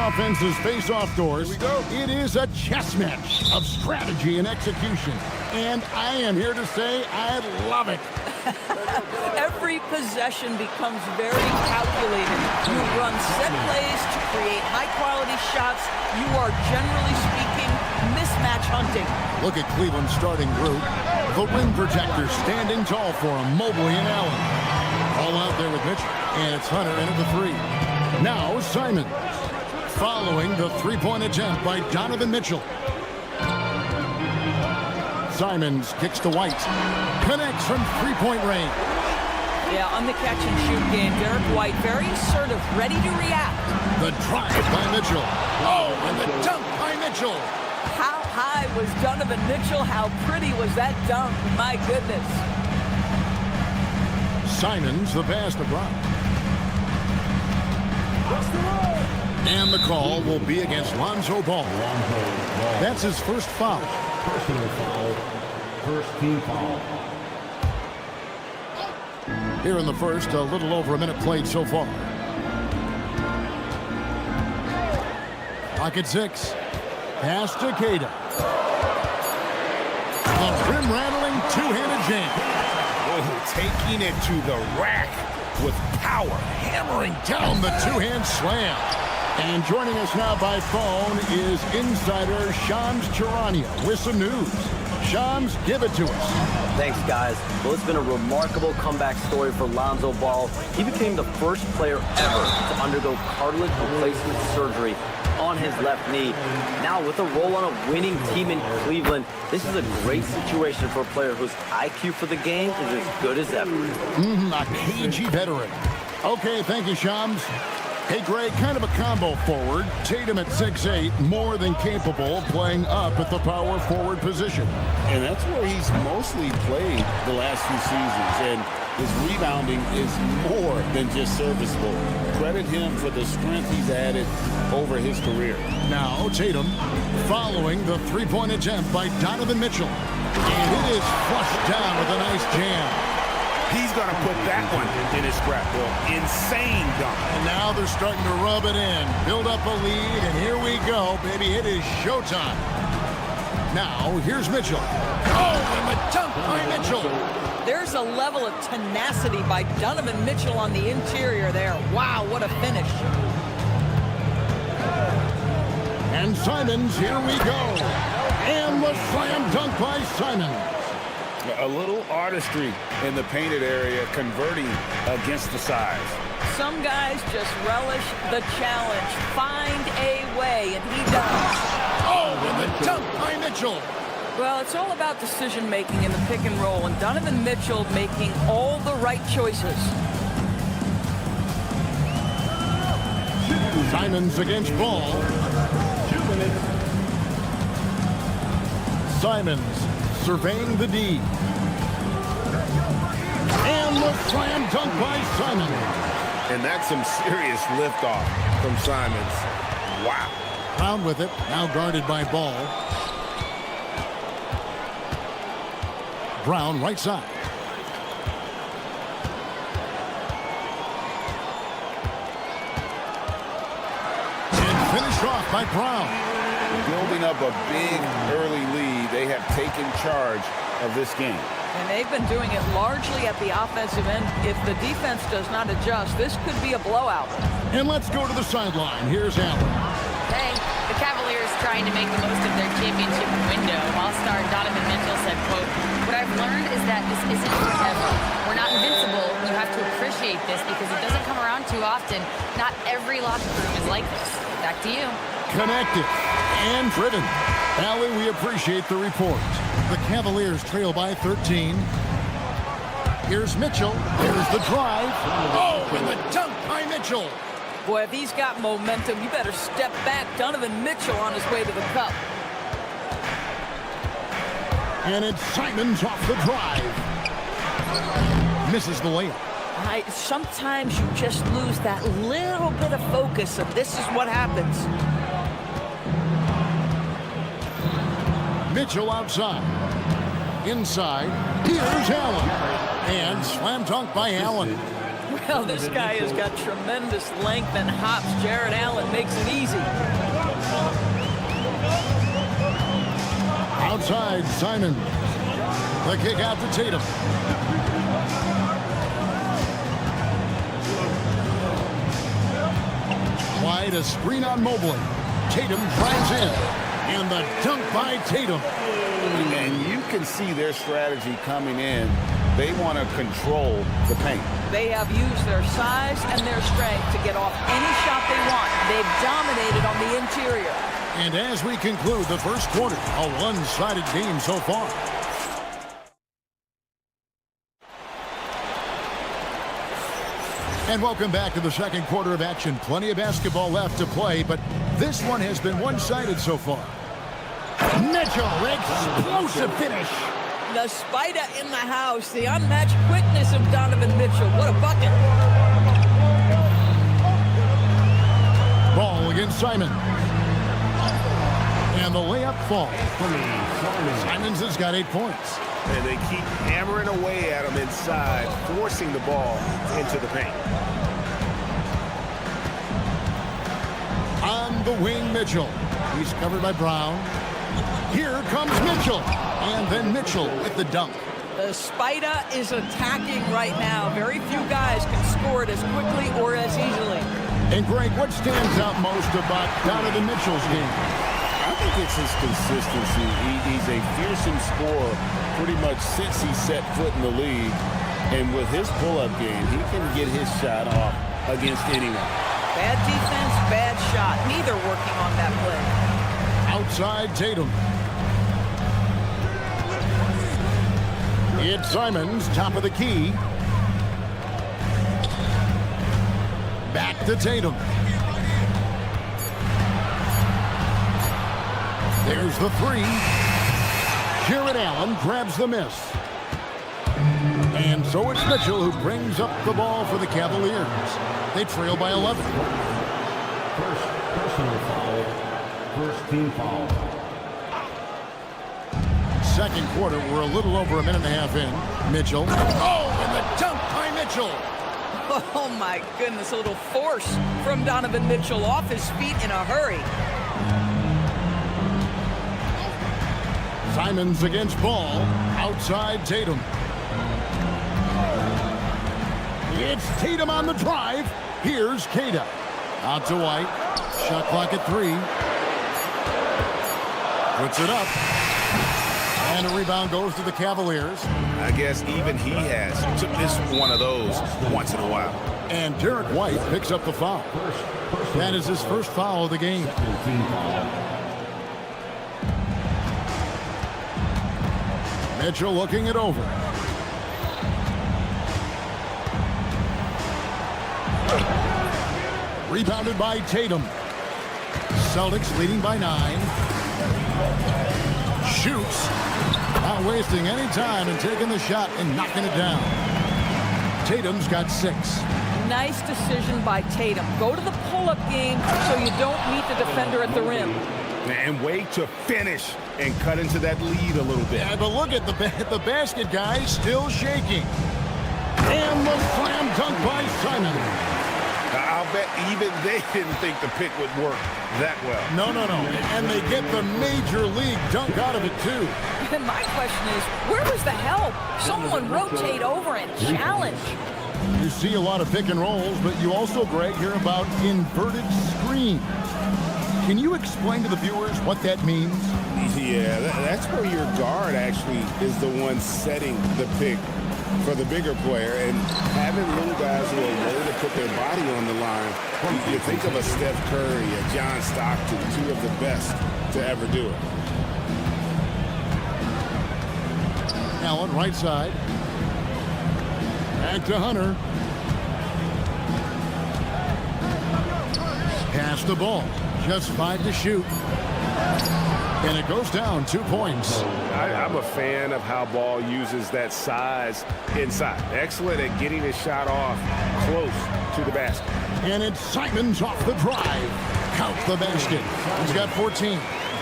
offenses face off doors. Here we go. It is a chess match of strategy and execution. And I am here to say I love it. Every possession becomes very calculated. You run set plays to create high-quality shots. You are, generally speaking, mismatch hunting. Look at Cleveland's starting group. The rim protector standing tall for him, Mobley and Allen. All out there with Mitchell, and it's Hunter in at the three. Now Simons, following the three-point attempt by Donovan Mitchell. Simons kicks to White, connects from three-point range. Yeah, on the catch-and-shoot game, Derek White very assertive, ready to react. The drive by Mitchell. Oh, and the dunk by Mitchell. How high was Donovan Mitchell? How pretty was that dunk? My goodness. Simons, the pass to Brown. And the call will be against Lonzo Ball. That's his first foul. Personal foul. First team foul. Here in the first, a little over a minute played so far. Pocket six. Pass to Cada. The rim-rattling two-handed jam. Taking it to the rack with power. Hammering down the two-hand slam. And joining us now by phone is insider Shams Charania with some news. Shams, give it to us. Thanks, guys. Well, it's been a remarkable comeback story for Lonzo Ball. He became the first player ever to undergo cartilage replacement surgery on his left knee. Now, with a role on a winning team in Cleveland, this is a great situation for a player whose IQ for the game is as good as ever. A cagey veteran. Okay, thank you, Shams. Hey, Greg, kind of a combo forward. Tatum at 6'8", more than capable of playing up at the power forward position. And that's where he's mostly played the last few seasons. And his rebounding is more than just serviceable. Credit him for the strength he's added over his career. Now, Tatum following the three-point attempt by Donovan Mitchell. And it is flushed down with a nice jam. He's going to put that one in his scrapbook. Insane dunk. And now they're starting to rub it in. Build up a lead, and here we go, baby. It is showtime. Now, here's Mitchell. Oh, and the dunk by Mitchell. There's a level of tenacity by Donovan Mitchell on the interior there. Wow, what a finish. And Simons, here we go. And the slam dunk by Simons. A little artistry in the painted area, converting against the size. Some guys just relish the challenge. Find a way, and he does. Oh, and the dunk by Mitchell. Well, it's all about decision-making in the pick and roll, and Donovan Mitchell making all the right choices. Simons against Ball. 2 minutes. Simons surveying the D. And the slam dunk by Simons. And that's some serious liftoff from Simons. Wow. Brown with it, now guarded by Ball. Brown right side. And finished off by Brown. Building up a big early lead, they have taken charge of this game. And they've been doing it largely at the offensive end. If the defense does not adjust, this could be a blowout. And let's go to the sideline. Here's Allen. Hey, the Cavaliers trying to make the most of their championship window. All-star Donovan Mitchell said, quote, "What I've learned is that this isn't forever. We're not invincible. You have to appreciate this because it doesn't come around too often. Not every locker room is like this." Back to you. Connected and driven. Allie, we appreciate the report. The Cavaliers trail by 13. Here's Mitchell. Here's the drive. Oh, and the dunk by Mitchell. Boy, if he's got momentum, you better step back. Donovan Mitchell on his way to the cup. And it's Simons off the drive. Misses the layup. Sometimes you just lose that little bit of focus, and this is what happens. Mitchell outside. Inside. Here's Allen. And slam dunk by Allen. Well, this guy has got tremendous length and hops. Jared Allen makes it easy. Outside, Simon. The kick out to Tatum. Wide, a screen on Mobley. Tatum drives in. And the dunk by Tatum. And you can see their strategy coming in. They want to control the paint. They have used their size and their strength to get off any shot they want. They've dominated on the interior. And as we conclude the first quarter, a one-sided game so far. And welcome back to the second quarter of action. Plenty of basketball left to play, but this one has been one-sided so far. Mitchell, explosive finish. The spider in the house, the unmatched quickness of Donovan Mitchell. What a bucket. Ball against Simon. And the layup falls. Simons has got 8 points. And they keep hammering away at him inside, forcing the ball into the paint. On the wing, Mitchell. He's covered by Brown. Here comes Mitchell. And then Mitchell with the dunk. The spider is attacking right now. Very few guys can score it as quickly or as easily. And Greg, what stands out most about Donovan Mitchell's game? I think it's his consistency. He's a fearsome scorer pretty much since he set foot in the league. And with his pull-up game, he can get his shot off against anyone. Bad defense, bad shot. Neither working on that play. Outside Tatum. It's Simons, top of the key. Back to Tatum. There's the three. Jared Allen grabs the miss. And so it's Mitchell who brings up the ball for the Cavaliers. They trail by 11. First personal foul. First team foul. Second quarter, we're a little over a minute and a half in. Mitchell. Oh, and the dunk by Mitchell. Oh, my goodness. A little force from Donovan Mitchell off his feet in a hurry. Simons against Ball. Outside Tatum. It's Tatum on the drive. Here's Cada. Out to White. Shot clock at 3. Puts it up. And a rebound goes to the Cavaliers. I guess even he has to miss one of those once in a while. And Derek White picks up the foul. That is his first foul of the game. Mitchell looking it over. Rebounded by Tatum. Celtics leading by 9. Shoots. Not wasting any time and taking the shot and knocking it down. Tatum's got 6. Nice decision by Tatum. Go to the pull-up game so you don't meet the defender at the rim. And wait to finish and cut into that lead a little bit. Yeah, but look at the basket, guys, still shaking. And the slam dunk by Simon. I'll bet even they didn't think the pick would work that well. No. And they get the major league dunk out of it, too. And my question is, where was the help? Someone rotate over and challenge. You see a lot of pick and rolls, but you also, Greg, hear about inverted screen. Can you explain to the viewers what that means? Yeah, that's where your guard actually is the one setting the pick for the bigger player, and having little guys who are willing to put their body on the line. You think of a Steph Curry, a John Stockton, 2 of the best to ever do it. Allen, right side. Back to Hunter. Pass the ball. Just 5 to shoot. And it goes down 2 points. I'm a fan of how Ball uses that size inside. Excellent at getting his shot off close to the basket. And it's Simons off the drive. Count the basket. He's got 14.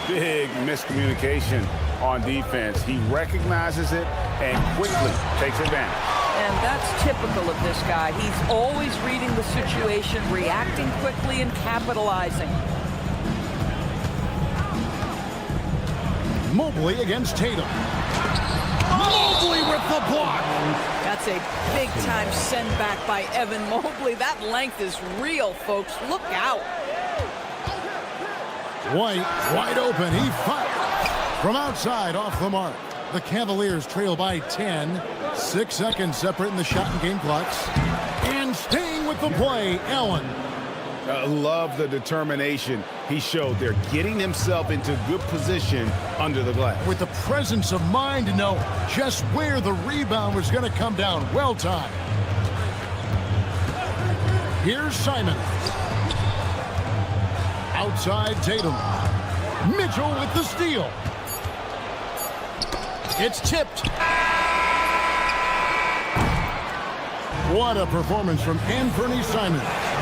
Big miscommunication on defense. He recognizes it and quickly takes advantage. And that's typical of this guy. He's always reading the situation, reacting quickly, and capitalizing. Mobley against Tatum. Mobley with the block. That's a big-time send back by Evan Mobley. That length is real, folks. Look out. White wide open. He fires from outside off the mark. The Cavaliers trail by 10. 6 seconds separating the shot and game clocks. And staying with the play, Allen. Love the determination he showed there, getting himself into good position under the glass. With the presence of mind to know just where the rebound was going to come down. Well timed. Here's Simon. Outside Tatum. Mitchell with the steal. It's tipped. What a performance from Anthony Simon.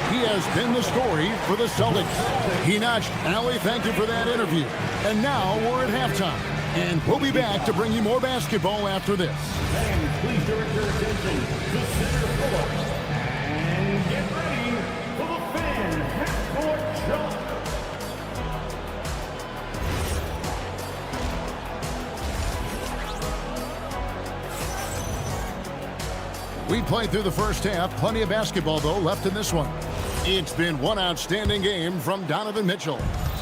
He has been the story for the Celtics. He notched. Allie, thank you for that interview. And now we're at halftime. And we'll be back to bring you more basketball after this. And please direct your attention to center court. And get ready for the fan half-court jump. We played through the first half. Plenty of basketball, though, left in this one. It's been one outstanding game from Donovan Mitchell.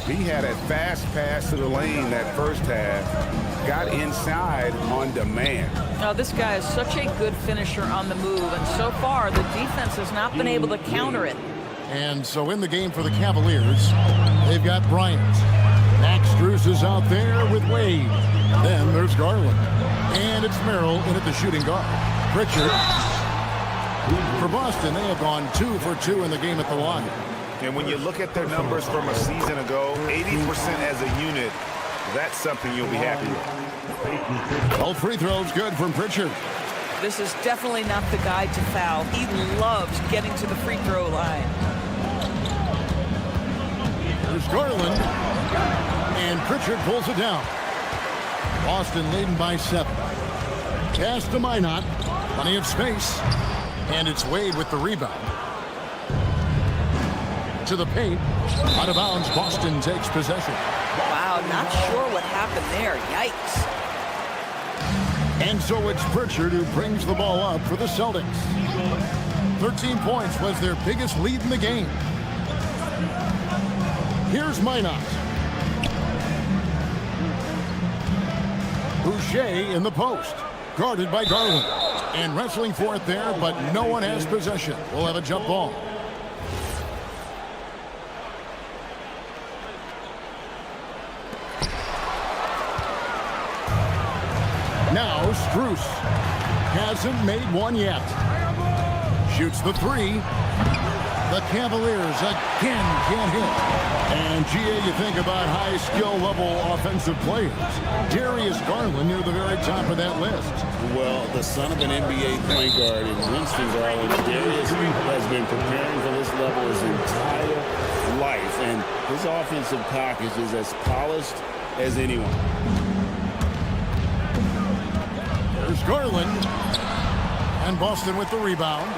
He had a fast pass to the lane that first half. Got inside on demand. Now, this guy is such a good finisher on the move, and so far the defense has not been able to counter it. And so in the game for the Cavaliers, they've got Bryant. Max Strus is out there with Wade. Then there's Garland. And it's Merrill in at the shooting guard. Pritchard. For Boston, they have gone 2 for 2 in the game at the line. And when you look at their numbers from a season ago, 80% as a unit, that's something you'll be happy with. Both free throws good from Pritchard. This is definitely not the guy to foul. He loves getting to the free throw line. There's Garland. And Pritchard pulls it down. Boston leading by 7. Pass to Minot. Plenty of space. And it's Wade with the rebound. To the paint. Out of bounds, Boston takes possession. Wow, not sure what happened there. Yikes. And so it's Pritchard who brings the ball up for the Celtics. 13 points was their biggest lead in the game. Here's Minot. Boucher in the post. Guarded by Garland. And wrestling for it there, but no one has possession. We'll have a jump ball. Now Strus hasn't made one yet. Shoots the 3. The Cavaliers again can't hit. And GA, you think about high skill level offensive players. Darius Garland near the very top of that list. Well, the son of an NBA point guard in Winston Garland, Darius has been preparing for this level his entire life. And his offensive package is as polished as anyone. There's Garland. And Boston with the rebound.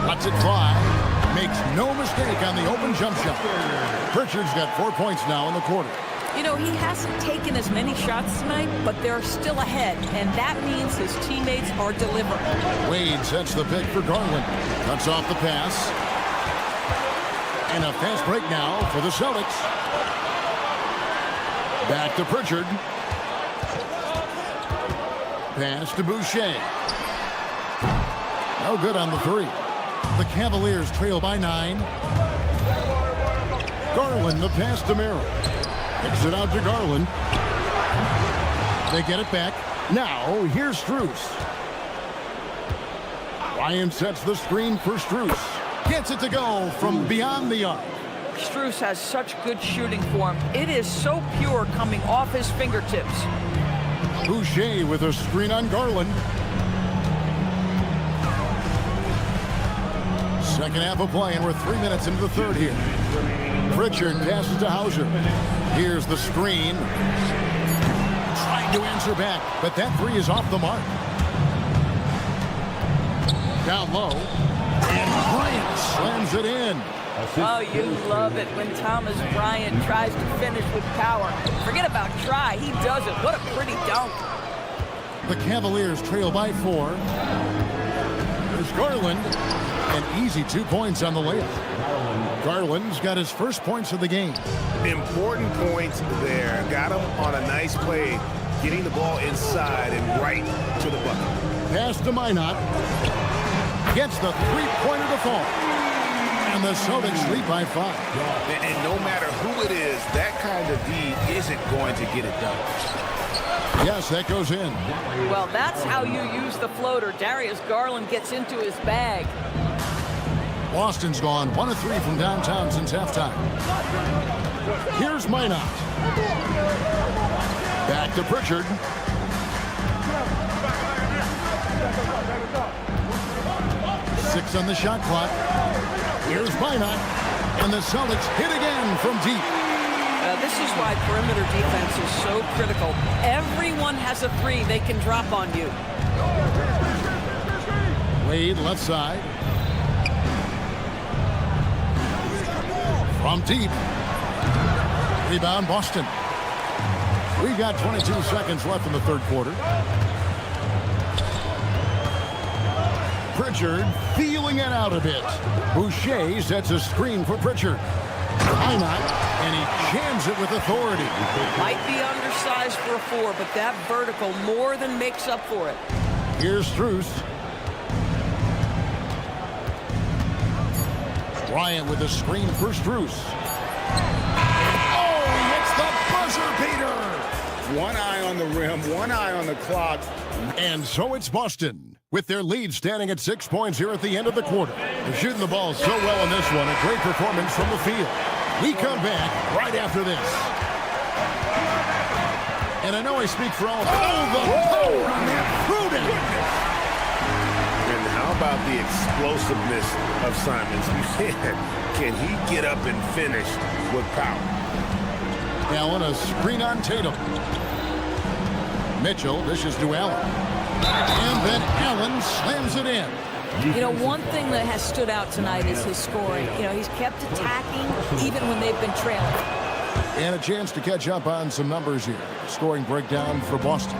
Lets it fly. Makes no mistake on the open jump shot. Pritchard's got 4 points now in the quarter. You know, he hasn't taken as many shots tonight, but they're still ahead, and that means his teammates are delivering. Wade sets the pick for Garland. Cuts off the pass. And a fast break now for the Celtics. Back to Pritchard. Pass to Boucher. No good on the 3. The Cavaliers trail by 9. Garland, the pass to Merrill. Kicks it out to Garland. They get it back. Now, here's Strus. Ryan sets the screen for Strus. Gets it to go from beyond the arc. Strus has such good shooting form. It is so pure coming off his fingertips. Boucher with a screen on Garland. Second half of play, and we're 3 minutes into the third here. Pritchard passes to Hauser. Here's the screen. Trying to answer back, but that three is off the mark. Down low. And Bryant slams it in. Oh, you love it when Thomas Bryant tries to finish with power. Forget about try. He does it. What a pretty dunk. The Cavaliers trail by 4. There's Garland. An easy 2 points on the layup. Garland's got his first points of the game. Important points there. Got him on a nice play, getting the ball inside and right to the bucket. Pass to Minot. Gets the three-pointer to fall. And the Celtics lead by 5. And no matter who it is, that kind of D isn't going to get it done. Yes, that goes in. Well, that's how you use the floater. Darius Garland gets into his bag. Boston's gone 1 of 3 from downtown since halftime. Here's Minot. Back to Pritchard. Six on the shot clock. Here's Minot. And the Celtics hit again from deep. This is why perimeter defense is so critical. Everyone has a three they can drop on you. Wade left side. From deep. Rebound Boston. We've got 22 seconds left in the third quarter. Pritchard feeling it out a bit. Boucher sets a screen for Pritchard. Minot, and he jams it with authority. Might be undersized for a 4, but that vertical more than makes up for it. Here's Strus. Bryant with a screen for Strus. Oh, he hits the buzzer beater. One eye on the rim, one eye on the clock. And so it's Boston, with their lead standing at 6 points here at the end of the quarter. They're shooting the ball so well in this one. A great performance from the field. We come back right after this. And I know I speak for all. Oh, the power on that Pruden. And how about the explosiveness of Simons? Can he get up and finish with power? Allen, a screen on Tatum. Mitchell dishes to Allen. And then Allen slams it in. You know, one thing that has stood out tonight is his scoring. You know, he's kept attacking even when they've been trailing. And a chance to catch up on some numbers here. Scoring breakdown for Boston.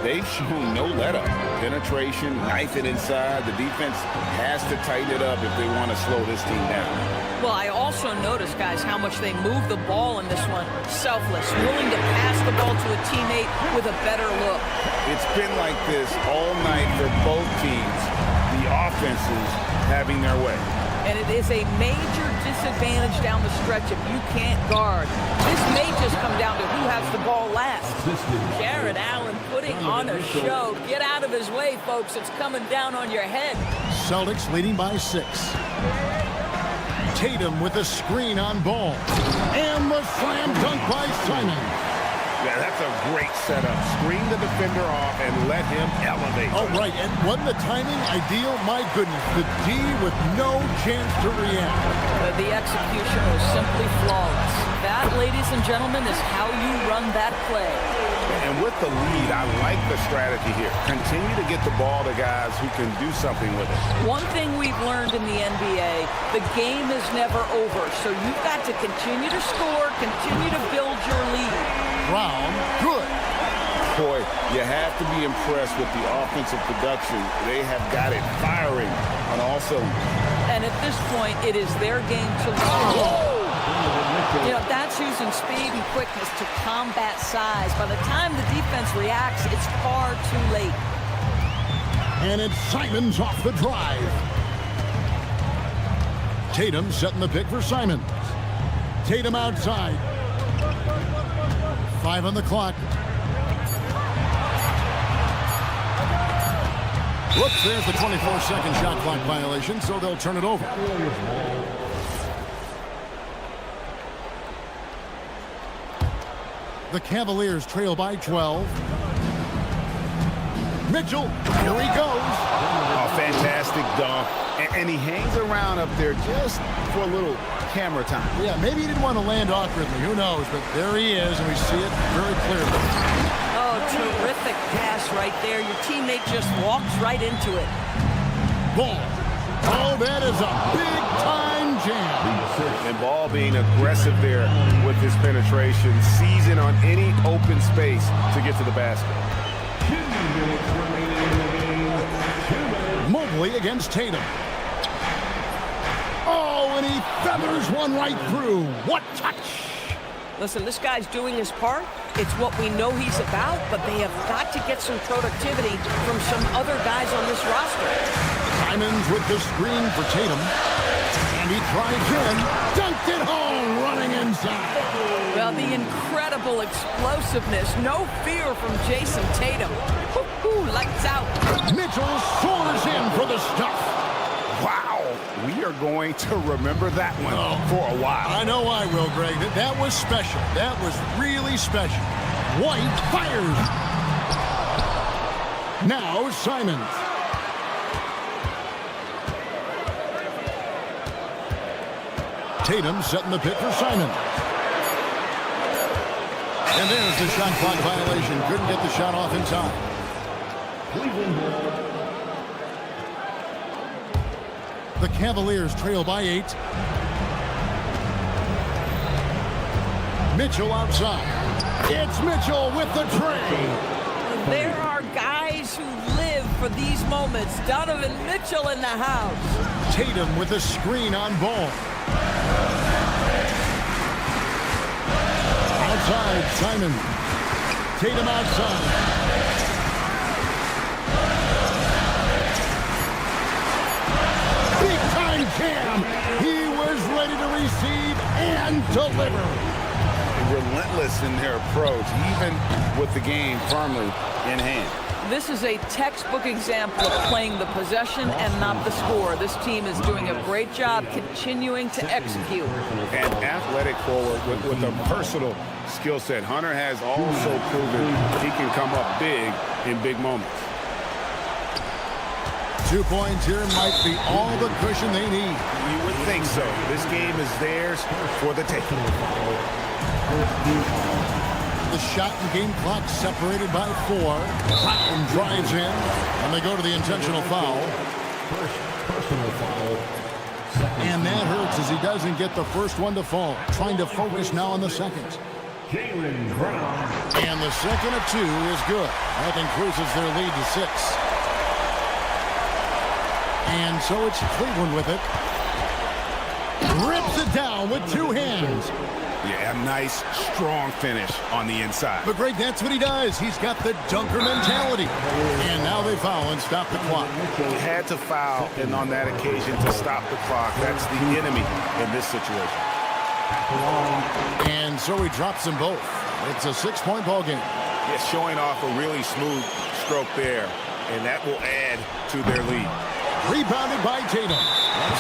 They've shown no let-up. Penetration, knife it inside. The defense has to tighten it up if they want to slow this team down. Well, I also noticed, guys, how much they move the ball in this one. Selfless, willing to pass the ball to a teammate with a better look. It's been like this all night for both teams. The offenses having their way. And it is a major disadvantage down the stretch if you can't guard. This may just come down to who has the ball last. Jared Allen putting on a show. Get out of his way, folks. It's coming down on your head. Celtics leading by 6. Tatum with a screen on ball. And the slam dunk by Simon. Yeah, that's a great setup. Screen the defender off and let him elevate. Oh, right. And wasn't the timing ideal? My goodness. The D with no chance to react. The execution was simply flawless. That, ladies and gentlemen, is how you run that play. And with the lead, I like the strategy here. Continue to get the ball to guys who can do something with it. One thing we've learned in the NBA, the game is never over. So you've got to continue to score, continue to build your lead. Brown, good. Boy, you have to be impressed with the offensive production. They have got it firing on all cylinders. And at this point, it is their game to lose. You know, that's using speed and quickness to combat size. By the time the defense reacts, it's far too late. And it's Simons off the drive. Tatum setting the pick for Simons. Tatum outside. 5 on the clock. Whoops, there's the 24-second shot clock violation, so they'll turn it over. The Cavaliers trail by 12. Mitchell, here he goes. Oh, fantastic fantastic dunk, and he hangs around up there just for a little camera time. Yeah, maybe he didn't want to land awkwardly. Who knows? But there he is, and we see it very clearly. Oh, terrific pass right there. Your teammate just walks right into it. Ball. Oh, that is a big-time jam. And Ball being aggressive there with his penetration, seizing on any open space to get to the basket. 2 minutes remaining in the game. 2 minutes. Mobley against Tatum. Oh, and he feathers one right through. What touch! Listen, this guy's doing his part. It's what we know he's about, but they have got to get some productivity from some other guys on this roster. Simons with the screen for Tatum. And he tries in. Dunked it home, running inside. Well, the incredible explosiveness. No fear from Jason Tatum. Woo-hoo, lights out. Mitchell soars in for the stuff. Wow, we are going to remember that one for a while. I know I will, Greg. That was special. That was really special. White fires. Now Simons. Tatum setting the pick for Simons. And there's the shot clock violation. Couldn't get the shot off in time. Cleveland ball. The Cavaliers trail by 8. Mitchell outside. It's Mitchell with the tray. There are guys who live for these moments. Donovan Mitchell in the house. Tatum with a screen on Ball. Outside, Simon. Tatum outside. Big-time jam. He was ready to receive and deliver. Relentless in their approach, even with the game firmly in hand. This is a textbook example of playing the possession and not the score. This team is doing a great job continuing to execute. An athletic forward with a personal skill set. Hunter has also proven he can come up big in big moments. 2 points here might be all the cushion they need. You would think so. This game is theirs for the taking. The shot and game clock separated by 4. Cotton drives in, and they go to the intentional foul. First personal foul. And that hurts as he doesn't get the first one to fall. Trying to focus now on the second. Jaylen Brown. And the second of 2 is good. That increases their lead to 6. And so it's Cleveland with it. Rips it down with 2 hands. Yeah, a nice, strong finish on the inside. But Greg, that's what he does. He's got the dunker mentality. And now they foul and stop the clock. He had to foul, and on that occasion to stop the clock. That's the enemy in this situation. And so he drops them both. It's a 6-point ball game. Yeah, showing off a really smooth stroke there, and that will add to their lead. Rebounded by Tatum.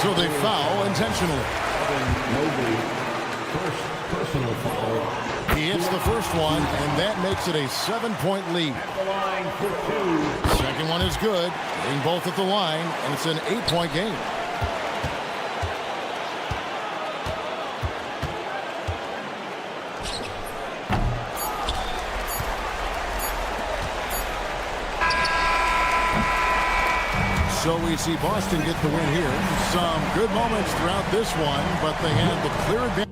So they foul intentionally. Mobley. First personal foul. He hits the first one, and that makes it a 7-point lead. At the line for 2. Second one is good. Getting both at the line, and it's an 8-point game. So we see Boston get the win here. Some good moments throughout this one, but they had the clear advantage.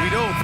We don't.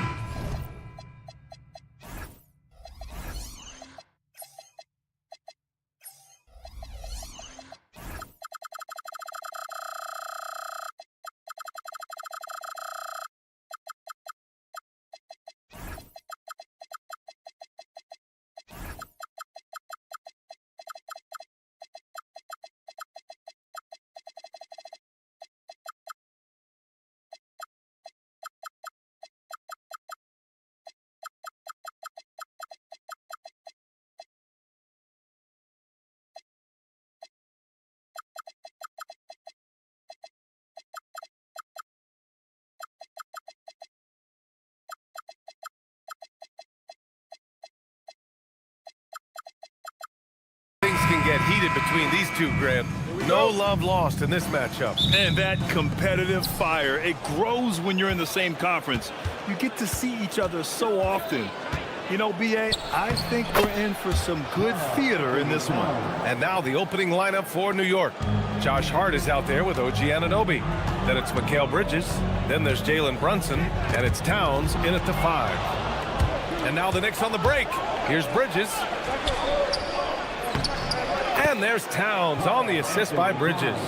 Things can get heated between these two, Grant. No love lost in this matchup. And that competitive fire, it grows when you're in the same conference. You get to see each other so often. You know, B.A., I think we're in for some good theater in this one. And now the opening lineup for New York. Josh Hart is out there with OG Anunoby. Then it's Mikal Bridges. Then there's Jalen Brunson. And it's Towns in at the 5. And now the Knicks on the break. Here's Bridges. And there's Towns on the assist by Bridges.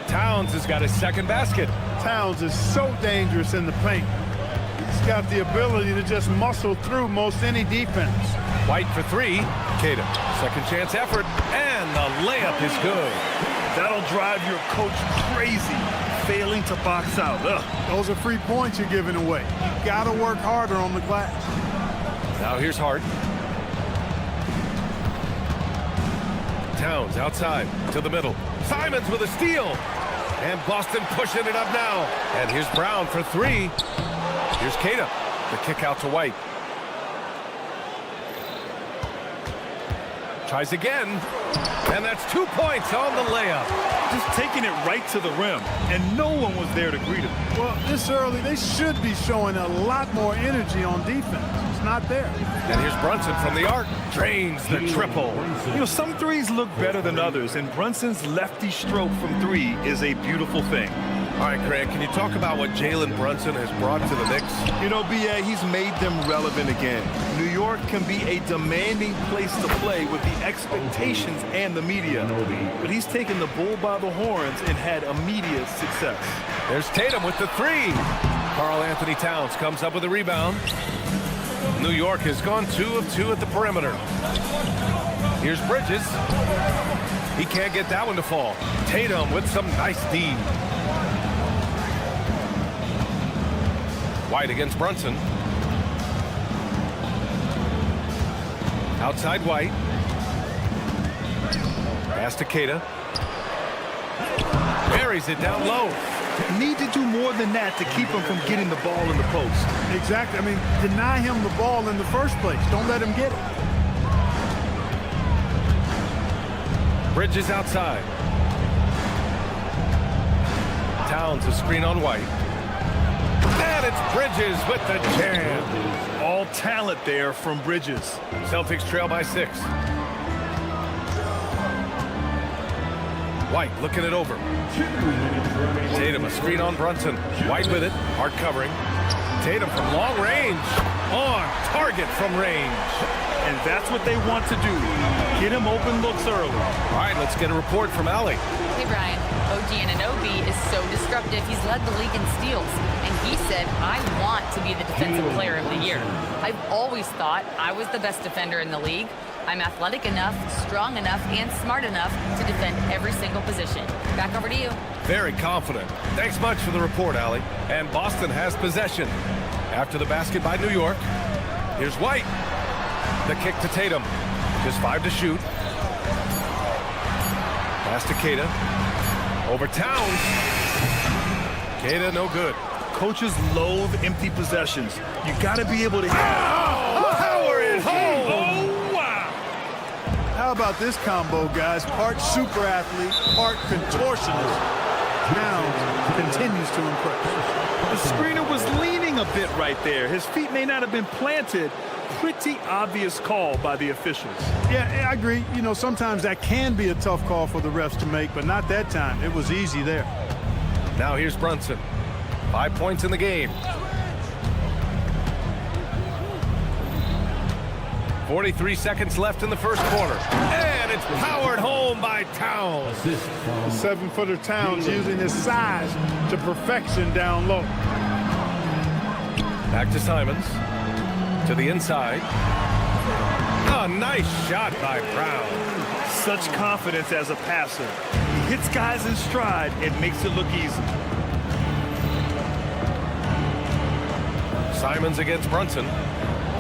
Towns has got his second basket. Towns is so dangerous in the paint. He's got the ability to just muscle through most any defense. White for 3. Cada, second chance effort, and the layup is good. That'll drive your coach crazy, failing to box out. Ugh. Those are free points you're giving away. You gotta work harder on the glass. Now here's Hart. Towns outside to the middle. Simons with a steal. And Boston pushing it up now. And here's Brown for 3. Here's Cada. The kick out to White. Tries again. And that's 2 points on the layup. Just taking it right to the rim, and no one was there to greet him. Well, this early, they should be showing a lot more energy on defense. It's not there. And here's Brunson from the arc. Drains the triple. You know, some threes look better than others, and Brunson's lefty stroke from 3 is a beautiful thing. All right, Grant, can you talk about what Jalen Brunson has brought to the Knicks? You know, B.A., he's made them relevant again. New York can be a demanding place to play with the expectations and the media. But he's taken the bull by the horns and had immediate success. There's Tatum with the 3. Karl Anthony Towns comes up with a rebound. New York has gone 2 of 2 at the perimeter. Here's Bridges. He can't get that one to fall. Tatum with some nice D. White against Brunson. Outside White. Pass to Cada. Buries it down low. Need to do more than that to keep him from getting the ball in the post. Exactly. I mean, deny him the ball in the first place. Don't let him get it. Bridges outside. Towns a screen on White. And it's Bridges with the jam. All talent there from Bridges. Celtics trail by 6. White looking it over. Tatum a screen on Brunson. White with it. Hard covering. Tatum from long range. On target from range. And that's what they want to do. Get him open looks early. All right, let's get a report from Allie. Hey, Brian. OG Anunoby is so disruptive. He's led the league in steals, and he said, I want to be the defensive player of the year. I've always thought I was the best defender in the league. I'm athletic enough, strong enough, and smart enough to defend every single position. Back over to you. Very confident. Thanks much for the report, Allie. And Boston has possession. After the basket by New York, here's White. The kick to Tatum. Just 5 to shoot. Pass to Queta. Over Towns. Queta, no good. Coaches loathe empty possessions. You got to be able to hit. Power it home. Oh, wow. How about this combo, guys? Part super athlete, part contortionist. Towns continues to impress. The screener was leaning a bit right there. His feet may not have been planted. Pretty obvious call by the officials. Yeah, I agree. You know, sometimes that can be a tough call for the refs to make, but not that time. It was easy there. Now here's Brunson. 5 points in the game. 43 seconds left in the first quarter. And it's powered home by Towns. The 7-footer Towns using his size to perfection down low. Back to Simons. To the inside. Oh, nice shot by Brown. Such confidence as a passer. He hits guys in stride and makes it look easy. Simons against Brunson.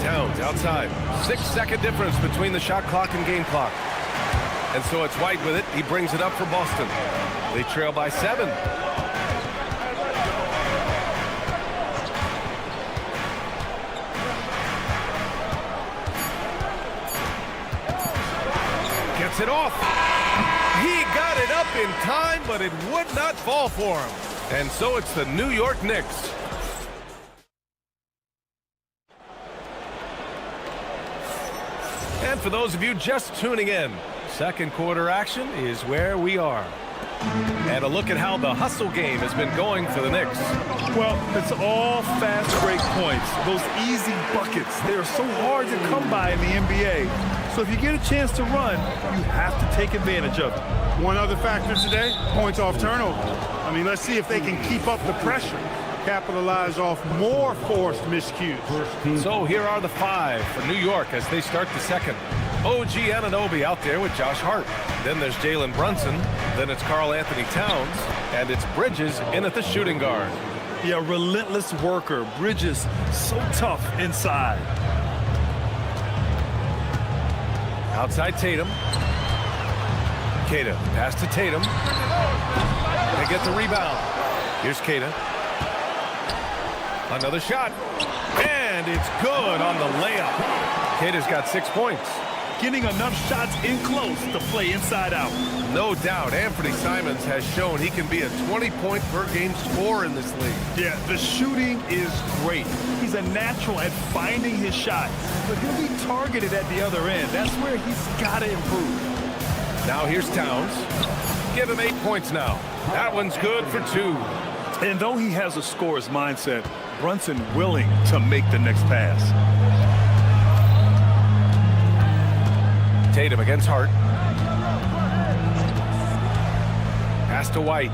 Towns outside. 6-second difference between the shot clock and game clock. And so it's White with it. He brings it up for Boston. They trail by 7. Gets it off. He got it up in time, but it would not fall for him. And so it's the New York Knicks. And for those of you just tuning in, second quarter action is where we are. And a look at how the hustle game has been going for the Knicks. Well, it's all fast break points. Those easy buckets, they are so hard to come by in the NBA. So if you get a chance to run, you have to take advantage of it. One other factor today, points off turnover. I mean, let's see if they can keep up the pressure, capitalize off more forced miscues. So here are the 5 for New York as they start the second. OG Anunoby out there with Josh Hart. Then there's Jalen Brunson. Then it's Karl Anthony Towns. And it's Bridges in at the shooting guard. Yeah, relentless worker. Bridges, so tough inside. Outside Tatum. Queta, pass to Tatum. They get the rebound. Here's Queta. Another shot. And it's good on the layup. Queta's got 6 points. Getting enough shots in close to play inside out. No doubt, Anthony Simons has shown he can be a 20-point per game scorer in this league. Yeah, the shooting is great. He's a natural at finding his shot, but he'll be targeted at the other end. That's where he's got to improve. Now here's Towns. Give him 8 points now. That one's good for 2. And though he has a scorer's mindset, Brunson willing to make the next pass. Tatum against Hart. Pass to White.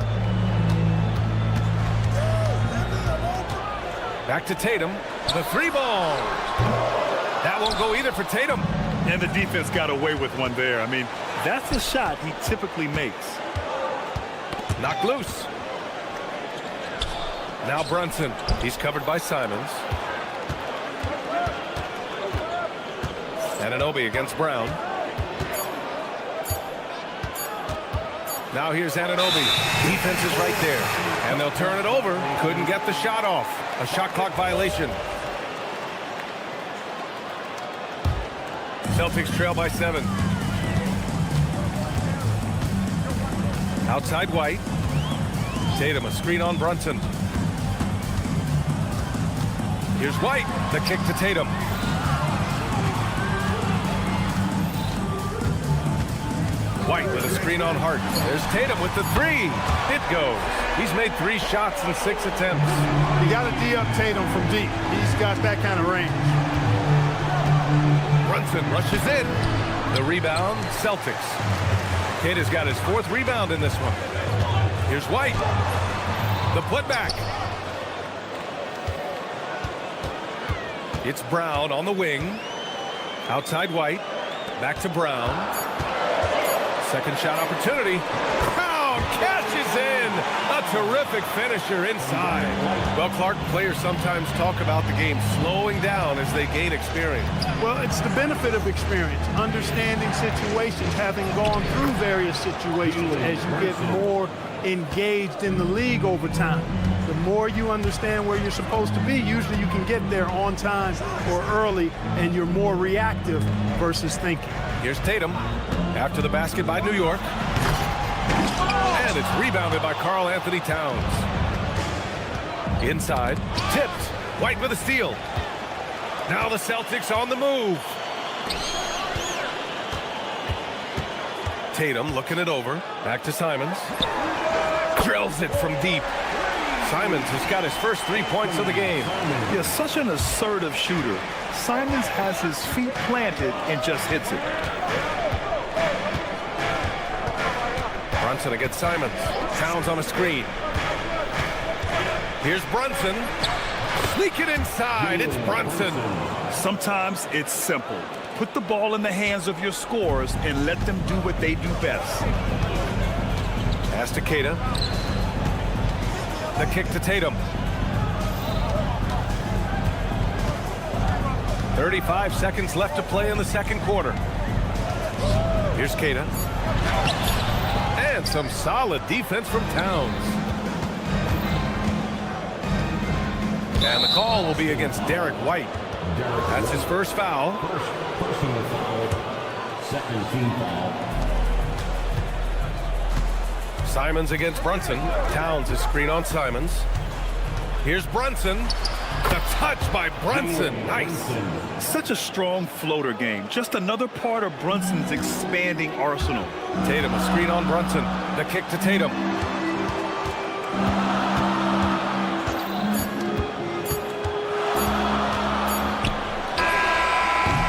Back to Tatum. The 3-ball. That won't go either for Tatum. And the defense got away with one there. I mean, that's a shot he typically makes. Knocked loose. Now Brunson. He's covered by Simons. Anunoby against Brown. Now here's Anunoby. Defense is right there. And they'll turn it over. Couldn't get the shot off. A shot clock violation. Celtics trail by 7. Outside White. Tatum, a screen on Brunson. Here's White. The kick to Tatum. White with a screen on Hart. There's Tatum with the 3. It goes. He's made 3 shots in 6 attempts. You got to D-up Tatum from deep. He's got that kind of range. Brunson rushes in. The rebound, Celtics. Kid has got his 4th rebound in this one. Here's White. The putback. It's Brown on the wing. Outside White. Back to Brown. Second shot opportunity. Brown catches in. A terrific finisher inside. Well, Clark, players sometimes talk about the game slowing down as they gain experience. Well, it's the benefit of experience, understanding situations, having gone through various situations as you get more engaged in the league over time. The more you understand where you're supposed to be, usually you can get there on time or early, and you're more reactive versus thinking. Here's Tatum after the basket by New York. And it's rebounded by Karl Anthony Towns. Inside, tipped. White with a steal. Now the Celtics on the move. Tatum looking it over. Back to Simons. Drills it from deep. Simons has got his first 3 points of the game. Yeah, such an assertive shooter. Simons has his feet planted and just hits it. Brunson against Simons. Towns on a screen. Here's Brunson. Sneak it inside. It's Brunson. Sometimes it's simple. Put the ball in the hands of your scorers and let them do what they do best. Pass to Queta. The kick to Tatum. 35 seconds left to play in the second quarter. Here's Queta. And some solid defense from Towns. And the call will be against Derek White. That's his first foul. Personal foul. Second team foul. Simons against Brunson. Towns is screen on Simons. Here's Brunson. The touch by Brunson. Nice. Such a strong floater game. Just another part of Brunson's expanding arsenal. Tatum, a screen on Brunson. The kick to Tatum.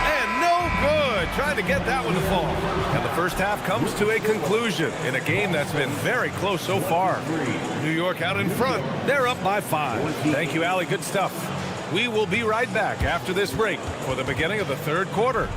And no good. Trying to get that one to fall. And the first half comes to a conclusion in a game that's been very close so far. New York out in front. They're up by 5. Thank you, Allie. Good stuff. We will be right back after this break for the beginning of the third quarter.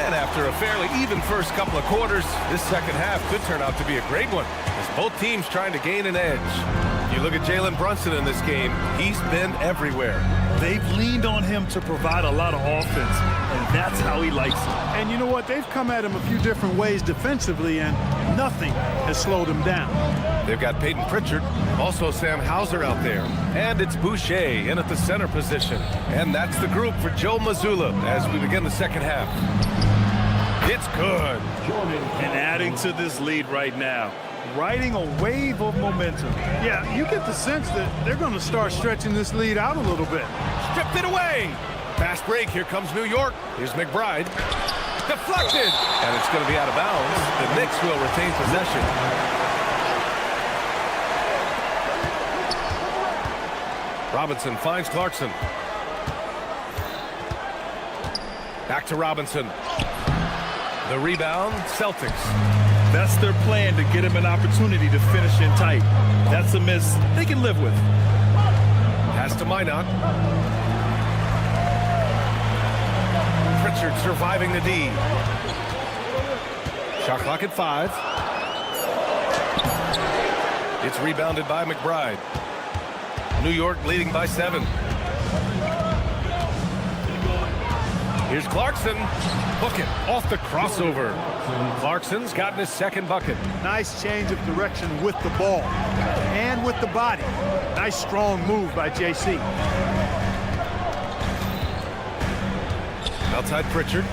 After a fairly even first couple of quarters, this second half could turn out to be a great one as both teams trying to gain an edge. You look at Jalen Brunson in this game, he's been everywhere. They've leaned on him to provide a lot of offense, and that's how he likes it. And you know what? They've come at him a few different ways defensively, and nothing has slowed him down. They've got Peyton Pritchard, also Sam Hauser out there. And it's Boucher in at the center position. And that's the group for Joe Mazzulla as we begin the second half. It's good. And adding to this lead right now, riding a wave of momentum. Yeah, you get the sense that they're going to start stretching this lead out a little bit. Stripped it away. Fast break. Here comes New York. Here's McBride. Deflected. And it's going to be out of bounds. The Knicks will retain possession. Robinson finds Clarkson. Back to Robinson. The rebound, Celtics. That's their plan, to get him an opportunity to finish in tight. That's a miss they can live with. Pass to Minot. Pritchard surviving the D. Shot clock at 5. It's rebounded by McBride. New York leading by 7. Here's Clarkson. Book it off the crossover. Clarkson's gotten his second bucket. Nice change of direction with the ball and with the body. Nice strong move by JC. Outside Pritchard.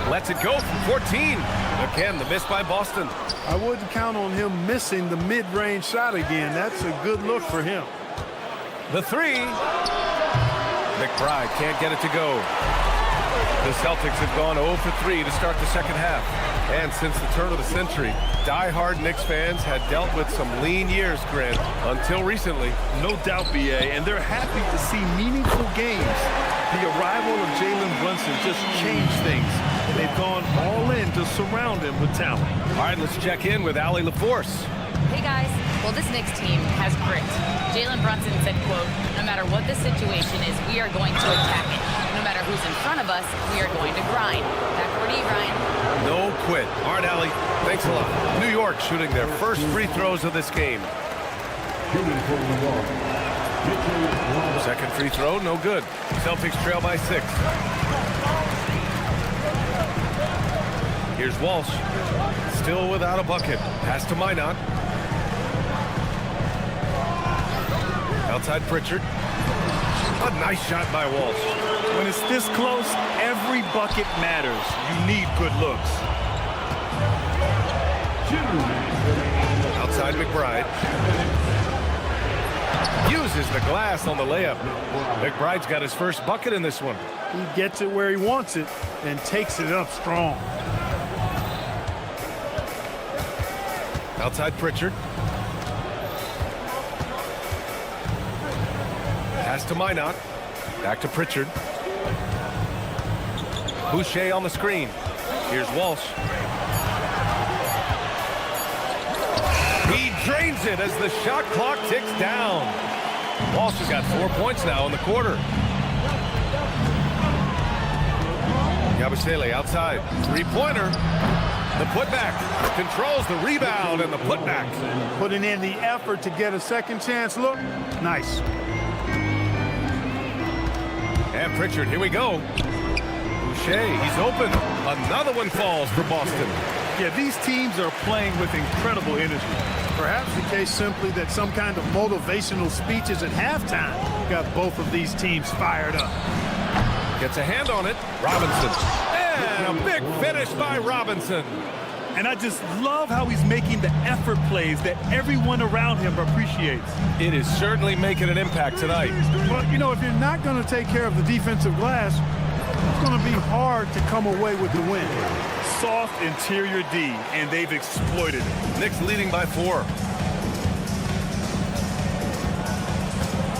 Lets it go from 14. Again, the miss by Boston. I wouldn't count on him missing the mid-range shot again. That's a good look for him. The 3. McBride can't get it to go. The Celtics have gone 0 for 3 to start the second half. And since the turn of the century, die-hard Knicks fans had dealt with some lean years, Grant, until recently. No doubt, BA, and they're happy to see meaningful games. The arrival of Jalen Brunson just changed things, and they've gone all in to surround him with talent. All right, let's check in with Allie LaForce. Hey guys, well this Knicks team has grit. Jalen Brunson said, quote, no matter what the situation is, we are going to attack it. No matter who's in front of us, we are going to grind. Back over to you, Ryan. No quit. All right, Allie, thanks a lot. New York shooting their first free throws of this game. Second free throw, no good. Celtics trail by 6. Here's Walsh. Still without a bucket. Pass to Minot. Outside Pritchard. A nice shot by Walsh. When it's this close, every bucket matters. You need good looks. Outside McBride. Uses the glass on the layup. McBride's got his first bucket in this one. He gets it where he wants it and takes it up strong. Outside Pritchard. Pass to Minot. Back to Pritchard. Boucher on the screen. Here's Walsh. He drains it as the shot clock ticks down. Walsh has got 4 points now in the quarter. Yabusele outside. Three-pointer. The putback. Controls the rebound and the putback. Putting in the effort to get a second chance look. Nice. And Pritchard, here we go. Boucher, he's open. Another one falls for Boston. Yeah, these teams are playing with incredible energy. Perhaps the case simply that some kind of motivational speeches at halftime got both of these teams fired up. Gets a hand on it. Robinson. And a big finish by Robinson. And I just love how he's making the effort plays that everyone around him appreciates. It is certainly making an impact tonight. Well, you know, if you're not going to take care of the defensive glass, it's going to be hard to come away with the win. Soft interior D, and they've exploited it. Knicks leading by 4.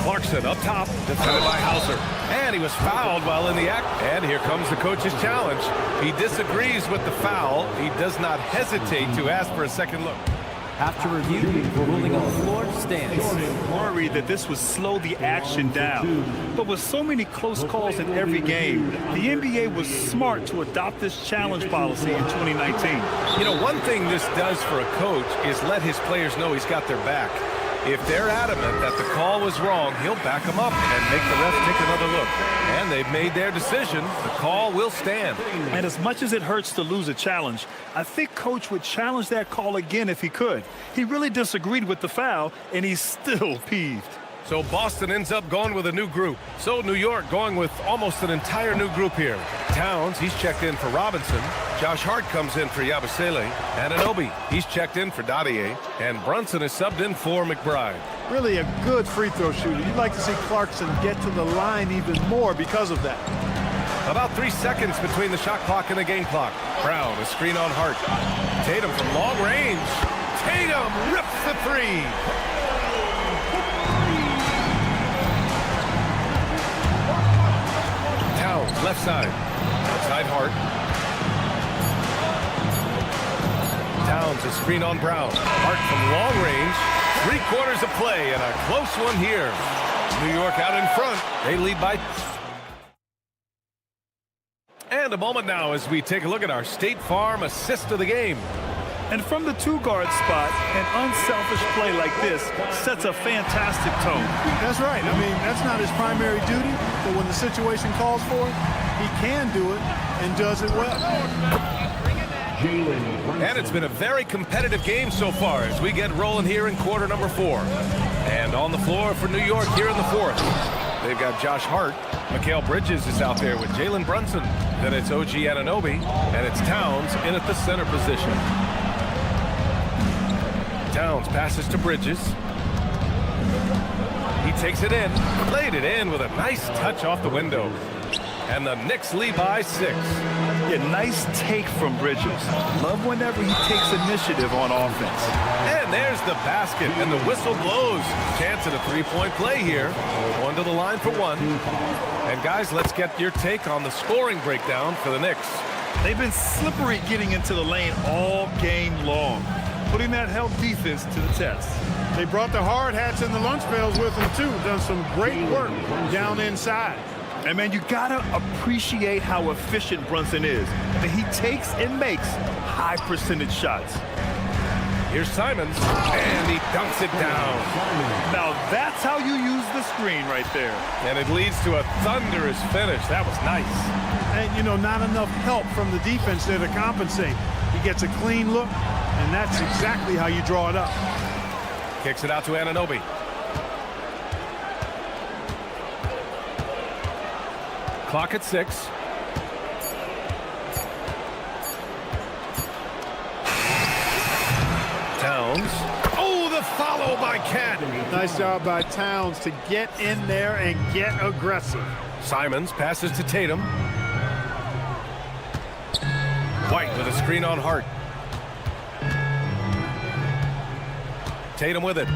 Clarkson up top, defended by Hauser. And he was fouled while in the act. And here comes the coach's challenge. He disagrees with the foul. He does not hesitate to ask for a second look. After review, ruling on the floor stands. Worried that this would slow the action down. But with so many close calls in every game, the NBA was smart to adopt this challenge policy in 2019. You know, one thing this does for a coach is let his players know he's got their back. If they're adamant that the call was wrong, he'll back them up and make the ref take another look. And they've made their decision. The call will stand. And as much as it hurts to lose a challenge, I think Coach would challenge that call again if he could. He really disagreed with the foul, and he's still peeved. So Boston ends up going with a new group. So New York going with almost an entire new group here. Towns, he's checked in for Robinson. Josh Hart comes in for Yabusele. And Anunoby, he's checked in for Dadier. And Brunson is subbed in for McBride. Really a good free throw shooter. You'd like to see Clarkson get to the line even more because of that. About 3 seconds between the shot clock and the game clock. Brown, a screen on Hart. Tatum from long range. Tatum rips the three. Towns, left side. Outside Hart. Towns, a screen on Brown. Hart from long range. 3/4 of play and a close one here. New York out in front. They lead by. And a moment now as we take a look at our State Farm assist of the game. And from the two-guard spot, an unselfish play like this sets a fantastic tone. That's right. I mean, that's not his primary duty, but when the situation calls for it, he can do it and does it well. And it's been a very competitive game so far as we get rolling here in quarter number 4. And on the floor for New York here in the 4th. They've got Josh Hart. Mikal Bridges is out there with Jalen Brunson. Then it's OG Anunoby. And it's Towns in at the center position. Towns passes to Bridges. He takes it in, laid it in with a nice touch off the window. And the Knicks lead by 6. Yeah, nice take from Bridges. Love whenever he takes initiative on offense. And there's the basket, and the whistle blows. Chance at a three-point play here. Going to the line for one. And guys, let's get your take on the scoring breakdown for the Knicks. They've been slippery getting into the lane all game long, putting that help defense to the test. They brought the hard hats and the lunch pails with them, too. Done some great work down inside. And, man, you got to appreciate how efficient Brunson is. That he takes and makes high-percentage shots. Here's Simons, and he dunks it down. Now, that's how you use the screen right there. And it leads to a thunderous finish. That was nice. And, you know, not enough help from the defense there to compensate. He gets a clean look, and that's exactly how you draw it up. Kicks it out to Anunoby. Clock at 6. Towns. Oh, the follow by Cat. Nice job by Towns to get in there and get aggressive. Simons passes to Tatum. White with a screen on Hart. Tatum with it.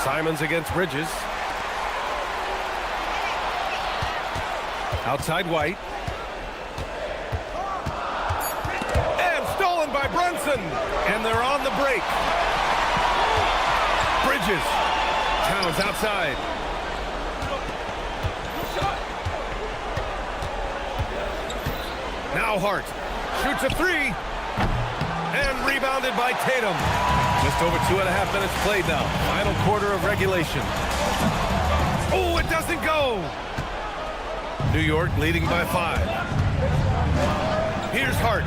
Simons against Bridges. Outside White. And stolen by Brunson. And they're on the break. Bridges. Towns outside. Now Hart shoots a three. And rebounded by Tatum. Just over 2.5 minutes played now. Final quarter of regulation. Oh, it doesn't go. New York leading by 5. Here's Hart.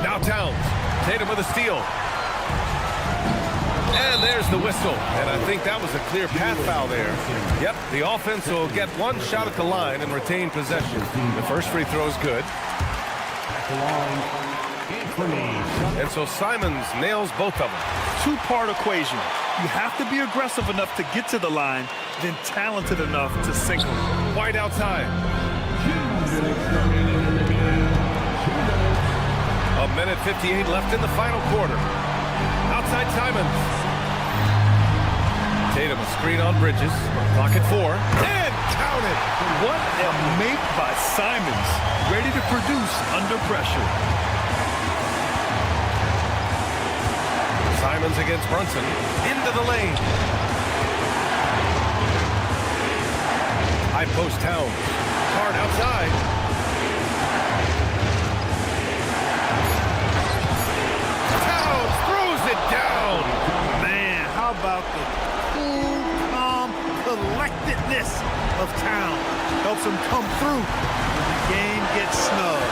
Now Towns. Tatum with a steal. And there's the whistle. And I think that was a clear path foul there. Yep, the offense will get one shot at the line and retain possession. The first free throw is good. And so Simons nails both of them. Two-part equation. You have to be aggressive enough to get to the line, then talented enough to sink them. White outside. A minute 58 left in the final quarter. Outside Simons. Tatum a screen on Bridges. Clock at 4. And counted. What a make by Simons. Ready to produce under pressure. Simons against Brunson. Into the lane. High post Towns. Hard outside. Towns throws it down. Man, how about the cool, calm collectedness of Towns? Helps him come through when the game gets snug.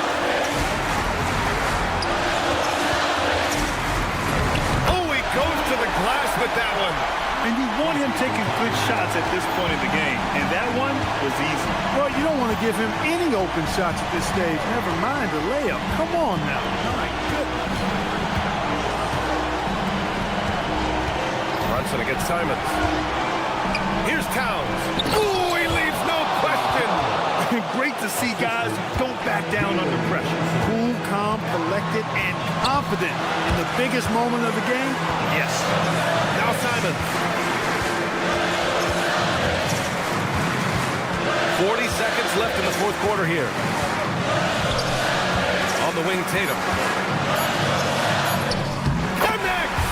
Goes to the glass with that one. And you want him taking good shots at this point in the game. And that one was easy. Well, you don't want to give him any open shots at this stage. Never mind the layup. Come on now. My goodness. Brunson against Simons. Here's Towns. Ooh, he leaves no question. Great to see guys who don't back down under pressure. Cool, calm, collected, and confident in the biggest moment of the game. Yes. Now Simons. 40 seconds left in the fourth quarter here. On the wing, Tatum. Connects!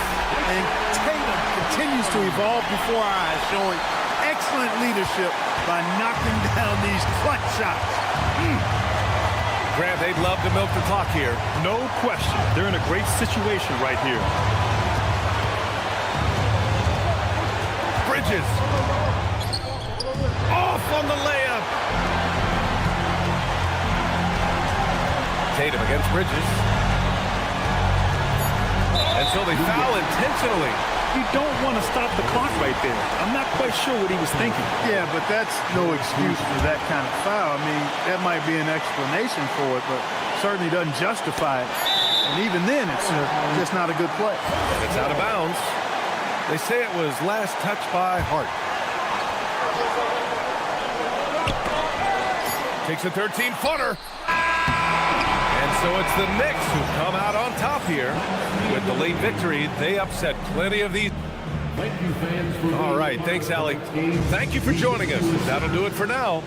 And Tatum continues to evolve before our eyes, showing excellent leadership by knocking down these clutch shots. Grant, they'd love to milk the clock here. No question. They're in a great situation right here. Bridges. Off on the layup. Tatum against Bridges. And so they foul intentionally. You don't want to stop the clock right there. I'm not quite sure what he was thinking. Yeah, but that's no excuse for that kind of foul. I mean, that might be an explanation for it, but certainly doesn't justify it. And even then, it's just not a good play. And it's out of bounds. They say it was last touched by Hart. Takes a 13-footer. And so it's the Knicks who come out on top here. With the late victory, they upset plenty of these. Thank you, fans, for All right, thanks, Allie. Thank you for joining us. That'll do it for now.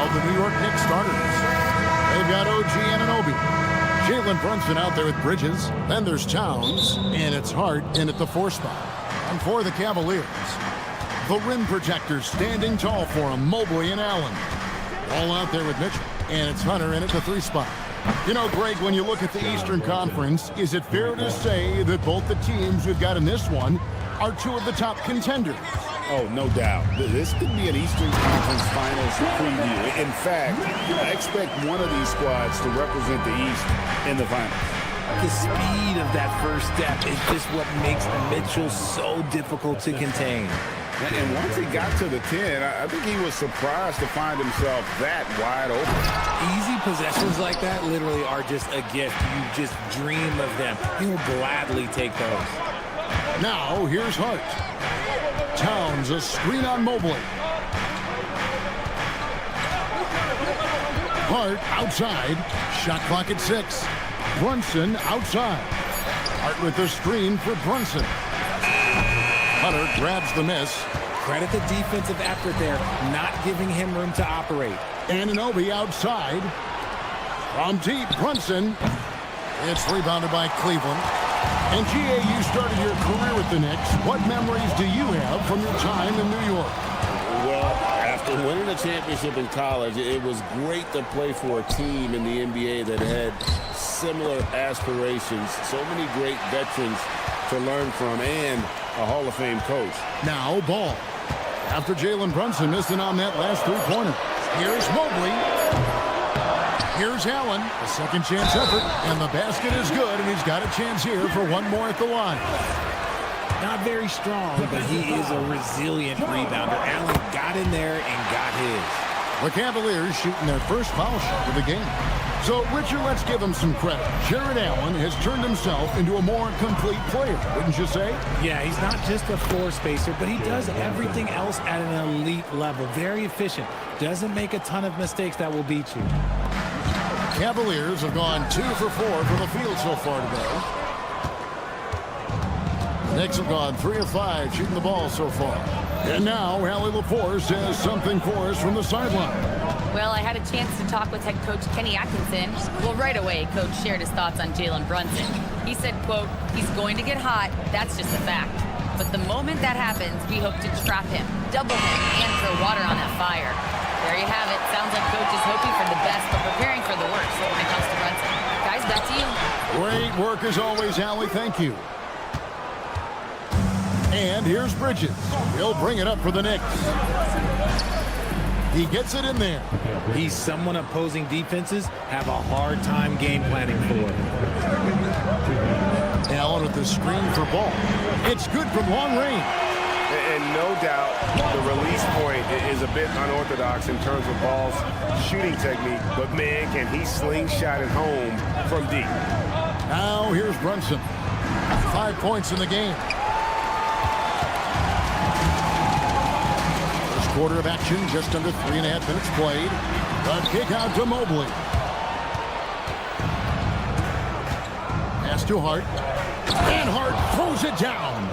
The New York Knicks starters. They've got OG Anunoby. Jalen Brunson out there with Bridges. Then there's Towns, and it's Hart in at the 4 spot. And for the Cavaliers, the rim protectors standing tall for him, Mobley and Allen. All out there with Mitchell, and it's Hunter in at the 3 spot. You know, Greg, when you look at the Eastern Conference, is it fair to say that both the teams we've got in this one are 2 of the top contenders? Oh, no doubt. This could be an Eastern Conference Finals preview. In fact, I expect one of these squads to represent the East in the finals. The speed of that first step is just what makes Mitchell so difficult to contain. And once he got to the 10, I think he was surprised to find himself that wide open. Easy possessions like that literally are just a gift. You just dream of them. He will gladly take those. Now, here's Hart. Towns, a screen on Mobley. Hart outside. Shot clock at 6. Brunson outside. Hart with the screen for Brunson. Hunter grabs the miss. Credit the defensive effort there, not giving him room to operate. Anunoby outside. From deep, Brunson. It's rebounded by Cleveland. And GA, you started your career with the Knicks. What memories do you have from your time in New York? Well, after winning a championship in college, it was great to play for a team in the NBA that had similar aspirations. So many great veterans to learn from and a Hall of Fame coach. Now Ball. After Jalen Brunson missing on that last 3-pointer. Here's Mobley. Here's Allen, a second chance effort, and the basket is good, and he's got a chance here for one more at the line. Not very strong, but he is a resilient rebounder. Allen got in there and got his. The Cavaliers shooting their first foul shot of the game. So, Richard, let's give him some credit. Jared Allen has turned himself into a more complete player, wouldn't you say? Yeah, he's not just a floor spacer, but he does everything else at an elite level. Very efficient. Doesn't make a ton of mistakes that will beat you. Cavaliers have gone 2 for 4 from the field so far today. Knicks have gone 3 of 5 shooting the ball so far. And now, Hallie Lepore says something for us from the sideline. Well, I had a chance to talk with head coach Kenny Atkinson. Well, right away, coach shared his thoughts on Jalen Brunson. He said, quote, "He's going to get hot. That's just a fact. But the moment that happens, we hope to trap him, double him, and throw water on that fire." There you have it. Sounds like coach is hoping for the best, but preparing for the worst when it comes to Brunson. Guys, back to you. Great work as always, Hallie. Thank you. And here's Bridges. He'll bring it up for the Knicks. He gets it in there. He's someone opposing defenses have a hard time game planning for. Allen with the screen for Ball. It's good from long range. And no doubt, the release point is a bit unorthodox in terms of Ball's shooting technique. But, man, can he slingshot it home from deep. Now here's Brunson. 5 points in the game. First quarter of action, just under 3.5 minutes played. The kick out to Mobley. Pass to Hart. And Hart throws it down.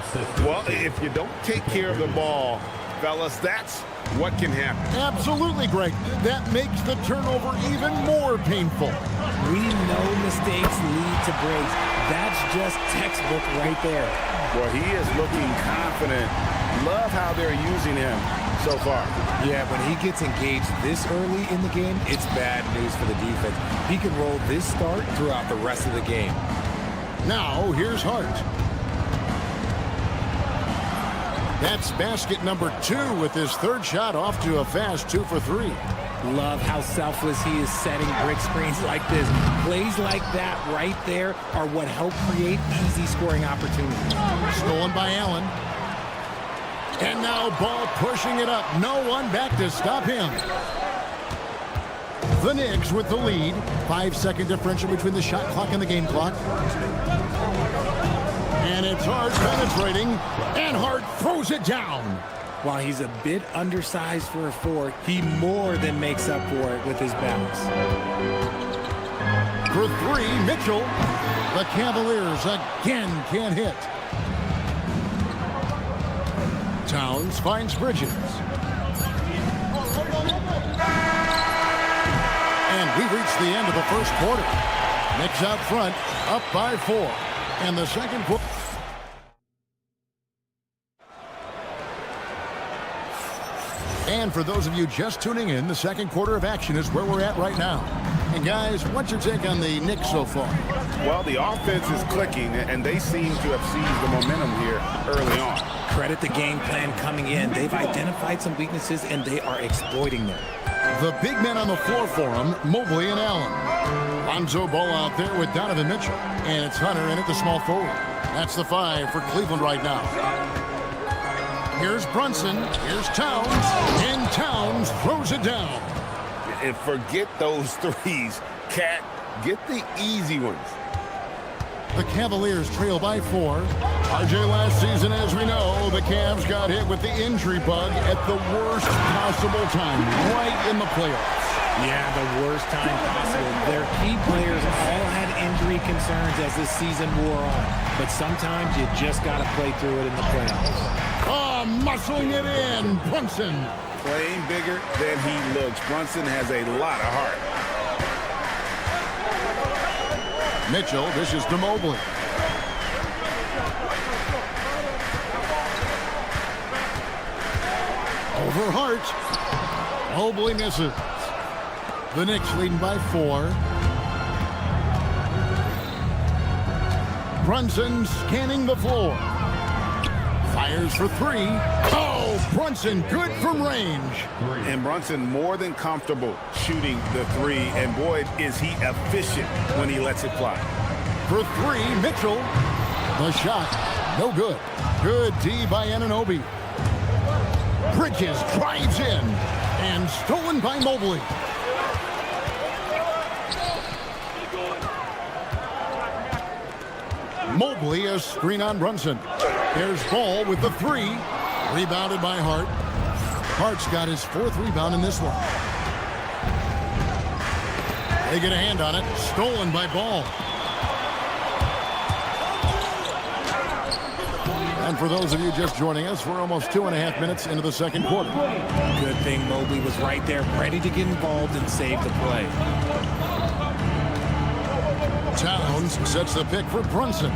Well, if you don't take care of the ball, fellas, that's what can happen. Absolutely, Greg. That makes the turnover even more painful. We know mistakes lead to breaks. That's just textbook right there. Well, he is looking confident. Love how they're using him so far. Yeah, when he gets engaged this early in the game, it's bad news for the defense. He can roll this start throughout the rest of the game. Now, here's Hart. That's basket number 2 with his third shot off to a fast 2 for 3. Love how selfless he is setting brick screens like this. Plays like that right there are what help create easy scoring opportunities. Stolen by Allen. And now Ball pushing it up. No one back to stop him. The Knicks with the lead. 5-second differential between the shot clock and the game clock. And it's Hart penetrating. And Hart throws it down. While he's a bit undersized for a 4, he more than makes up for it with his bounce. For 3, Mitchell. The Cavaliers again can't hit. Towns finds Bridges. And we reached the end of the first quarter. Knicks out front, up by 4. And the second quarter. And for those of you just tuning in, the second quarter of action is where we're at right now. And guys, what's your take on the Knicks so far? Well, the offense is clicking, and they seem to have seized the momentum here early on. Credit the game plan coming in. They've identified some weaknesses, and they are exploiting them. The big men on the floor for them, Mobley and Allen. Lonzo Ball out there with Donovan Mitchell. And it's Hunter in at the small forward. That's the 5 for Cleveland right now. Here's Brunson. Here's Towns. And Towns throws it down. And forget those threes. Cat, get the easy ones. The Cavaliers trail by 4. RJ, last season, as we know, the Cavs got hit with the injury bug at the worst possible time, right in the playoffs. Yeah, the worst time possible. Their key players all had injury concerns as the season wore on. But sometimes you just got to play through it in the playoffs. Oh, muscling it in, Brunson. Playing bigger than he looks. Brunson has a lot of heart. Mitchell dishes to Mobley. Over Hart. Mobley misses. The Knicks leading by 4. Brunson scanning the floor. Fires for 3. Oh, Brunson good from range. And Brunson more than comfortable shooting the 3. And boy, is he efficient when he lets it fly. For 3, Mitchell. The shot, no good. Good D by Anunoby. Bridges drives in. And stolen by Mobley. Mobley, a screen on Brunson. There's Ball with the 3. Rebounded by Hart. Hart's got his 4th rebound in this one. They get a hand on it. Stolen by Ball. And for those of you just joining us, we're almost 2.5 minutes into the second quarter. Good thing Mobley was right there, ready to get involved and save the play. Towns sets the pick for Brunson.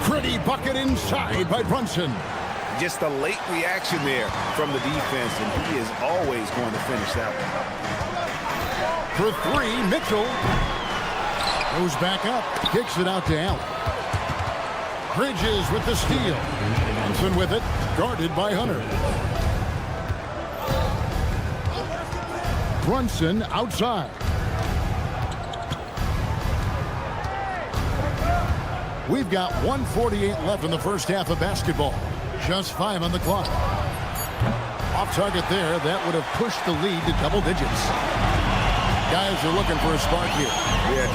Pretty bucket inside by Brunson. Just a late reaction there from the defense, and he is always going to finish that one. For 3, Mitchell. Goes back up. Kicks it out to Allen. Bridges with the steal. Brunson with it. Guarded by Hunter. Brunson outside. We've got 1:48 left in the first half of basketball. Just 5 on the clock. Off target there. That would have pushed the lead to double digits. Guys are looking for a spark here. Yeah,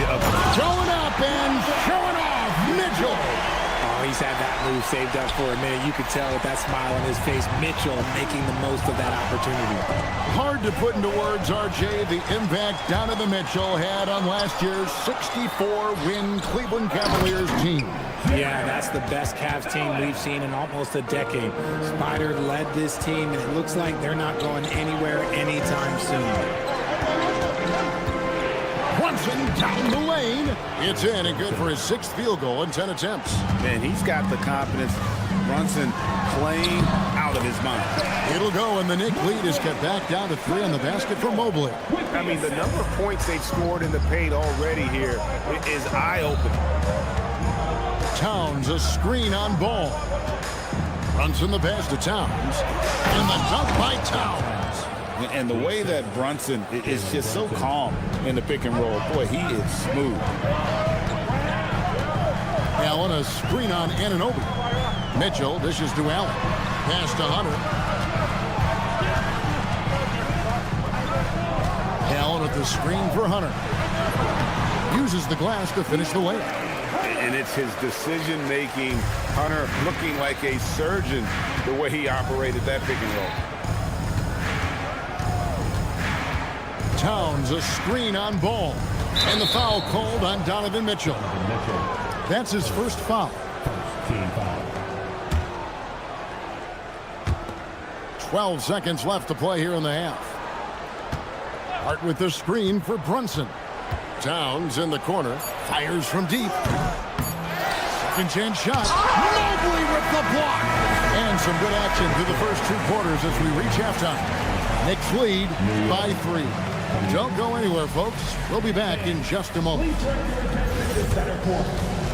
Showing up and showing off. Mitchell. Oh, he's had that move saved up for a minute. You could tell with that smile on his face, Mitchell making the most of that opportunity. Hard to put into words, RJ, the impact Donovan Mitchell had on last year's 64-win Cleveland Cavaliers team. Yeah, that's the best Cavs team we've seen in almost a decade. Spider led this team, and it looks like they're not going anywhere anytime soon. Brunson down the lane. It's in and good for his 6th field goal in 10 attempts. Man, he's got the confidence Brunson playing out of his mind. It'll go, and the Knicks lead is cut back down to 3 on the basket for Mobley. I mean, the number of points they've scored in the paint already here is eye-opening. Towns, a screen on Ball. Brunson the pass to Towns. And the dunk by Towns. And the way that Brunson is just so calm in the pick and roll, boy, he is smooth. Allen, a screen on Anunoby. Mitchell dishes to Allen. Pass to Hunter. Allen with the screen for Hunter. Uses the glass to finish the layup. And it's his decision-making. Hunter looking like a surgeon the way he operated that pick and roll. Towns, a screen on Ball. And the foul called on Donovan Mitchell. That's his first foul. Team foul. 12 seconds left to play here in the half. Hart with the screen for Brunson. Towns in the corner. Fires from deep. Second chance shot. Mobley with the block. And some good action through the first 2 quarters as we reach halftime. Knicks lead by 3. Don't go anywhere, folks. We'll be back in just a moment. Center court.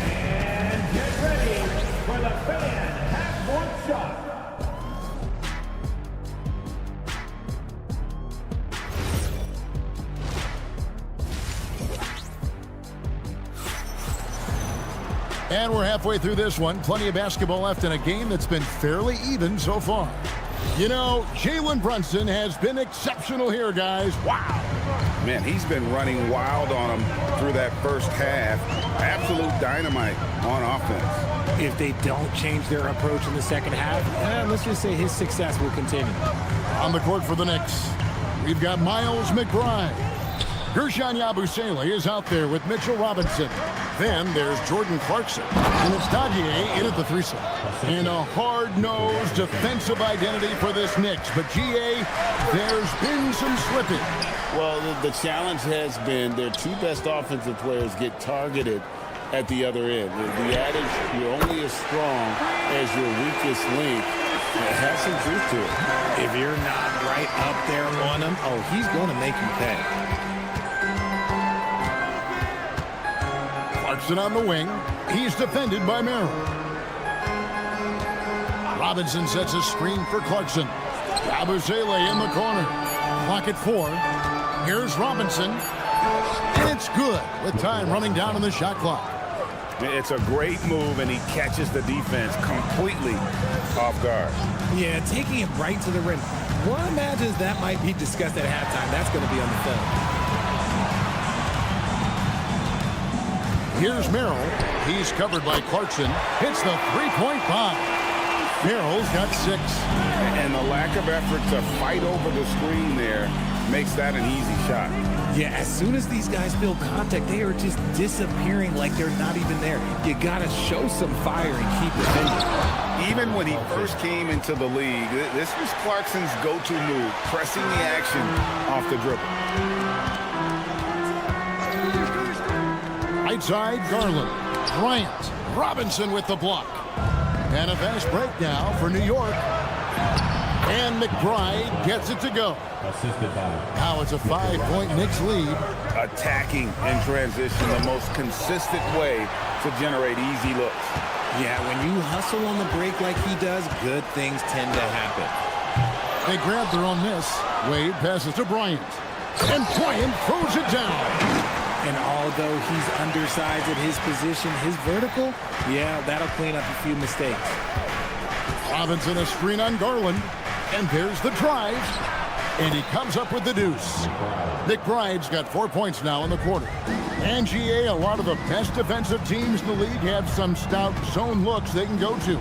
And get ready for the fan half-court shot. And we're halfway through this one. Plenty of basketball left in a game that's been fairly even so far. You know, Jalen Brunson has been exceptional here, guys. Wow. Man, he's been running wild on him through that first half. Absolute dynamite on offense. If they don't change their approach in the second half, let's just say his success will continue. On the court for the Knicks, we've got Miles McBride. Gershon Yabusele is out there with Mitchell Robinson. Then there's Jordan Clarkson. And it's Dadier in at the 3 slot. And a hard-nosed defensive identity for this Knicks. But, GA, there's been some slipping. Well, the challenge has been their 2 best offensive players get targeted at the other end. The adage, you're only as strong as your weakest link, it has some truth to it. If you're not right up there on him, oh, he's going to make you pay. Clarkson on the wing. He's defended by Merrill. Robinson sets a screen for Clarkson. Yabusele in the corner. Clock at 4. Here's Robinson. And it's good with time running down on the shot clock. It's a great move, and he catches the defense completely off guard. Yeah, taking it right to the rim. One imagines that might be discussed at halftime. That's going to be on the film. Here's Merrill. He's covered by Clarkson. Hits the three-point bomb. Merrill's got 6. And the lack of effort to fight over the screen there makes that an easy shot. Yeah, as soon as these guys feel contact, they are just disappearing like they're not even there. You got to show some fire and keep defending. Even when he first came into the league, this was Clarkson's go-to move, pressing the action off the dribble. Right side, Garland. Bryant. Robinson with the block. And a fast break now for New York. And McBride gets it to go. Now it's a 5-point Knicks lead. Attacking in transition, the most consistent way to generate easy looks. Yeah, when you hustle on the break like he does, good things tend to happen. They grab their own miss. Wade passes to Bryant. And Bryant throws it down. And although he's undersized at his position, his vertical, yeah, that'll clean up a few mistakes. Robinson a screen on Garland. And there's the drive. And he comes up with the deuce. McBride's got 4 points now in the quarter. And GA, a lot of the best defensive teams in the league have some stout zone looks they can go to.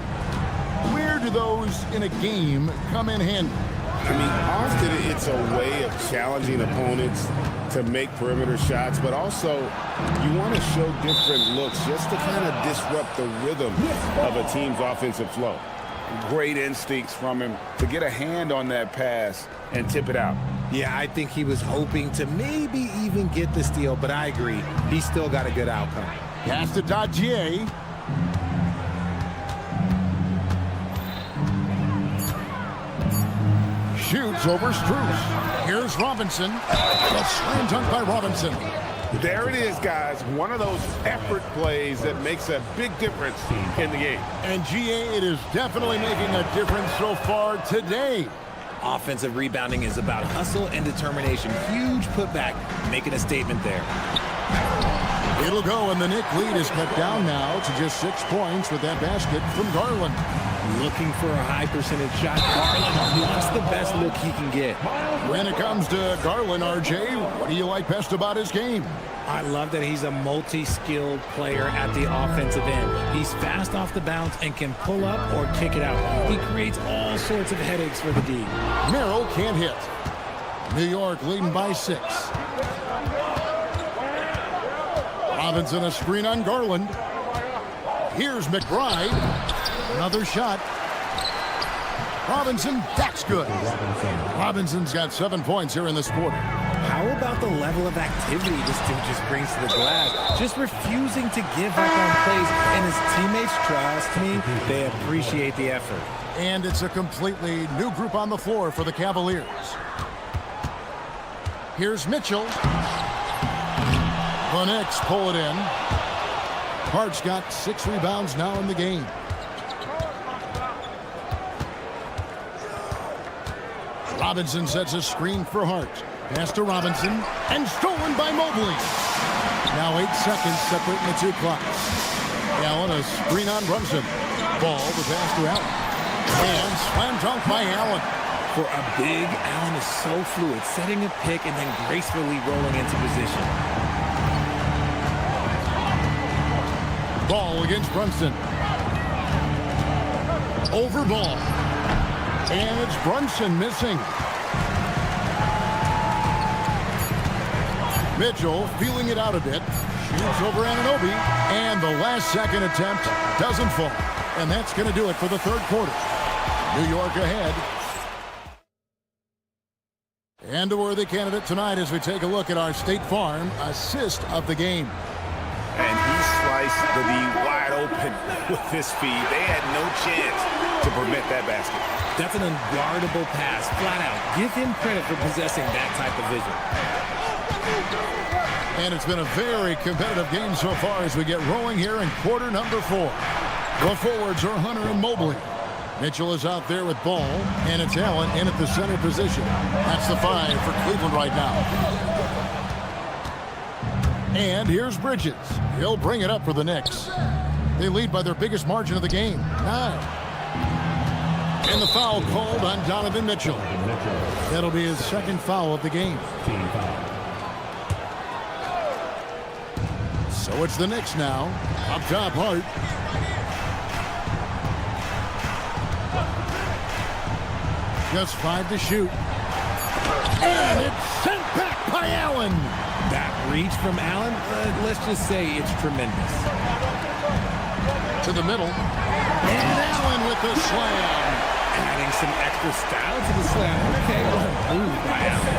Where do those in a game come in handy? I mean, often it's a way of challenging opponents to make perimeter shots, but also you want to show different looks just to kind of disrupt the rhythm of a team's offensive flow. Great instincts from him to get a hand on that pass and tip it out. Yeah, I think he was hoping to maybe even get the steal, but I agree. He still got a good outcome. Pass to Dadier. shoots over Strus. Here's Robinson. A slam dunk by Robinson. There it is, guys. One of those effort plays that makes a big difference in the game. And GA, it is definitely making a difference so far today. Offensive rebounding is about hustle and determination. Huge putback, making a statement there. It'll go, and the Knicks lead is cut down now to just 6 points with that basket from Garland. Looking for a high percentage shot. Garland wants the best look he can get. When it comes to Garland, RJ, what do you like best about his game? I love that he's a multi-skilled player at the offensive end. He's fast off the bounce and can pull up or kick it out. He creates all sorts of headaches for the D. Merrill can't hit. New York leading by 6. Robinson a screen on Garland. Here's McBride. Another shot. Robinson, that's good. Robinson's got 7 points here in this quarter. How about the level of activity this team just brings to the glass? Just refusing to give up on plays, and his teammates, trust me, they appreciate the effort. And it's a completely new group on the floor for the Cavaliers. Here's Mitchell. The Knicks pull it in. Hart's got 6 rebounds now in the game. Robinson sets a screen for Hart. Pass to Robinson, and stolen by Mobley. Now 8 seconds separating the 2 clocks. Allen a screen on Brunson. Ball the pass to Allen. And slam dunk by Allen. For a big, Allen is so fluid, setting a pick and then gracefully rolling into position. Ball against Brunson. Over Ball. And it's Brunson missing. Mitchell feeling it out a bit. Shoots over Anunoby. And the last second attempt doesn't fall. And that's going to do it for the third quarter. New York ahead. And a worthy candidate tonight as we take a look at our State Farm assist of the game. And he sliced the D wide open with his feed. They had no chance to prevent that basket. That's an unguardable pass, flat out. Give him credit for possessing that type of vision. And it's been a very competitive game so far as we get rolling here in quarter number 4. The forwards are Hunter and Mobley. Mitchell is out there with Ball, and it's Allen in at the center position. That's the 5 for Cleveland right now. And here's Bridges. He'll bring it up for the Knicks. They lead by their biggest margin of the game, 9. And the foul called on Donovan Mitchell. That'll be his second foul of the game. So it's the Knicks now. Up top, Hart. Just 5 to shoot. And it's sent back by Allen. That reach from Allen, let's just say it's tremendous. To the middle. And Allen with the slam. Adding some extra style to the slam. Okay, well, move by Allen.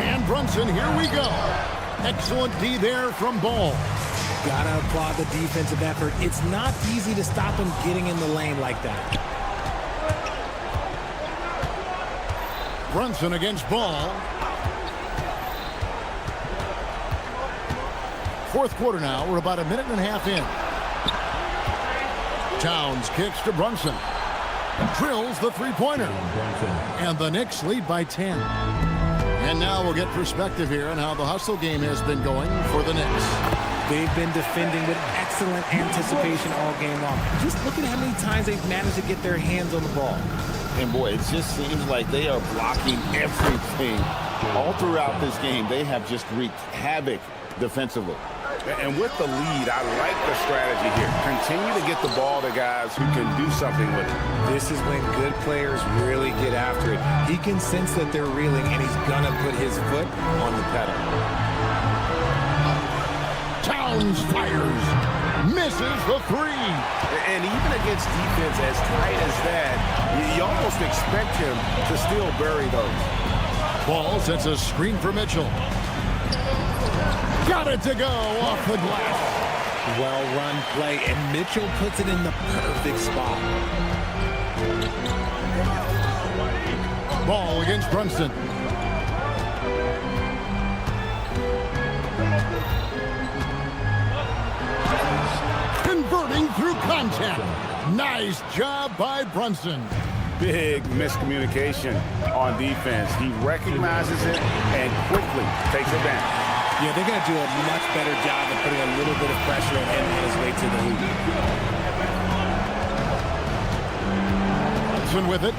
And Brunson, here we go. Excellent D there from Ball. Gotta applaud the defensive effort. It's not easy to stop him getting in the lane like that. Brunson against Ball. Fourth quarter now. We're about a minute and a half in. Towns kicks to Brunson. Drills the three-pointer. And the Knicks lead by 10. And now we'll get perspective here on how the hustle game has been going for the Knicks. They've been defending with excellent anticipation all game long. Just look at how many times they've managed to get their hands on the ball. And boy, it just seems like they are blocking everything. All throughout this game, they have just wreaked havoc defensively. And with the lead, I like the strategy here. Continue to get the ball to guys who can do something with it. This is when good players really get after it. He can sense that they're reeling, and he's going to put his foot on the pedal. Towns fires. Misses the 3. And even against defense as tight as that, you almost expect him to still bury those. Ball sets a screen for Mitchell. Got it to go off the glass. Well-run play, and Mitchell puts it in the perfect spot. Ball against Brunson. Converting through contact. Nice job by Brunson. Big miscommunication on defense. He recognizes it and quickly takes advantage. Yeah, they're going to do a much better job of putting a little bit of pressure on him on his way to the hoop. Brunson with it.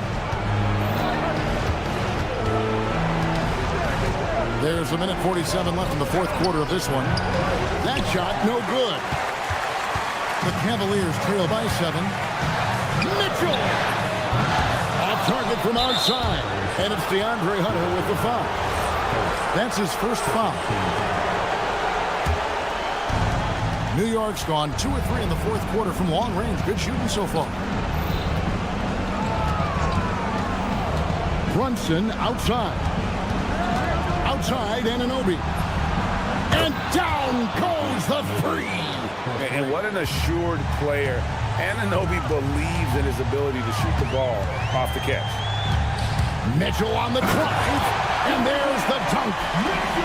There's a minute 47 left in the fourth quarter of this one. That shot, no good. The Cavaliers trail by 7. Mitchell! Off target from outside. And it's DeAndre Hunter with the foul. That's his first foul. New York's gone 2 or 3 in the fourth quarter from long range. Good shooting so far. Brunson outside. Outside, Anunoby. And down goes the three. And what an assured player. Anunoby believes in his ability to shoot the ball off the catch. Mitchell on the drive. And there's the dunk.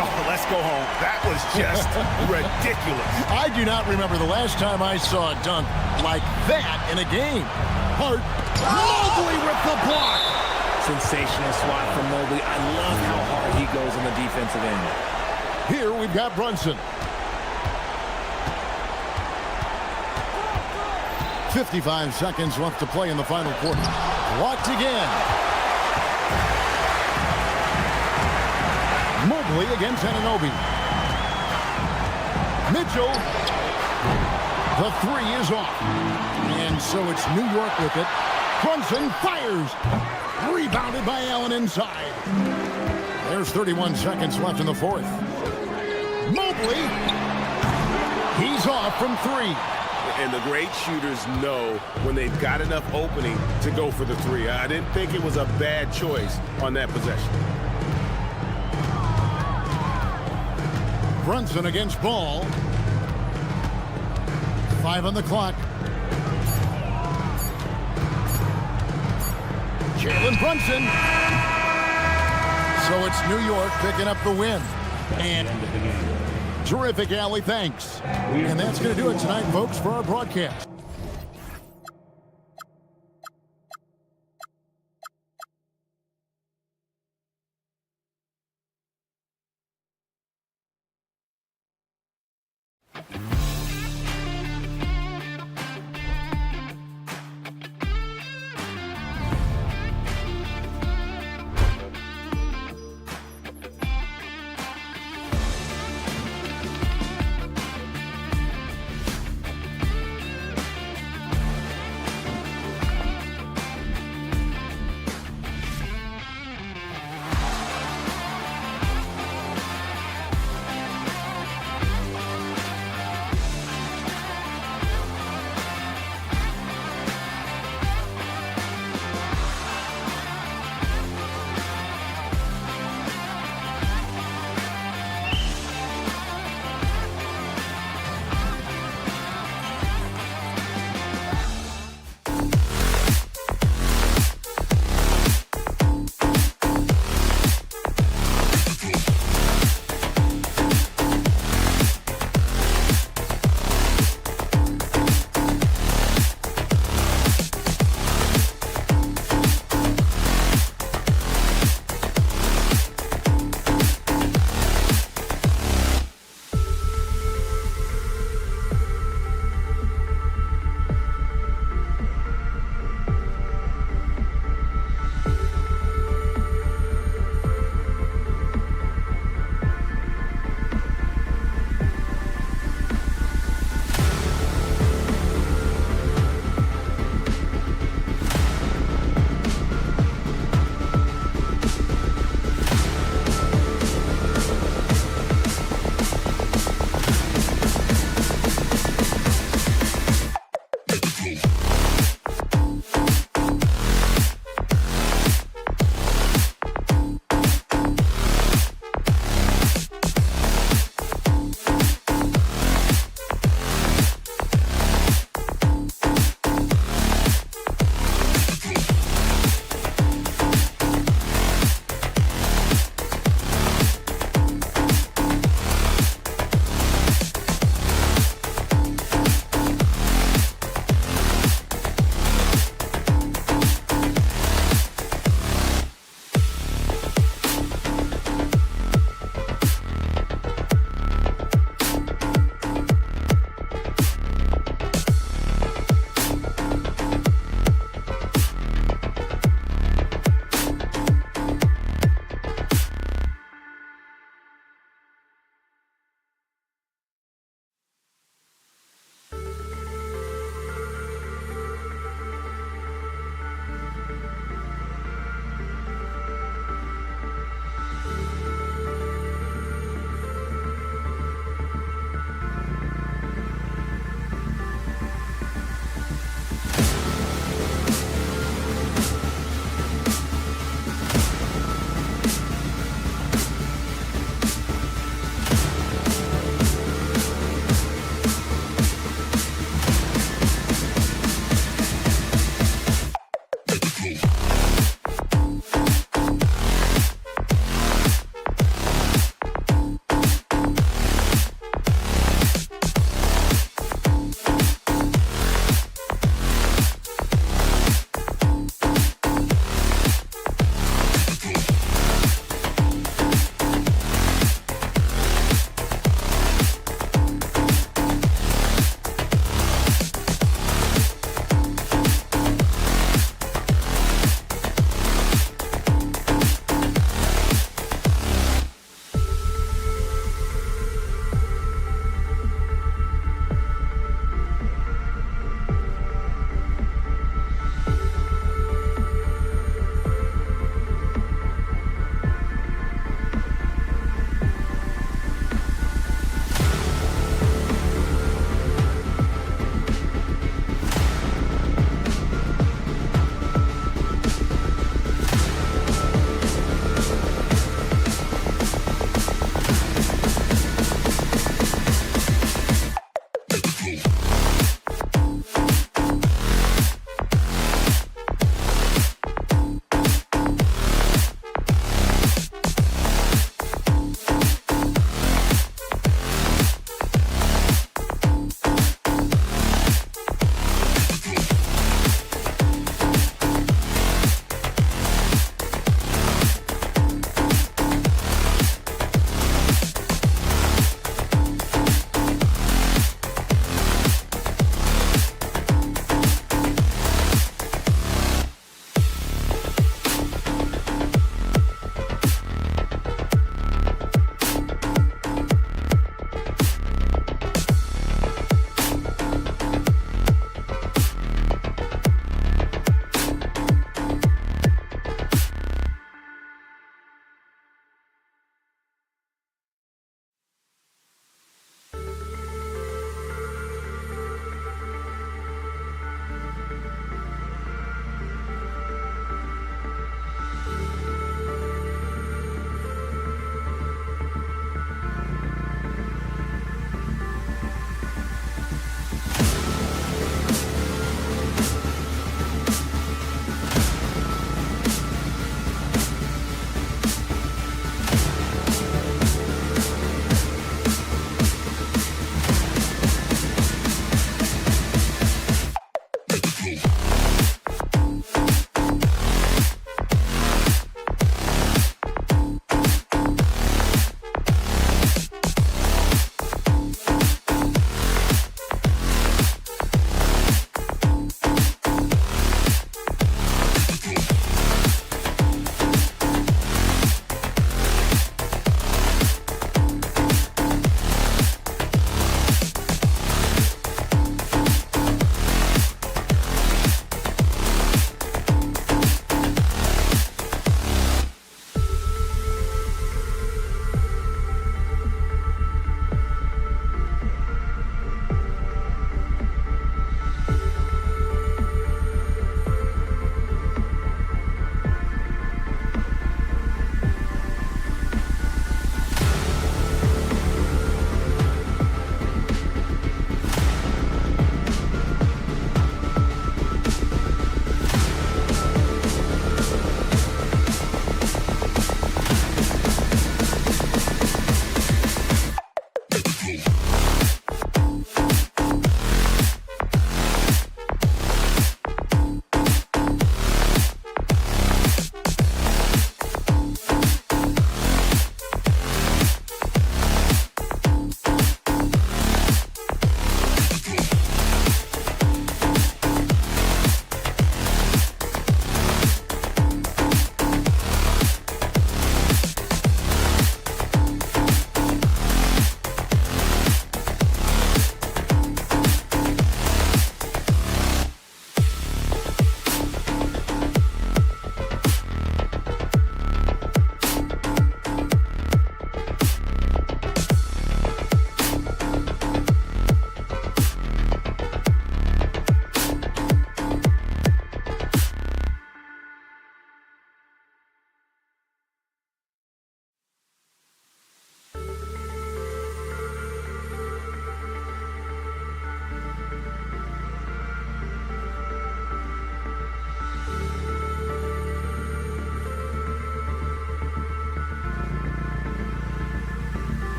Oh, let's go home. That was just ridiculous. I do not remember the last time I saw a dunk like that in a game. Hart. Mobley with the block. Sensational swat from Mobley. I love how hard he goes on the defensive end. Here we've got Brunson. 55 seconds left to play in the final quarter. Blocked again. Mobley against Anunoby. Mitchell. The three is off. And so it's New York with it. Brunson fires. Rebounded by Allen inside. There's 31 seconds left in the fourth. Mobley. He's off from 3. And the great shooters know when they've got enough opening to go for the 3. I didn't think it was a bad choice on that possession. Brunson against Ball. 5 on the clock. Jalen Brunson. So it's New York picking up the win. And terrific, Allie. Thanks. And that's going to do it tonight, folks, for our broadcast.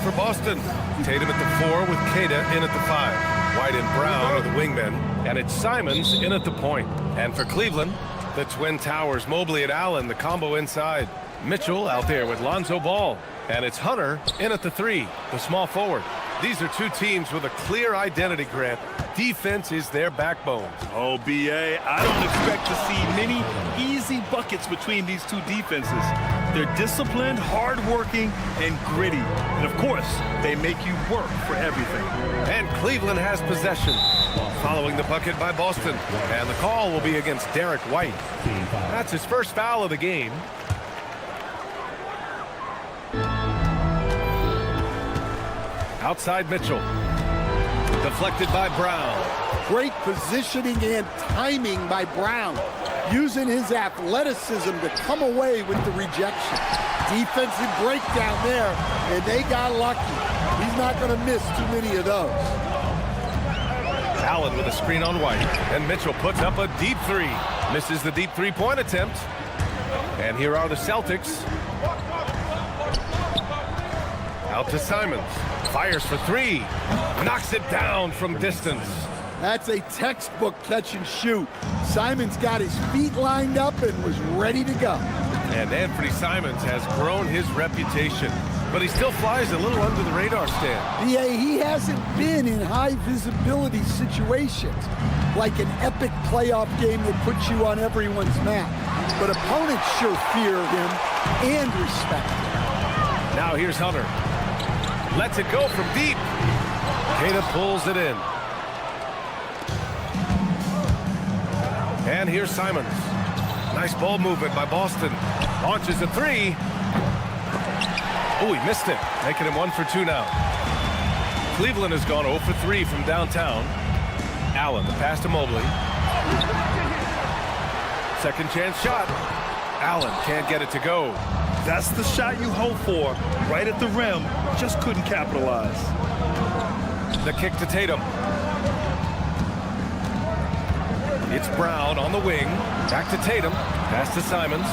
for Boston. Tatum at the 4 with Cada in at the 5. White and Brown are the wingmen, and it's Simons in at the point. And for Cleveland, the Twin Towers, Mobley and Allen, the combo inside. Mitchell out there with Lonzo Ball. And it's Hunter in at the 3, the small forward. These are two teams with a clear identity, Grant. Defense is their backbone. Oh, B.A., I don't expect to see many easy buckets between these two defenses. They're disciplined, hardworking, and gritty. And, of course, they make you work for everything. And Cleveland has possession. Following the bucket by Boston. And the call will be against Derek White. That's his first foul of the game. Outside Mitchell. Deflected by Brown. Great positioning and timing by Brown, using his athleticism to come away with the rejection. Defensive breakdown there, and they got lucky. He's not going to miss too many of those. Allen with a screen on White, and Mitchell puts up a deep 3. Misses the deep 3-point attempt. And here are the Celtics. Out to Simons. Fires for 3. Knocks it down from distance. That's a textbook catch and shoot. Simons got his feet lined up and was ready to go. And Anthony Simons has grown his reputation, but he still flies a little under the radar, Stan. Yeah, he hasn't been in high visibility situations, like an epic playoff game that puts you on everyone's map. But opponents sure fear him and respect him. Now here's Hunter. Lets it go from deep. Cada pulls it in. And here's Simons. Nice ball movement by Boston. Launches a 3. Oh, he missed it. Making him 1 for 2 now. Cleveland has gone 0 for 3 from downtown. Allen, the pass to Mobley. Second chance shot. Allen can't get it to go. That's the shot you hope for. Right at the rim. Just couldn't capitalize. The kick to Tatum. It's Brown on the wing. Back to Tatum. Pass to Simons.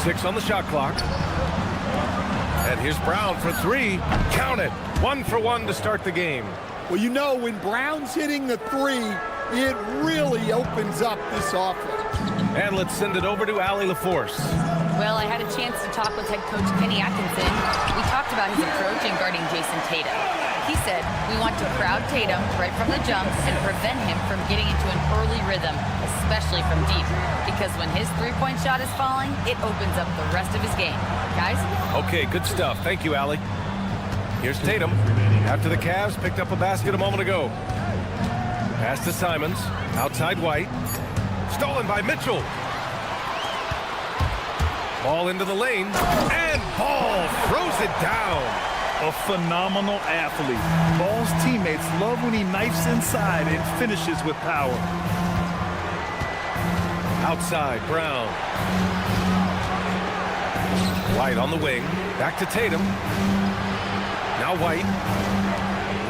6 on the shot clock. And here's Brown for 3. Count it. 1 for 1 to start the game. Well, you know, when Brown's hitting the 3, it really opens up this offense. And let's send it over to Allie LaForce. Well, I had a chance to talk with head coach Kenny Atkinson. We talked about his approach in guarding Jason Tatum. He said, we want to crowd Tatum right from the jump and prevent him from getting into an early rhythm, especially from deep. Because when his three-point shot is falling, it opens up the rest of his game. Guys? Okay, good stuff. Thank you, Allie. Here's Tatum. After the Cavs picked up a basket a moment ago. Pass to Simons. Outside White. Stolen by Mitchell. Ball into the lane. And Ball throws it down. A phenomenal athlete. Ball's teammates love when he knifes inside and finishes with power. Outside, Brown. White on the wing. Back to Tatum. Now White.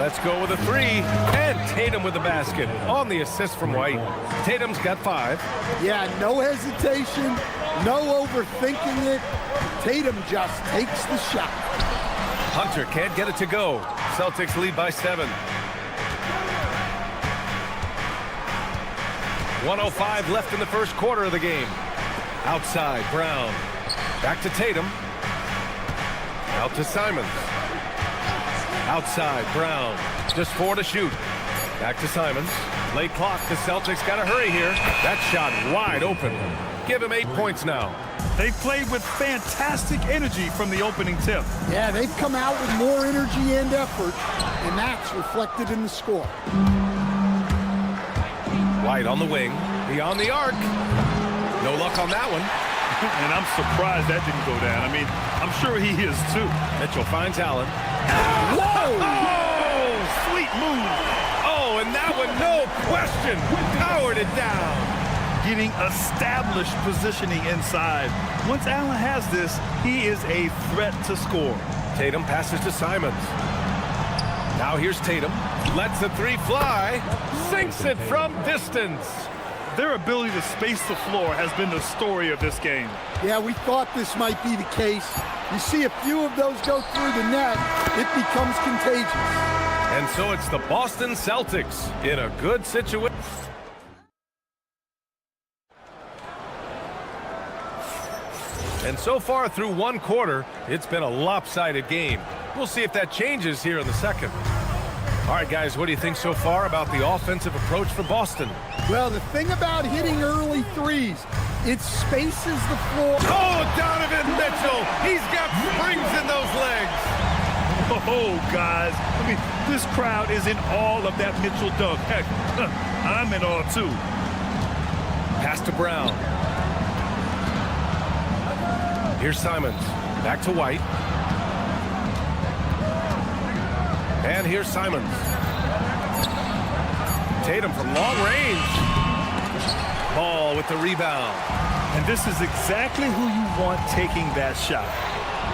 Let's go with a 3. And Tatum with the basket on the assist from White. Tatum's got 5. Yeah, no hesitation, no overthinking it. Tatum just takes the shot. Hunter can't get it to go. Celtics lead by 7. 1:05 left in the first quarter of the game. Outside, Brown. Back to Tatum. Out to Simons. Outside, Brown. Just 4 to shoot. Back to Simons. Late clock. The Celtics got to hurry here. That shot wide open. Give him 8 points now. They played with fantastic energy from the opening tip. Yeah, they've come out with more energy and effort, and that's reflected in the score. White on the wing. Beyond the arc. No luck on that one. And I'm surprised that didn't go down. I mean, I'm sure he is too. Mitchell finds Allen. Whoa! Oh, sweet move. Oh, and that one, no question, powered it down. Getting established positioning inside. Once Allen has this, he is a threat to score. Tatum passes to Simons. Now here's Tatum. Lets the 3 fly. Sinks it from distance. Their ability to space the floor has been the story of this game. Yeah, we thought this might be the case. You see a few of those go through the net, it becomes contagious. And so it's the Boston Celtics in a good situation. And so far through one quarter, it's been a lopsided game. We'll see if that changes here in the second. All right, guys, what do you think so far about the offensive approach for Boston? Well, the thing about hitting early threes, it spaces the floor. Oh, Donovan Mitchell! He's got springs in those legs! Oh, guys, I mean, this crowd is in awe of that Mitchell dunk. Heck, I'm in awe, too. Pass to Brown. Here's Simons. Back to White. And here's Simons. Tatum from long range. Ball with the rebound. And this is exactly who you want taking that shot.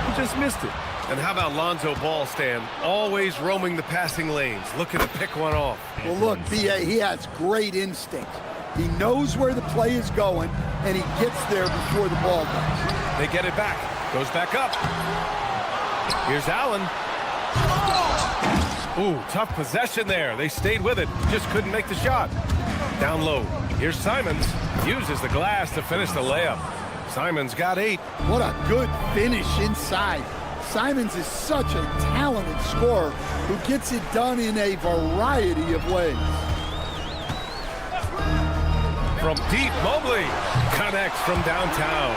He just missed it. And how about Lonzo Ball, Stan? Always roaming the passing lanes, looking to pick one off. Well, look, B.A., he has great instinct. He knows where the play is going, and he gets there before the ball does. They get it back. Goes back up. Here's Allen. Ooh, tough possession there. They stayed with it. Just couldn't make the shot. Down low. Here's Simons. Uses the glass to finish the layup. Simons got 8. What a good finish inside. Simons is such a talented scorer who gets it done in a variety of ways. From deep, Mobley connects from downtown.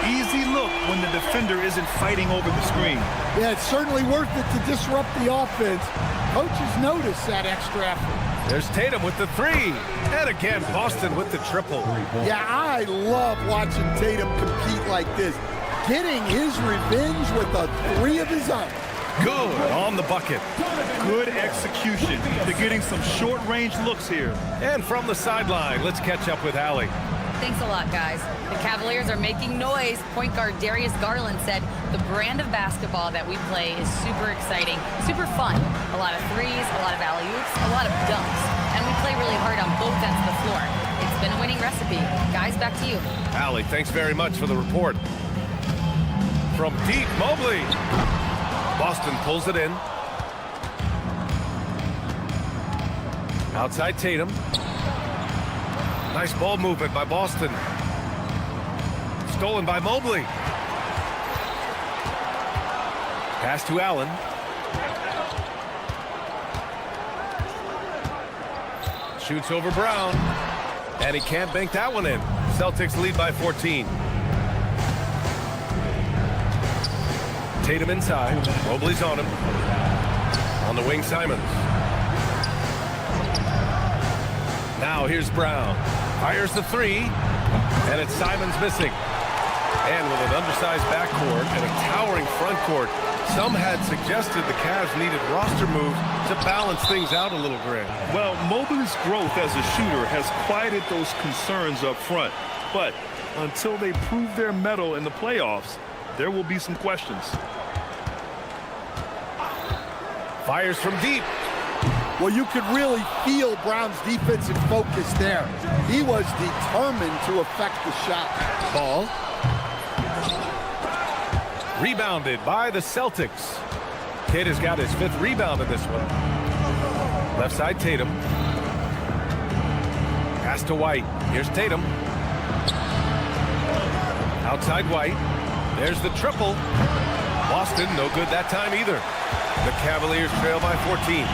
Easy look when the defender isn't fighting over the screen. Yeah, it's certainly worth it to disrupt the offense. Coaches notice that extra effort. There's Tatum with the 3. And again, Boston with the triple. Yeah, I love watching Tatum compete like this. Getting his revenge with a 3 of his own. Good on the bucket. Good execution. They're getting some short-range looks here. And from the sideline, let's catch up with Allie. Thanks a lot, guys. The Cavaliers are making noise. Point guard Darius Garland said the brand of basketball that we play is super exciting, super fun. A lot of threes, a lot of alley-oops, a lot of dunks. And we play really hard on both ends of the floor. It's been a winning recipe. Guys, back to you. Allie, thanks very much for the report. From deep, Mobley. Boston pulls it in. Outside Tatum. Nice ball movement by Boston. Stolen by Mobley. Pass to Allen. Shoots over Brown. And he can't bank that one in. Celtics lead by 14. Tatum inside. Mobley's on him. On the wing, Simons. Now here's Brown. Fires the 3. And it's Simons missing. And with an undersized backcourt and a towering front court, some had suggested the Cavs needed roster moves to balance things out a little, Grant. Well, Mobley's growth as a shooter has quieted those concerns up front. But until they prove their mettle in the playoffs, there will be some questions. Fires from deep. Well, you could really feel Brown's defensive focus there. He was determined to affect the shot. Ball. Rebounded by the Celtics. Kidd has got his 5th rebound in this one. Left side, Tatum. Pass to White. Here's Tatum. Outside White. There's the triple. Boston, no good that time either. The Cavaliers trail by 14.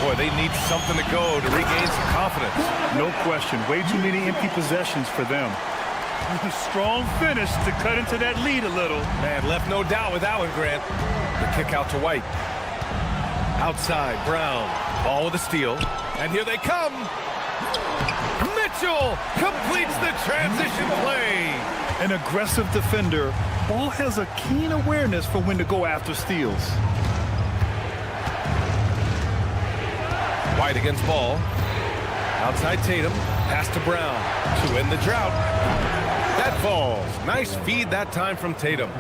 Boy, they need something to go to regain some confidence. No question. Way too many empty possessions for them. Strong finish to cut into that lead a little. Man, left no doubt with that one, Grant. The kick out to White. Outside, Brown. Ball with a steal. And here they come. Mitchell completes the transition play. An aggressive defender. Ball has a keen awareness for when to go after steals. White against Ball. Outside Tatum. Pass to Brown to end the drought. That falls. Nice feed that time from Tatum.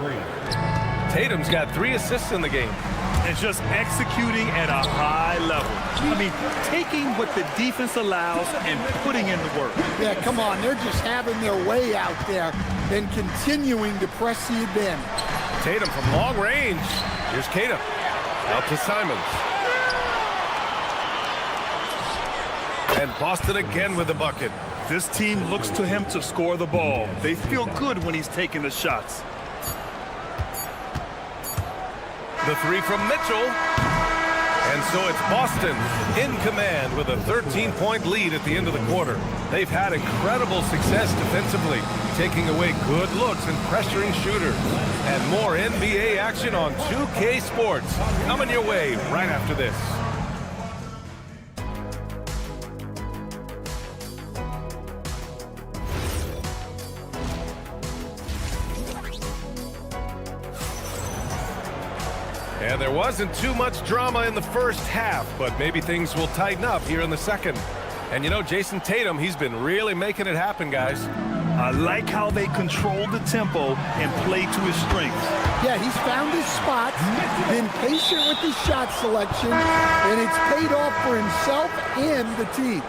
Tatum's got 3 assists in the game. and just executing at a high level. I mean, taking what the defense allows and putting in the work. Yeah, come on. They're just having their way out there and continuing to press the advantage. Tatum from long range. Here's Tatum. Out to Simons. And Boston again with the bucket. This team looks to him to score the ball. They feel good when he's taking the shots. The three from Mitchell. And so it's Boston in command with a 13-point lead at the end of the quarter. They've had incredible success defensively, taking away good looks and pressuring shooters. And more NBA action on 2K Sports coming your way right after this. And there wasn't too much drama in the first half, but maybe things will tighten up here in the second. And you know, Jason Tatum, he's been really making it happen, guys. I like how they control the tempo and play to his strengths. Yeah, he's found his spots, been patient with his shot selection, and it's paid off for himself and the team.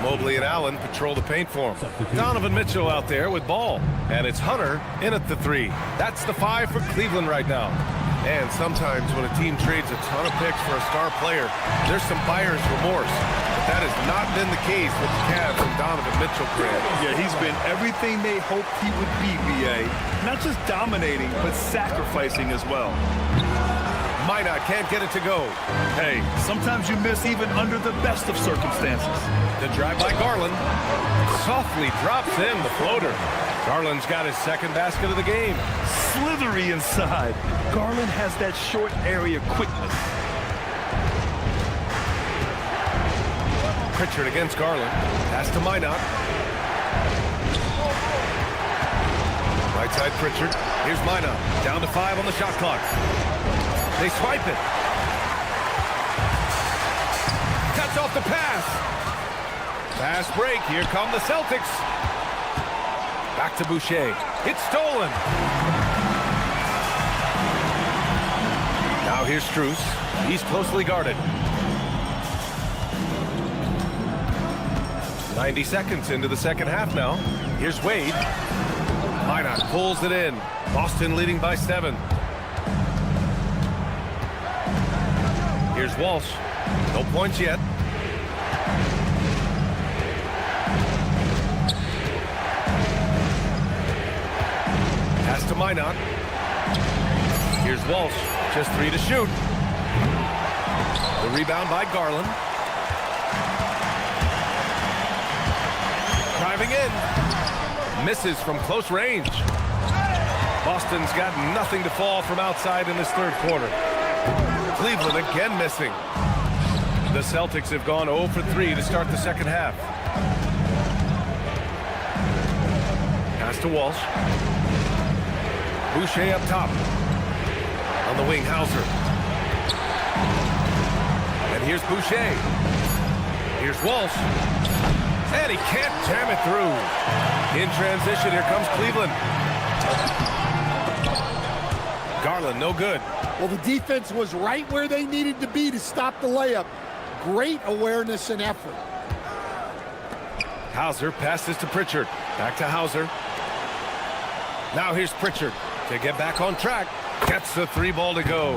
Mobley and Allen patrol the paint for him. Donovan Mitchell out there with ball. And it's Hunter in at the three. That's the 5 for Cleveland right now. And sometimes when a team trades a ton of picks for a star player, there's some buyer's remorse. But that has not been the case with the Cavs and Donovan Mitchell, Grant. Yeah, he's been everything they hoped he would be, B.A. Not just dominating, but sacrificing as well. Minot can't get it to go. Hey, sometimes you miss even under the best of circumstances. The drive by Garland. Softly drops in the floater. Garland's got his second basket of the game. Slithery inside. Garland has that short area quickness. Pritchard against Garland. Pass to Minot. Right side Pritchard. Here's Minot. Down to 5 on the shot clock. They swipe it. Cuts off the pass. Fast break. Here come the Celtics. Back to Boucher. It's stolen. Now here's Strus. He's closely guarded. 90 seconds into the second half now. Here's Wade. Minot pulls it in. Boston leading by 7. Here's Walsh. No points yet. Pass to Minot. Here's Walsh. Just 3 to shoot. The rebound by Garland. Driving in. Misses from close range. Boston's got nothing to fall from outside in this third quarter. Cleveland again missing. The Celtics have gone 0 for 3 to start the second half. Pass to Walsh. Boucher up top. On the wing, Hauser. And here's Boucher. Here's Walsh. And he can't jam it through. In transition, here comes Cleveland. Garland, no good. Well, the defense was right where they needed to be to stop the layup. Great awareness and effort. Hauser passes to Pritchard. Back to Hauser. Now here's Pritchard to get back on track. Gets the 3 ball to go.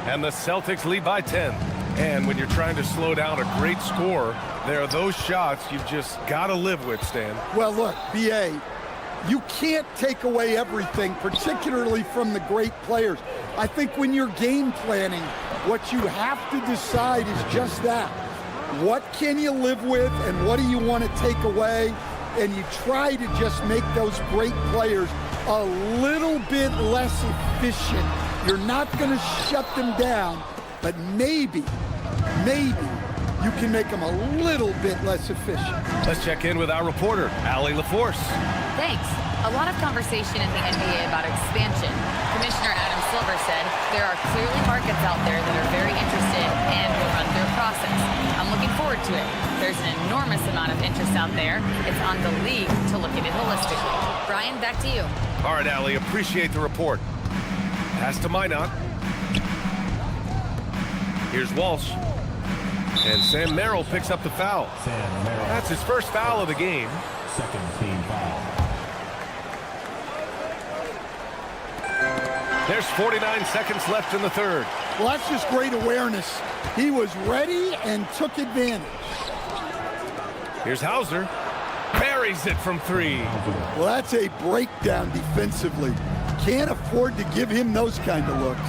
And the Celtics lead by 10. And when you're trying to slow down a great score, there are those shots you've just got to live with, Stan. Well, look, B.A., you can't take away everything, particularly from the great players. I think when you're game planning, what you have to decide is just that. What can you live with and what do you want to take away? And you try to just make those great players a little bit less efficient. You're not going to shut them down, but maybe you can make them a little bit less efficient. Let's check in with our reporter, Allie LaForce. Thanks. A lot of conversation in the NBA about expansion. Commissioner Adam Silver said there are clearly markets out there that are very interested and will run through a process. I'm looking forward to it. There's an enormous amount of interest out there. It's on the league to look at it holistically. Brian, back to you. All right, Allie, appreciate the report. Pass to Minot. Here's Walsh. And Sam Merrill picks up the foul. That's his first foul of the game. Second team foul. There's 49 seconds left in the third. Well, that's just great awareness. He was ready and took advantage. Here's Hauser. Buries it from three. Well, that's a breakdown defensively. Can't afford to give him those kind of looks.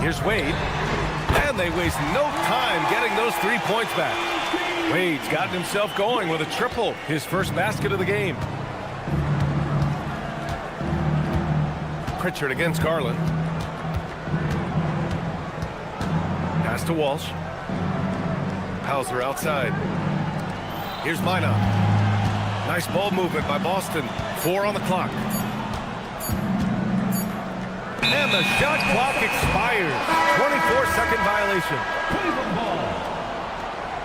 Here's Wade. And they waste no time getting those 3 points back. Wade's gotten himself going with a triple, his first basket of the game. Pritchard against Garland. Pass to Walsh. Hauser outside. Here's Minot. Nice ball movement by Boston. 4 on the clock. And the shot clock expires. 24-second violation. Cleveland ball.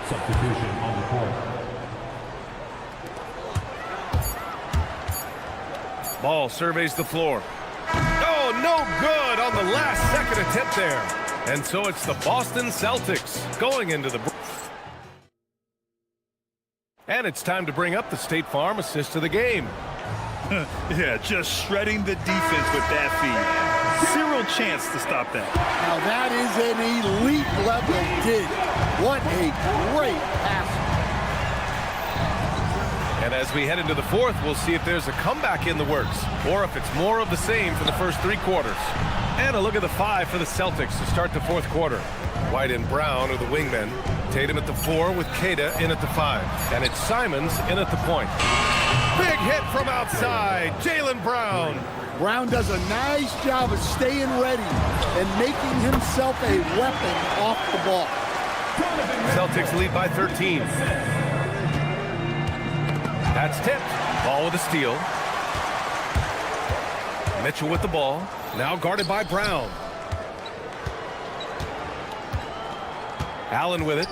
Substitution on the court. Ball surveys the floor. Oh, no good on the last second attempt there. And so it's the Boston Celtics going into the... And it's time to bring up the State Farm assist of the game. Yeah, just shredding the defense with that feed. Zero chance to stop that. Now that is an elite level dig. What a great pass. And as we head into the fourth, we'll see if there's a comeback in the works or if it's more of the same for the first 3 quarters. And a look at the 5 for the Celtics to start the fourth quarter. White and Brown are the wingmen. Tatum at the 4 with Queta in at the 5. And it's Simons in at the point. Big hit from outside. Jaylen Brown. Brown does a nice job of staying ready and making himself a weapon off the ball. Celtics lead by 13. That's tipped. Ball with a steal. Mitchell with the ball. Now guarded by Brown. Allen with it.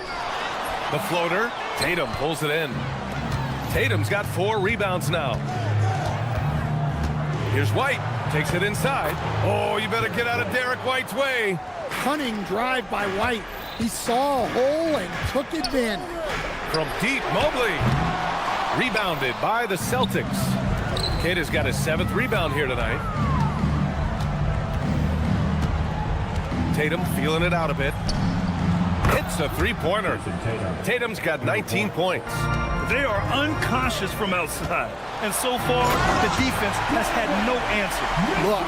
The floater. Tatum pulls it in. Tatum's got 4 rebounds now. Here's White. Takes it inside. Oh, you better get out of Derek White's way. Cunning drive by White. He saw a hole and took advantage. From deep, Mobley. Rebounded by the Celtics. Queta's got his 7th rebound here tonight. Tatum feeling it out a bit. Hits a 3-pointer. Tatum's got 19 points. They are unconscious from outside. And so far, the defense has had no answer. Look,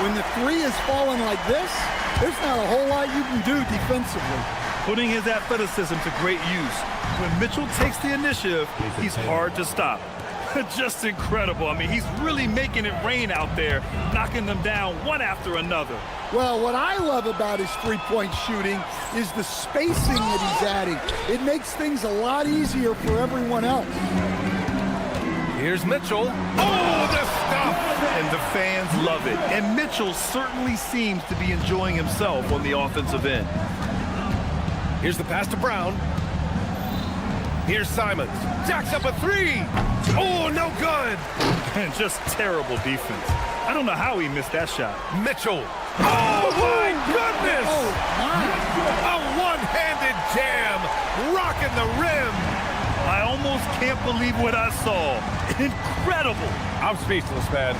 when the 3 is falling like this, there's not a whole lot you can do defensively. Putting his athleticism to great use. When Mitchell takes the initiative, he's hard to stop. Just incredible. I mean, he's really making it rain out there, knocking them down one after another. Well, what I love about his three-point shooting is the spacing that he's adding. It makes things a lot easier for everyone else. Here's Mitchell. Oh, the stuff! And the fans love it. And Mitchell certainly seems to be enjoying himself on the offensive end. Here's the pass to Brown. Here's Simons. Jacks up a 3. Oh, no good. And just terrible defense. I don't know how he missed that shot. Mitchell. Oh, my goodness. Oh, my. A one-handed jam. Rocking the rim. I almost can't believe what I saw. Incredible. I'm speechless, man.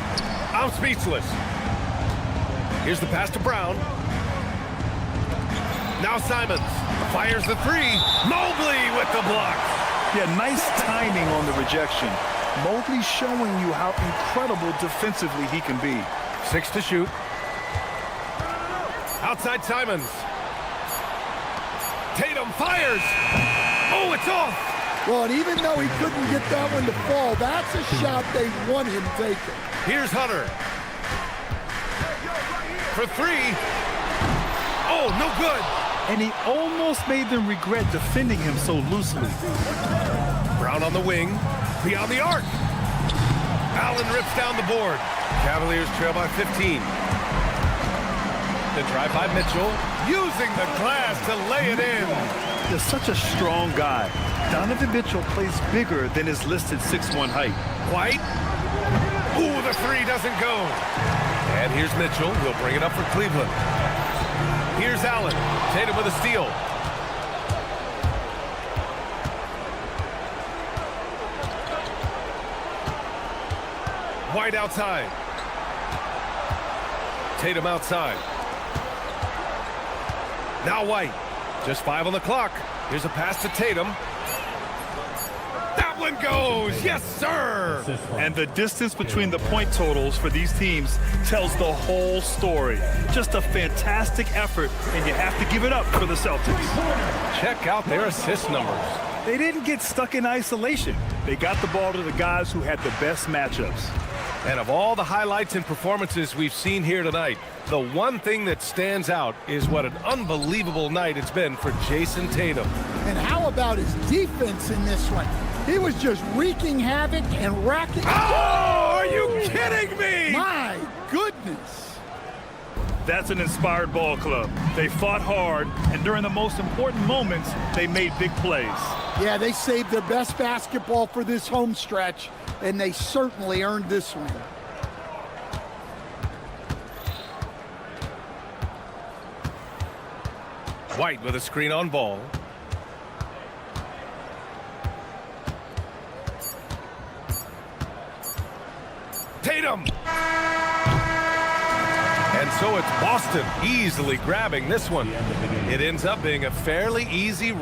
I'm speechless. Here's the pass to Brown. Now Simons fires the 3. Mobley with the block. Yeah, nice timing on the rejection. Mobley showing you how incredible defensively he can be. 6 to shoot. Outside Simons. Tatum fires. Oh, it's off. Well, and even though he couldn't get that one to fall, that's a shot they want him taking. Here's Hunter. For 3. Oh, no good. And he almost made them regret defending him so loosely. Brown on the wing. Beyond the arc. Allen rips down the board. Cavaliers trail by 15. The drive by Mitchell. Using the glass to lay it in. They're such a strong guy. Donovan Mitchell plays bigger than his listed 6'1" height. White. Ooh, the 3 doesn't go. And here's Mitchell. He'll bring it up for Cleveland. Here's Allen. Tatum with a steal. White outside. Tatum outside. Now White. Just 5 on the clock. Here's a pass to Tatum. That one goes. Yes, sir. And the distance between the point totals for these teams tells the whole story. Just a fantastic effort, and you have to give it up for the Celtics. Check out their assist numbers. They didn't get stuck in isolation. They got the ball to the guys who had the best matchups. And of all the highlights and performances we've seen here tonight, the one thing that stands out is what an unbelievable night it's been for Jason Tatum. And how about his defense in this one? He was just wreaking havoc and racking. Oh, are you kidding me? My goodness. That's an inspired ball club. They fought hard, and during the most important moments, they made big plays. Yeah, they saved their best basketball for this home stretch, and they certainly earned this one. White with a screen on ball. Tatum! And so it's Boston easily grabbing this one. It ends up being a fairly easy.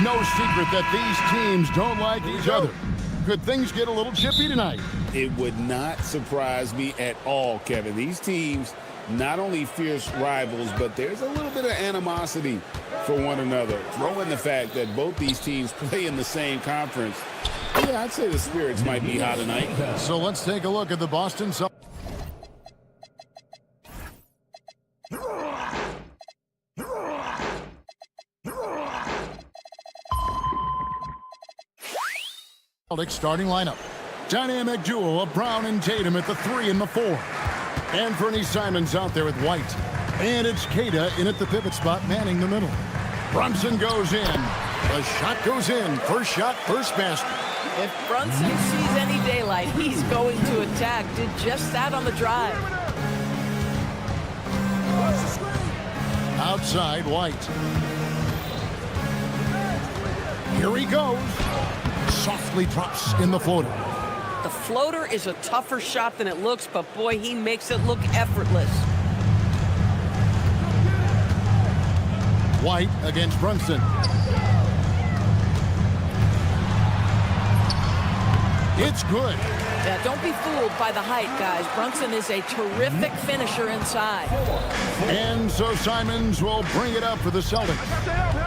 No secret that these teams don't like each other. Could things get a little chippy tonight? It would not surprise me at all, Kevin. These teams, not only fierce rivals, but there's a little bit of animosity for one another. Throw in the fact that both these teams play in the same conference. Yeah, I'd say the spirits might be high tonight. So let's take a look at the Boston Celtics. Starting lineup. Dynamic duo of Brown and Tatum at the 3 and the 4. Anthony Simons out there with White. And it's Kata in at the pivot spot, manning the middle. Brunson goes in. The shot goes in. First shot, first basket. If Brunson sees any daylight, he's going to attack. Did just that on the drive. Outside, White. Here he goes. Softly drops in the floater. The floater is a tougher shot than it looks, but boy, he makes it look effortless. White against Brunson. It's good. Yeah, don't be fooled by the height, guys. Brunson is a terrific finisher inside. And so Simons will bring it up for the Celtics.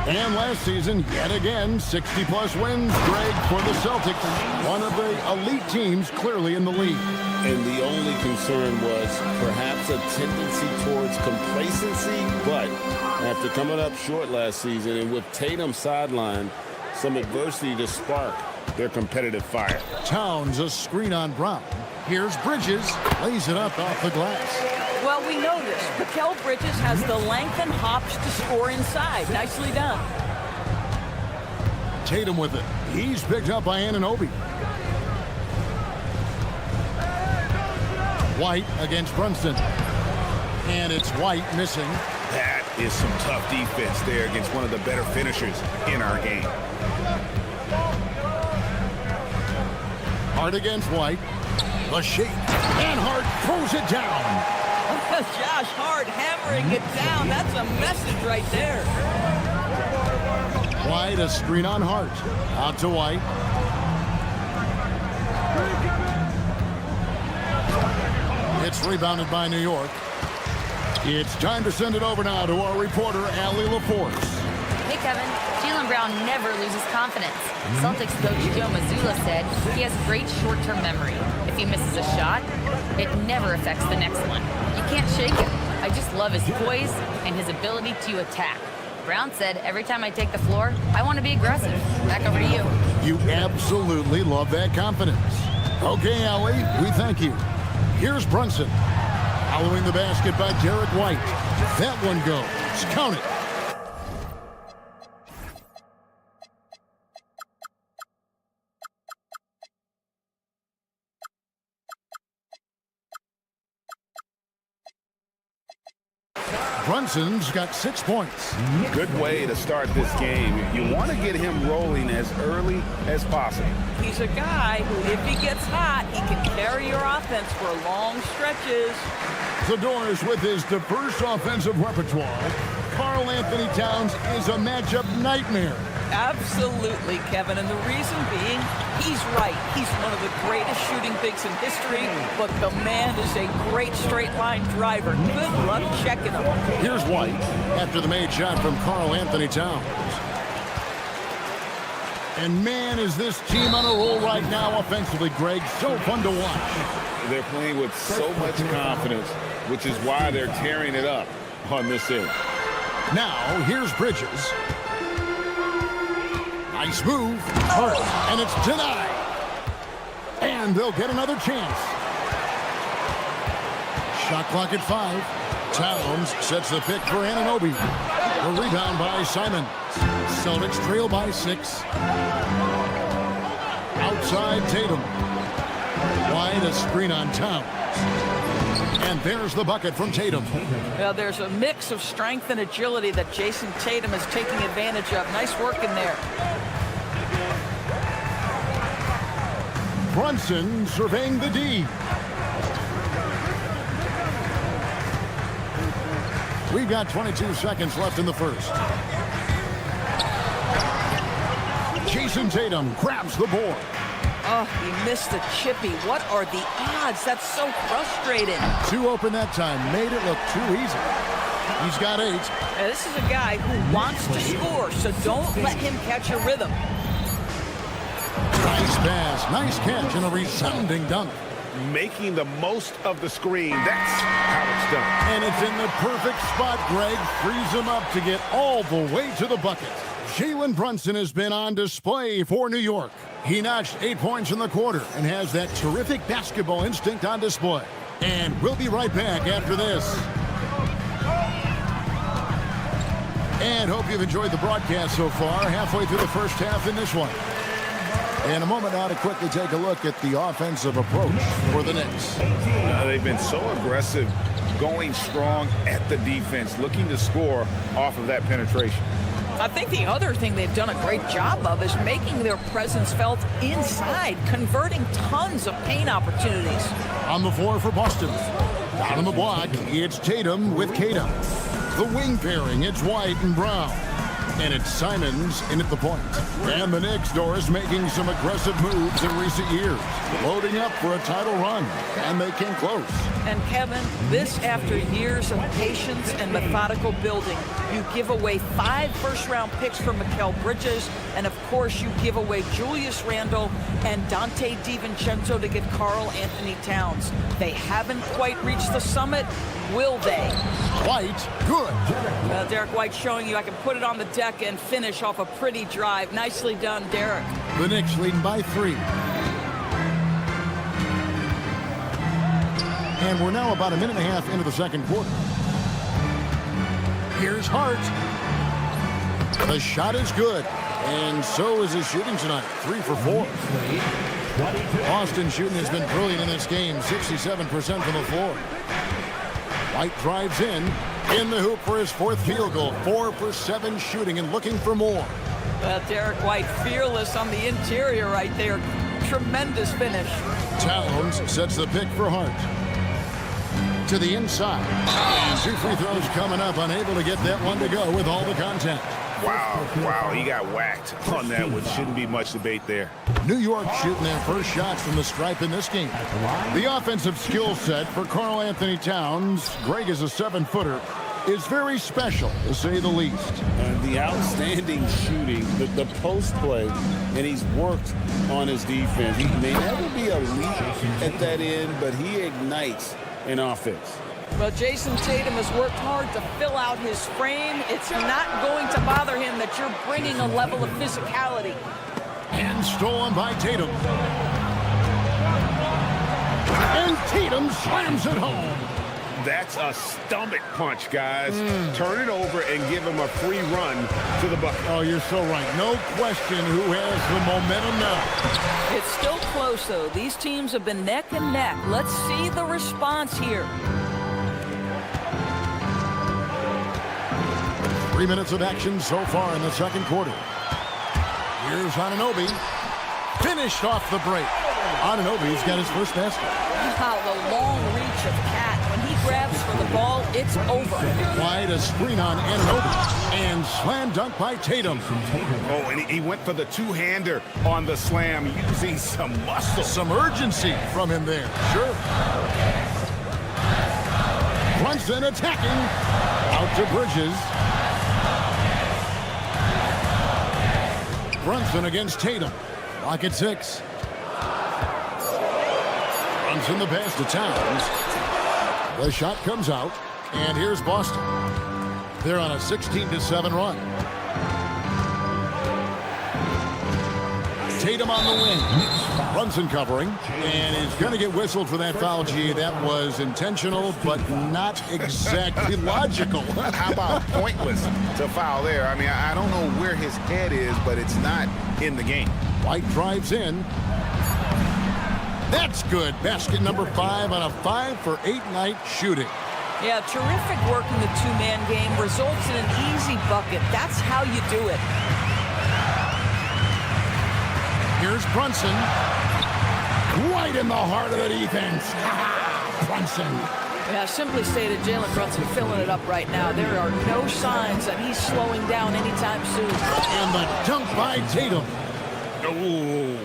And last season, yet again, 60-plus wins, Greg, for the Celtics. One of the elite teams clearly in the league. And the only concern was perhaps a tendency towards complacency. But after coming up short last season and with Tatum sidelined, some adversity to spark their competitive fire. Towns a screen on Brown. Here's Bridges, lays it up off the glass. Well, we know this. Mikal Bridges has the length and hops to score inside. Nicely done. Tatum with it. He's picked up by Anunoby. White against Brunson. And it's White missing. That is some tough defense there against one of the better finishers in our game. Hart against White. The shake. And Hart throws it down. Josh Hart hammering it down. That's a message right there. White, a screen on Hart. Out to White. It's rebounded by New York. It's time to send it over now to our reporter, Allie LaForce. Hey, Kevin. Jaylen Brown never loses confidence. Celtics coach Joe Mazzulla said he has great short-term memory. If he misses a shot, it never affects the next one. You can't shake him. I just love his poise and his ability to attack. Brown said, every time I take the floor, I want to be aggressive. Back over to you. You absolutely love that confidence. Okay, Allie, we thank you. Here's Brunson. Following the basket by Derek White. That one goes. Count it. Brunson's got 6 points. Good way to start this game. You want to get him rolling as early as possible. He's a guy who, if he gets hot, he can carry your offense for long stretches. The Doors with his diverse offensive repertoire. Karl Anthony Towns is a matchup nightmare. Absolutely, Kevin, and the reason being, he's right. He's one of the greatest shooting bigs in history, but the man is a great straight-line driver. Good luck checking him. Here's White after the made shot from Karl Anthony Towns. And man, is this team on a roll right now offensively, Greg. So fun to watch. They're playing with so much confidence, which is why they're tearing it up on this end. Now, here's Bridges. Nice move. Hurt. And it's denied. And they'll get another chance. Shot clock at 5. Towns sets the pick for Anunoby. The rebound by Simon. Celtics trail by 6. Outside Tatum. Wide a screen on Towns. And there's the bucket from Tatum. Well, there's a mix of strength and agility that Jason Tatum is taking advantage of. Nice work in there. Brunson surveying the D. We've got 22 seconds left in the first. Jason Tatum grabs the board. Oh, he missed the chippy. What are the odds? That's so frustrating. 2 open that time. Made it look too easy. He's got 8. Now, this is a guy who wants to score, so don't let him catch a rhythm. Nice pass, nice catch, and a resounding dunk. Making the most of the screen. That's how it's done. And it's in the perfect spot. Greg frees him up to get all the way to the bucket. Jalen Brunson has been on display for New York. He notched 8 points in the quarter and has that terrific basketball instinct on display. And we'll be right back after this. And hope you've enjoyed the broadcast so far. Halfway through the first half in this one. In a moment now to quickly take a look at the offensive approach for the Knicks. They've been so aggressive, going strong at the defense, looking to score off of that penetration. I think the other thing they've done a great job of is making their presence felt inside, converting tons of paint opportunities. On the floor for Boston. Down on the block, it's Tatum with Tatum. The wing pairing, it's White and Brown. And it's Simons in at the point. And the Knicks, Doris, making some aggressive moves in recent years. Loading up for a title run. And they came close. And Kevin, this after years of patience and methodical building. You give away 5 first-round picks for Mikal Bridges. And, of course, you give away Julius Randle and Dante DiVincenzo to get Karl Anthony Towns. They haven't quite reached the summit. Will they? White, good. Derek White showing you I can put it on the deck and finish off a pretty drive. Nicely done, Derek. The Knicks leading by 3. And we're now about a minute and a half into the second quarter. Here's Hart. The shot is good. And so is his shooting tonight. 3 for 4. Boston shooting has been brilliant in this game. 67% from the floor. White drives in the hoop for his 4th field goal. 4 for 7 shooting and looking for more. Derek White fearless on the interior right there. Tremendous finish. Towns sets the pick for Hart. To the inside. And 2 free throws coming up. Unable to get that one to go with all the contact. Wow, he got whacked on that one. Shouldn't be much debate there. New York shooting their first shots from the stripe in this game. The offensive skill set for Karl Anthony Towns, Greg is a 7-footer, is very special, to say the least. And the outstanding shooting, the post play, and he's worked on his defense. He may never be elite at that end, but he ignites an offense. Well, Jason Tatum has worked hard to fill out his frame. It's not going to bother him that you're bringing a level of physicality. And stolen by Tatum. And Tatum slams it home. That's a stomach punch, guys. Turn it over and give him a free run to the bucket. Oh, you're so right. No question who has the momentum now. It's still close, though. These teams have been neck and neck. Let's see the response here. 3 minutes of action so far in the second quarter. Here's Anunoby. Finished off the break. Anunoby's got his first basket. Wow, the long reach of Cat. When he grabs for the ball, it's over. Wide a screen on Anunoby. And slam dunk by Tatum. Oh, and he went for the two-hander on the slam, using some muscle. Some urgency from him there. Sure. Brunson attacking. Out to Bridges. Brunson against Tatum. Lock at 6. Brunson the pass to Towns. The shot comes out. And here's Boston. They're on a 16-7 run. Tatum on the wing. Brunson covering. And is going to get whistled for that foul, G. That was intentional, but not exactly logical. How about pointless to foul there? I mean, I don't know where his head is, but it's not in the game. White drives in. That's good. Basket number 5 on a 5 for 8 night shooting. Yeah, terrific work in the two-man game. Results in an easy bucket. That's how you do it. Here's Brunson. Right in the heart of the defense. Brunson. Yeah, simply stated, Jalen Brunson filling it up right now. There are no signs that he's slowing down anytime soon. And the dunk by Tatum. Ooh.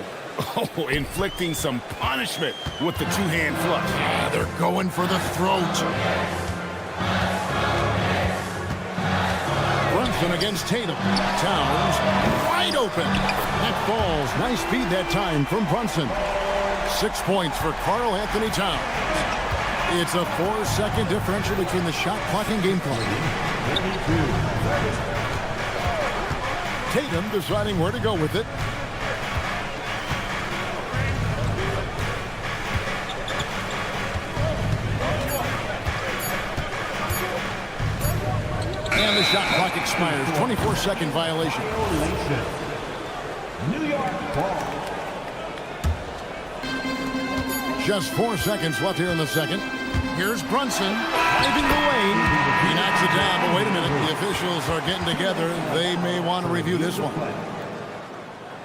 Oh, inflicting some punishment with the two-hand flush. Yeah, they're going for the throat. Brunson against Tatum. Towns wide open. That falls. Nice speed that time from Brunson. 6 points for Karl Anthony Towns. It's a 4-second differential between the shot clock and game clock. Tatum deciding where to go with it. And the shot clock expires. 24-second violation. New York ball. Just 4 seconds left here in the second. Here's Brunson driving the lane. He knocks it down, but wait a minute. The officials are getting together. They may want to review this one.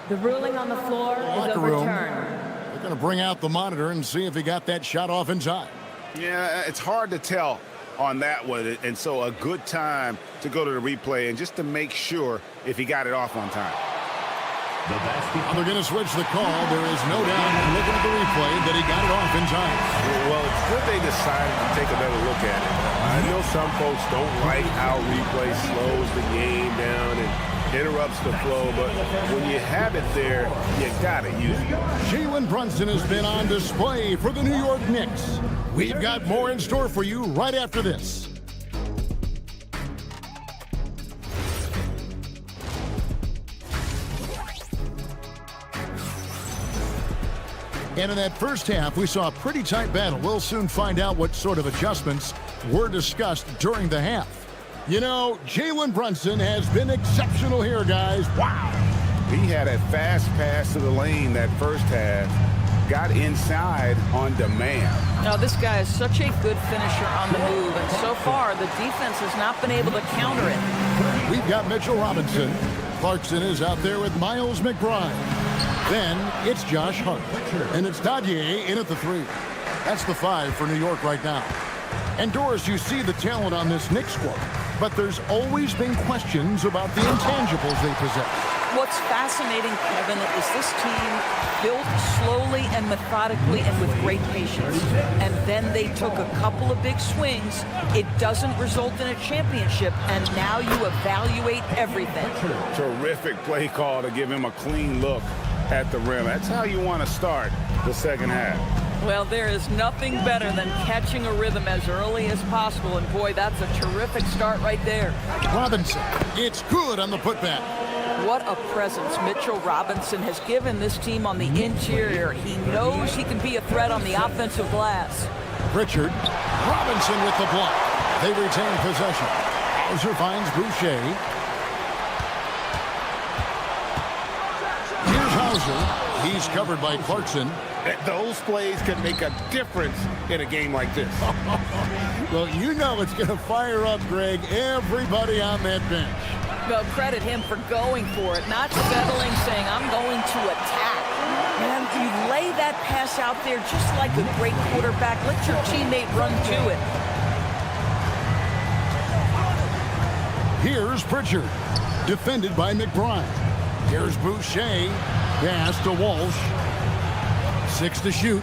The ruling on the floor is Locker room. overturned. They're going to bring out the monitor and see if he got that shot off in time. Yeah, it's hard to tell on that one, and so a good time to go to the replay and just to make sure if he got it off on time. They're going to switch the call. There is no doubt, looking at the replay, that he got it off in time. Well, it's good they decided to take another look at it. I know some folks don't like how replay slows the game down and interrupts the flow, but when you have it there, you got to use it. Jalen Brunson has been on display for the New York Knicks. We've got more in store for you right after this. And in that first half, we saw a pretty tight battle. We'll soon find out what sort of adjustments were discussed during the half. You know, Jalen Brunson has been exceptional here, guys. Wow. He had a fast pass to the lane that first half. Got inside on demand. Now, this guy is such a good finisher on the move, and so far, the defense has not been able to counter it. We've got Mitchell Robinson. Clarkson is out there with Miles McBride. Then it's Josh Hart. And it's Dadier in at the 3. That's the 5 for New York right now. And Doris, you see the talent on this Knicks squad, but there's always been questions about the intangibles they possess. What's fascinating, Kevin, is this team built slowly and methodically and with great patience. And then they took a couple of big swings. It doesn't result in a championship, and now you evaluate everything. Terrific play call to give him a clean look at the rim. That's how you want to start the second half. Well, there is nothing better than catching a rhythm as early as possible, and boy, that's a terrific start right there. Robinson, it's good on the putback. What a presence Mitchell Robinson has given this team on the interior. He knows he can be a threat on the offensive glass. Pritchard, Robinson with the block. They retain possession. Hauser finds Boucher. Here's Hauser. He's covered by Clarkson. Those plays can make a difference in a game like this. Well, you know it's going to fire up, Greg, everybody on that bench. Well, credit him for going for it, not settling, saying, I'm going to attack. Man, you lay that pass out there just like a great quarterback. Let your teammate run to it. Here's Pritchard, defended by McBride. Here's Boucher, pass to Walsh. 6 to shoot.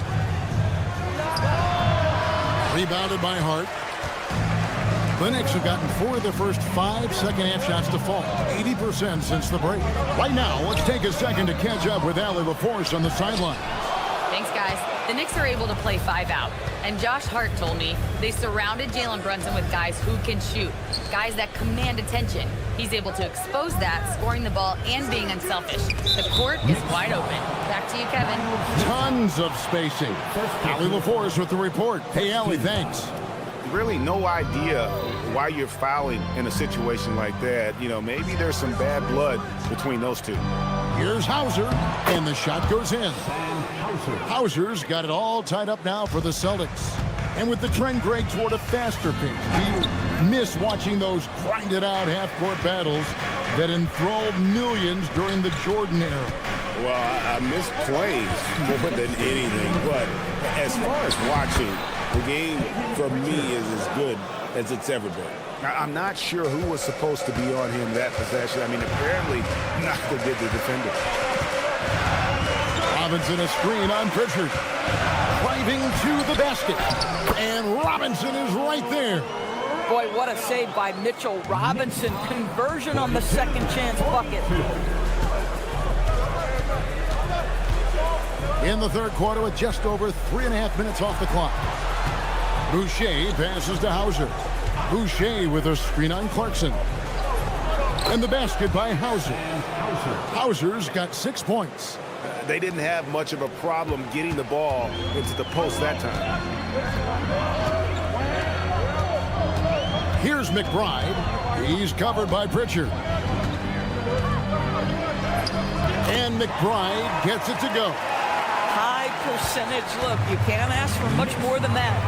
Rebounded by Hart. The Knicks have gotten 4 of the first 5 second-half shots to fall, 80% since the break. Right now, let's take a second to catch up with Allie LaForce on the sideline. Thanks, guys. The Knicks are able to play 5 out. And Josh Hart told me they surrounded Jalen Brunson with guys who can shoot, guys that command attention. He's able to expose that, scoring the ball and being unselfish. The court is wide open. Back to you, Kevin. Tons of spacing. Allie LaForce with the report. Hey, Allie, thanks. Really no idea why you're fouling in a situation like that. You know, maybe there's some bad blood between those two. Here's Hauser, and the shot goes in. Hauser's got it all tied up now for the Celtics. And with the trend, Greg, toward a faster pace, do you miss watching those grinded-out half-court battles that enthralled millions during the Jordan era? Well, I miss plays more than anything, but as far as watching, the game for me is as good as it's ever been. I'm not sure who was supposed to be on him that possession. I mean, apparently neither did the defender. Robinson a screen on Pritchard. Driving to the basket. And Robinson is right there. Boy, what a save by Mitchell Robinson. Conversion on the second chance bucket. In the third quarter with just over 3.5 minutes off the clock. Boucher passes to Hauser. Boucher with a screen on Clarkson. And the basket by Hauser. Hauser's got 6 points. They didn't have much of a problem getting the ball into the post that time. Here's McBride. He's covered by Pritchard. And McBride gets it to go. High percentage look. You can't ask for much more than that.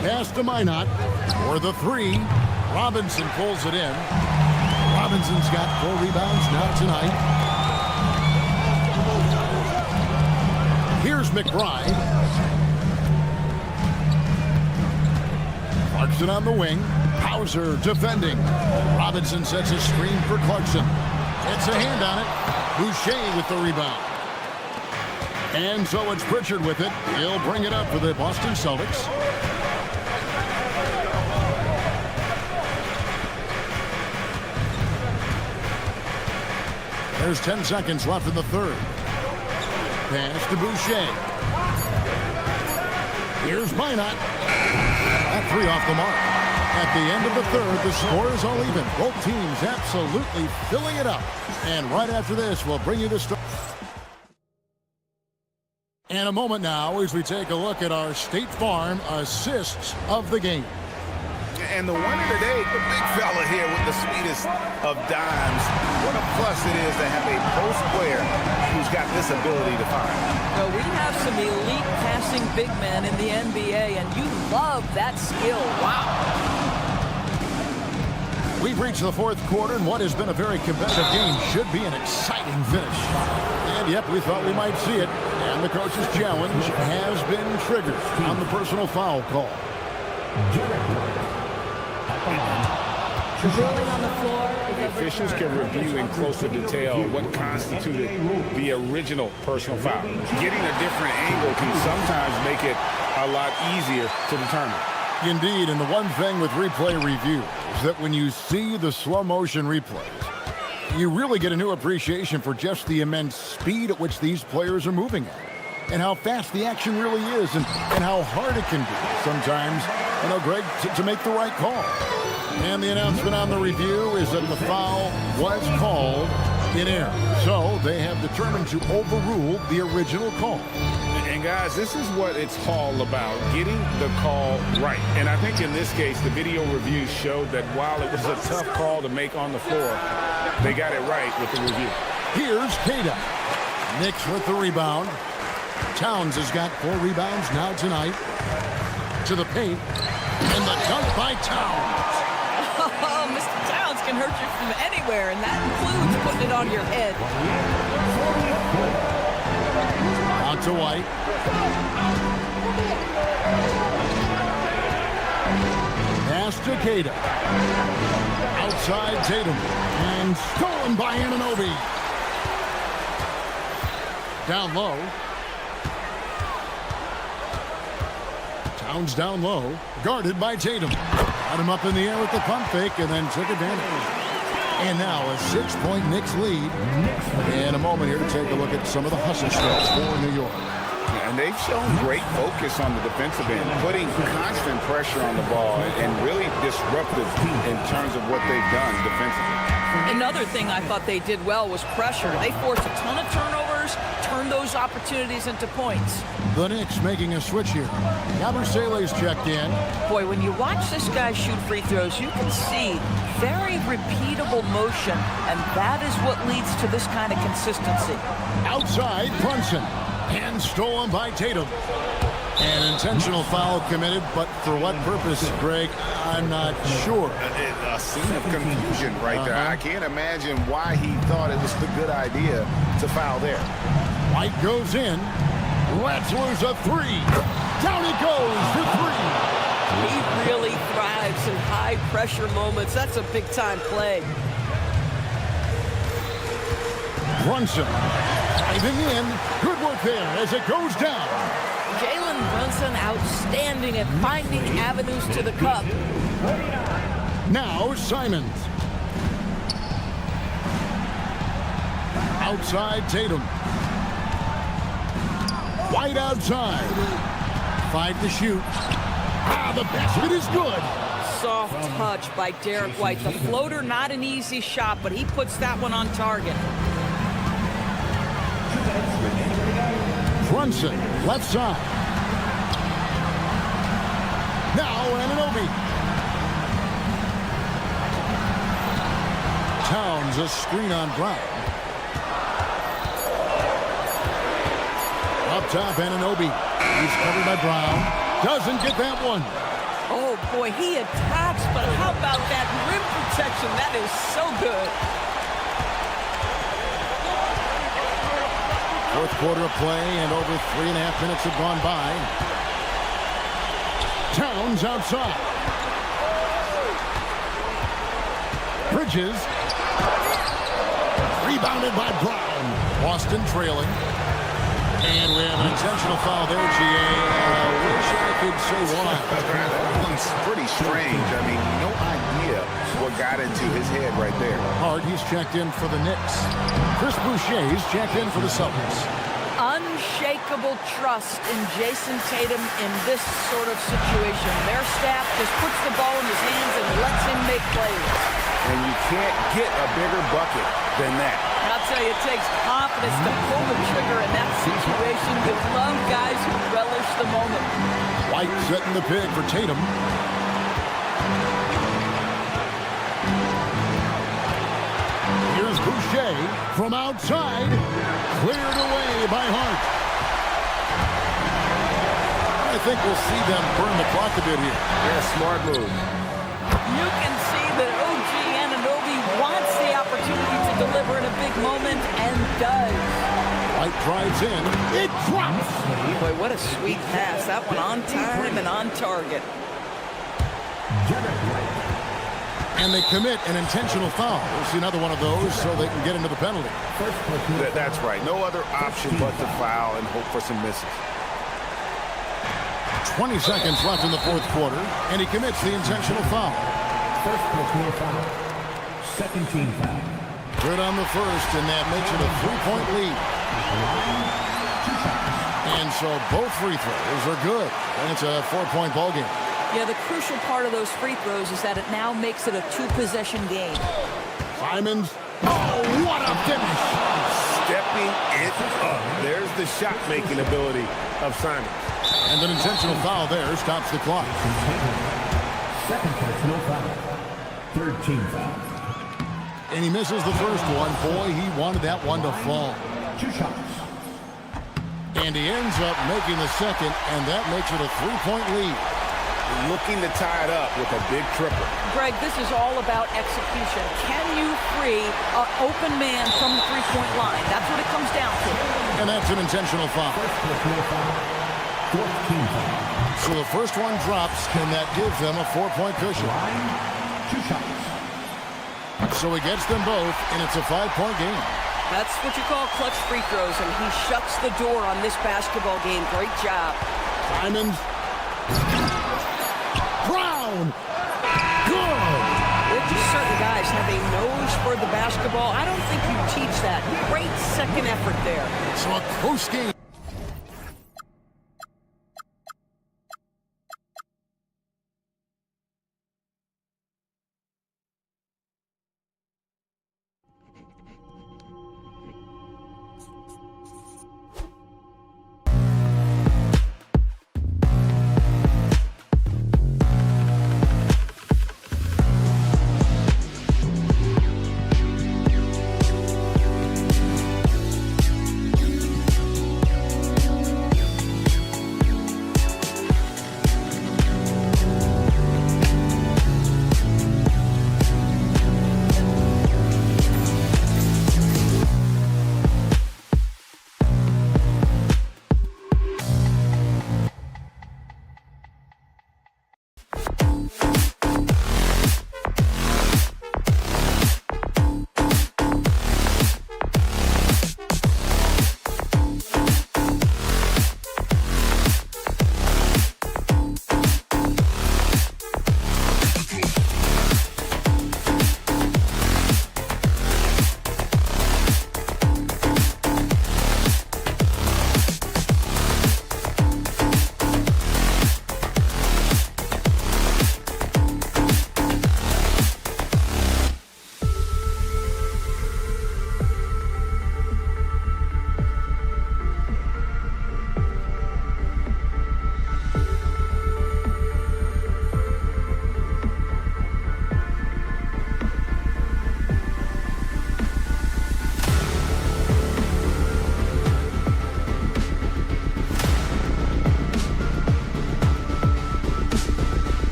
44. Pass to Minot for the three. Robinson pulls it in. Robinson's got 4 rebounds now tonight. Here's McBride. Clarkson on the wing. Hauser defending. Robinson sets a screen for Clarkson. It's a hand on it. Boucher with the rebound. And so it's Pritchard with it. He'll bring it up for the Boston Celtics. There's 10 seconds left in the third. Pass to Boucher. Here's Minot. That 3 off the mark. At the end of the third, the score is all even. Both teams absolutely filling it up. And right after this, we'll bring you the story. In a moment now, as we take a look at our State Farm assists of the game. And the winner today, the big fella here with the sweetest of dimes. What a plus it is to have a post player who's got this ability to find. Well, we have some elite passing big men in the NBA, and you love that skill. Wow. We've reached the fourth quarter, and what has been a very competitive game should be an exciting finish. And yep, we thought we might see it. And the coach's challenge has been triggered on the personal foul call. On the floor. The officials can review in closer detail what constituted the original personal foul. Getting a different angle can sometimes make it a lot easier to determine. Indeed, and the one thing with replay review is that when you see the slow motion replays, you really get a new appreciation for just the immense speed at which these players are moving at, and how fast the action really is, and how hard it can be sometimes, you know, Greg, to make the right call. And the announcement on the review is that the foul was called in error. So they have determined to overrule the original call. And guys, this is what it's all about, getting the call right. And I think in this case, the video review showed that while it was a tough call to make on the floor, they got it right with the review. Here's Cada. Knicks with the rebound. Towns has got 4 rebounds now tonight. To the paint. And the dunk by Towns. Oh, Mr. Towns can hurt you from anywhere, and that includes putting it on your head. On to White. Pass to Cada. Outside Tatum. And stolen by Anunoby. Down low. Towns down low. Guarded by Tatum. Got him up in the air with the pump fake and then took advantage. And now a 6-point Knicks lead. In a moment here to take a look at some of the hustle stats for New York. And they've shown great focus on the defensive end, putting constant pressure on the ball and really disruptive in terms of what they've done defensively. Another thing I thought they did well was pressure. They forced a ton of turnovers, turned those opportunities into points. The Knicks making a switch here. Cavaliers checked in. Boy, when you watch this guy shoot free throws, you can see very repeatable motion, and that is what leads to this kind of consistency. Outside, Brunson. And stolen by Tatum. An intentional foul committed, but for what purpose, Greg, I'm not sure. A scene of confusion right there. I can't imagine why he thought it was a good idea to foul there. White goes in. Let's lose a 3. Down he goes for 3. He really thrives in high-pressure moments. That's a big-time play. Brunson driving in. Good work there as it goes down. Jalen Brunson outstanding at finding avenues to the cup. Now Simons. Outside Tatum. White outside. 5 to shoot. The basket is good. Soft touch by Derek White. The floater, not an easy shot, but he puts that one on target. Brunson, left side. Now Anunoby. Towns a screen on Brown. Up top, Anunoby. He's covered by Brown. Doesn't get that one. Oh, boy, he attacks, but how about that rim protection? That is so good. Fourth quarter of play, and over 3.5 minutes have gone by. Towns outside. Bridges. Rebounded by Brown. Boston trailing. And we have an intentional foul there, GA. Wish I could say why. One's pretty strange. I mean, no idea what got into his head right there. Hard, he's checked in for the Knicks. Chris Boucher's checked in for the Celtics. Unshakable trust in Jason Tatum in this sort of situation. Their staff just puts the ball in his hands and lets him make plays. And you can't get a bigger bucket than that. I'll tell you, it takes confidence to pull the trigger in that situation. You love guys who relish the moment. White setting the pig for Tatum. Here's Boucher from outside. Cleared away by Hart. I think we'll see them burn the clock a bit here. Yeah, smart move. You can see that OG Anunoby wants the opportunity to deliver in a big moment and does. White drives in. It drops. Boy, what a sweet pass. That one on time and on target. And they commit an intentional foul. We'll see another one of those so they can get into the penalty. That's right. No other option but to foul and hope for some misses. 20 seconds left in the fourth quarter, and he commits the intentional foul. First personal foul. Second team foul. Good on the first, and that makes it a 3-point lead. And so both free throws are good, and it's a 4-point ball game. Yeah, the crucial part of those free throws is that it now makes it a 2-possession game. Simons. Oh, what a finish! Stepping it up. There's the shot-making ability of Simons. And an intentional foul there stops the clock. Second personal foul. Third team foul. And he misses the first one. Boy, he wanted that one to fall. 2 shots. And he ends up making the second, and that makes it a 3-point lead. Looking to tie it up with a big triple. Greg, this is all about execution. Can you free an open man from the three-point line? That's what it comes down to. And that's an intentional foul. First personal foul. Fourth team foul. So the first one drops, and that gives them a 4-point cushion. Line. 2 shots. So he gets them both, and it's a 5-point game. That's what you call clutch free throws, and he shuts the door on this basketball game. Great job. Simons. Brown. Good. There's just certain guys have a nose for the basketball. I don't think you teach that. Great second effort there. So a close game.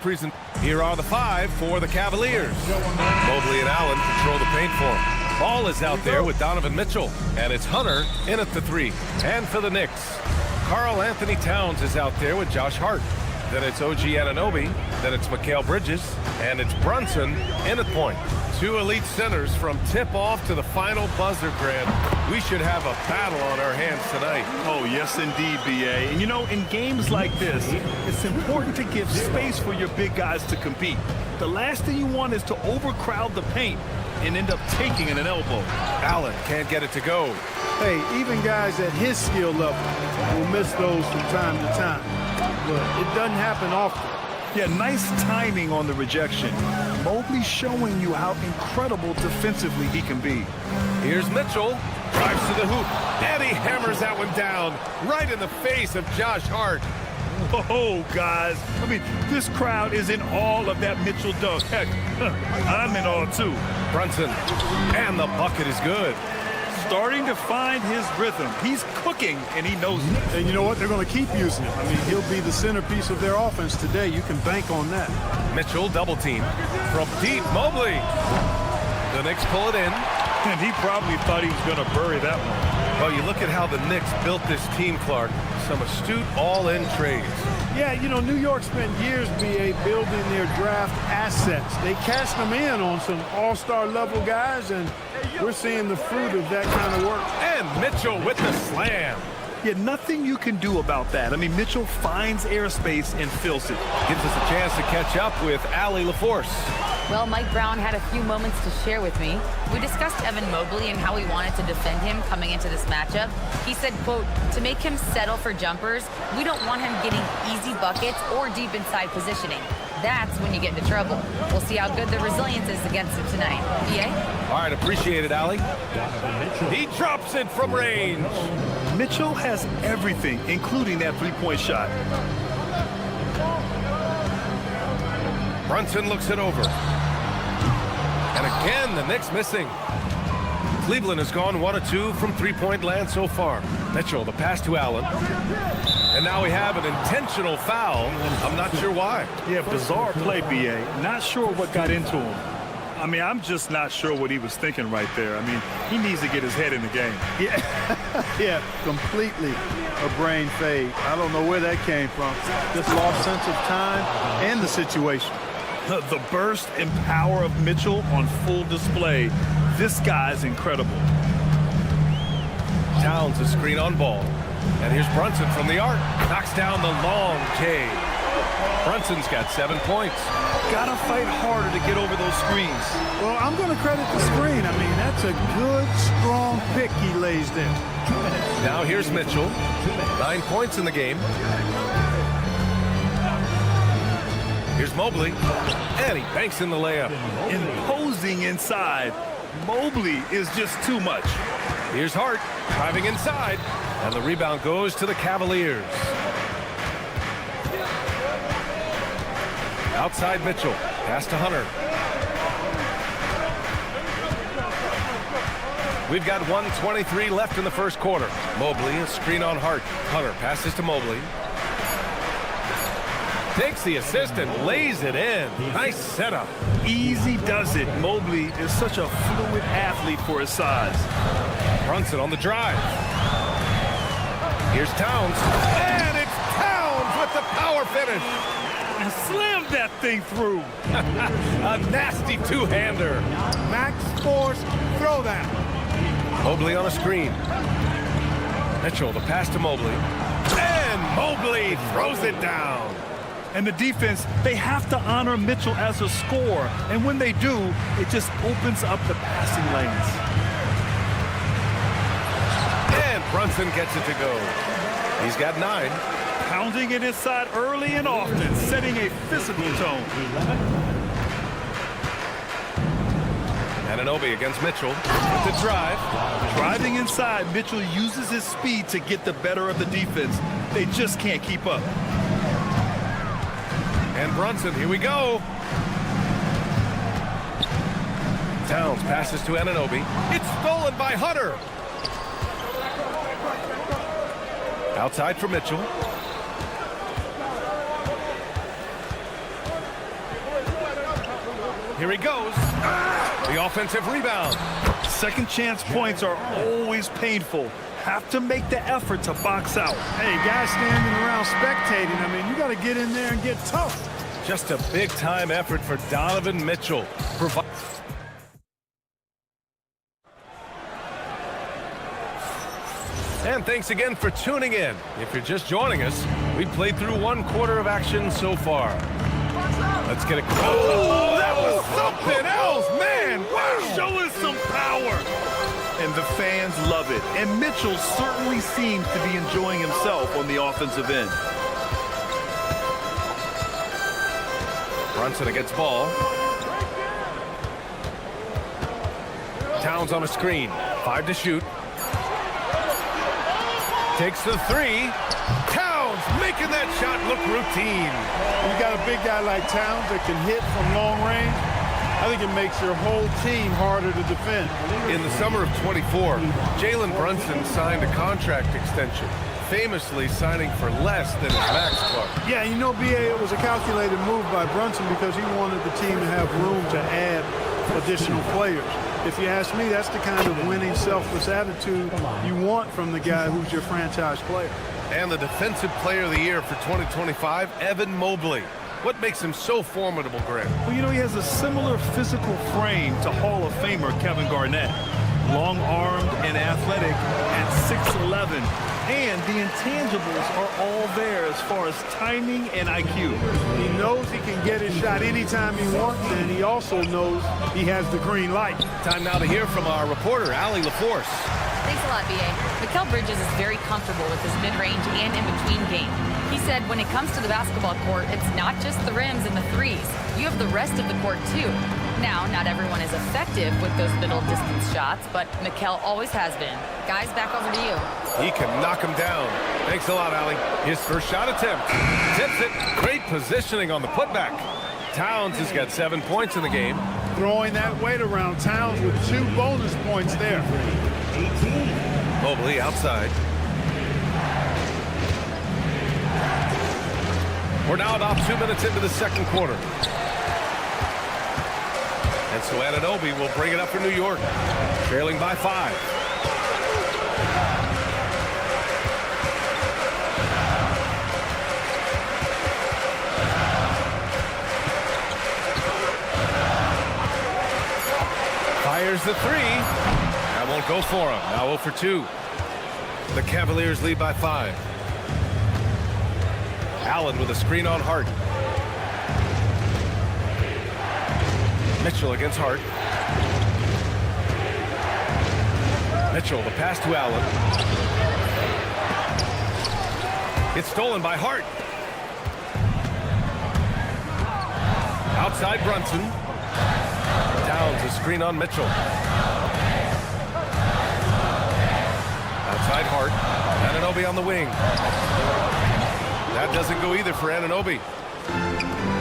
present. Here are the 5 for the Cavaliers. Mobley and Allen control the paint for him. Ball is out there with Donovan Mitchell, and it's Hunter in at the 3. And for the Knicks, Karl Anthony Towns is out there with Josh Hart. Then it's OG Anunoby, then it's Mikal Bridges, and it's Brunson in at point. 2 elite centers from tip-off to the final buzzer, Grant. We should have a battle on our hands tonight. Oh, yes, indeed, B.A. And, you know, in games like this, it's important to give space for your big guys to compete. The last thing you want is to overcrowd the paint and end up taking an elbow. Allen can't get it to go. Hey, even guys at his skill level will miss those from time to time. But it doesn't happen often. Yeah, nice timing on the rejection. Mobley showing you how incredible defensively he can be. Here's Mitchell. Drives to the hoop. And he hammers that one down right in the face of Josh Hart. Whoa, guys. I mean, this crowd is in awe of that Mitchell dunk. Heck, I'm in awe, too. Brunson. And the bucket is good. Starting to find his rhythm. He's cooking, and he knows it. And you know what? They're going to keep using him. I mean, he'll be the centerpiece of their offense today. You can bank on that. Mitchell double team. From deep, Mobley. The Knicks pull it in. And he probably thought he was going to bury that one. Well, you look at how the Knicks built this team, Clark. Some astute all-in trades. Yeah, you know, New York spent years, B.A., building their draft assets. They cashed them in on some all-star level guys, and we're seeing the fruit of that kind of work. And Mitchell with the slam. Yeah, nothing you can do about that. I mean, Mitchell finds airspace and fills it. Gives us a chance to catch up with Allie LaForce. Well, Mike Brown had a few moments to share with me. We discussed Evan Mobley and how we wanted to defend him coming into this matchup. He said, quote, to make him settle for jumpers, we don't want him getting easy buckets or deep inside positioning. That's when you get into trouble. We'll see how good the resilience is against him tonight. B.A.? All right, appreciate it, Allie. He drops it from range. Mitchell has everything, including that three-point shot. Brunson looks it over. And again, the Knicks missing. Cleveland has gone 1 of 2 from three-point land so far. Mitchell, the pass to Allen. And now we have an intentional foul. I'm not sure why. Yeah, bizarre play, B.A. Not sure what got into him. I mean, I'm just not sure what he was thinking right there. I mean, he needs to get his head in the game. Yeah, completely a brain fade. I don't know where that came from. Just lost sense of time and the situation. The burst and power of Mitchell on full display. This guy's incredible. Towns a screen on ball. And here's Brunson from the arc. Knocks down the long K. Brunson's got 7 points. Gotta fight harder to get over those screens. Well, I'm going to credit the screen. I mean, that's a good, strong pick he lays there. Now here's Mitchell. 9 points in the game. Here's Mobley. And he banks in the layup. Imposing inside. Mobley is just too much. Here's Hart driving inside. And the rebound goes to the Cavaliers. Outside Mitchell. Pass to Hunter. We've got 1:23 left in the first quarter. Mobley, a screen on Hart. Hunter passes to Mobley. Takes the assist and lays it in. Nice setup. Easy does it. Mobley is such a fluid athlete for his size. Brunson on the drive. Here's Towns. And it's Towns with the power finish. And slammed that thing through. A nasty two-hander. Max Force, throw that. Mobley on a screen. Mitchell, the pass to Mobley. And Mobley throws it down. And the defense, they have to honor Mitchell as a scorer. And when they do, it just opens up the passing lanes. And Brunson gets it to go. He's got 9. Pounding it inside early and often, setting a physical tone. Anunoby against Mitchell with the drive. Driving inside, Mitchell uses his speed to get the better of the defense. They just can't keep up. And Brunson, here we go. Towns passes to Anunoby. It's stolen by Hunter. Outside for Mitchell. Here he goes. The offensive rebound. Second chance points are always painful. Have to make the effort to box out. Hey, guys standing around spectating, I mean, you got to get in there and get tough. Just a big-time effort for Donovan Mitchell. And thanks again for tuning in. If you're just joining us, we played through one quarter of action so far. Let's get a quick. Oh, that was something else, man. Wow. Show us some power. And the fans love it. And Mitchell certainly seems to be enjoying himself on the offensive end. Brunson against ball. Towns on a screen. 5 to shoot. Takes the 3. Towns making that shot look routine. You got a big guy like Towns that can hit from long range. I think it makes your whole team harder to defend. In the summer of 24, Jalen Brunson signed a contract extension, famously signing for less than his max club. Yeah, you know, B.A., it was a calculated move by Brunson because he wanted the team to have room to add additional players. If you ask me, that's the kind of winning, selfless attitude you want from the guy who's your franchise player. And the Defensive Player of the Year for 2025, Evan Mobley. What makes him so formidable, Grant? Well, you know, he has a similar physical frame to Hall of Famer Kevin Garnett. Long-armed and athletic at 6'11". And the intangibles are all there as far as timing and IQ. He knows he can get his shot anytime he wants, and he also knows he has the green light. Time now to hear from our reporter, Allie LaForce. Thanks a lot, B.A. Mikal Bridges is very comfortable with his mid-range and in-between game. He said when it comes to the basketball court, it's not just the rims and the threes. You have the rest of the court, too. Now, not everyone is effective with those middle-distance shots, but Mikal always has been. Guys, back over to you. He can knock him down. Thanks a lot, Allie. His first shot attempt. Tips it. Great positioning on the putback. Towns has got 7 points in the game. Throwing that weight around. Towns with 2 bonus points there. Mobley outside. We're now about 2 minutes into the second quarter. And so Anunoby will bring it up for New York, trailing by 5. Fires the 3. That won't go for him. Now 0 for 2. The Cavaliers lead by 5. Allen with a screen on Hart. Mitchell against Hart. Mitchell, the pass to Allen. It's stolen by Hart. Outside Brunson. Towns, a screen on Mitchell. Outside Hart. Anunoby on the wing. That doesn't go either for Anunoby.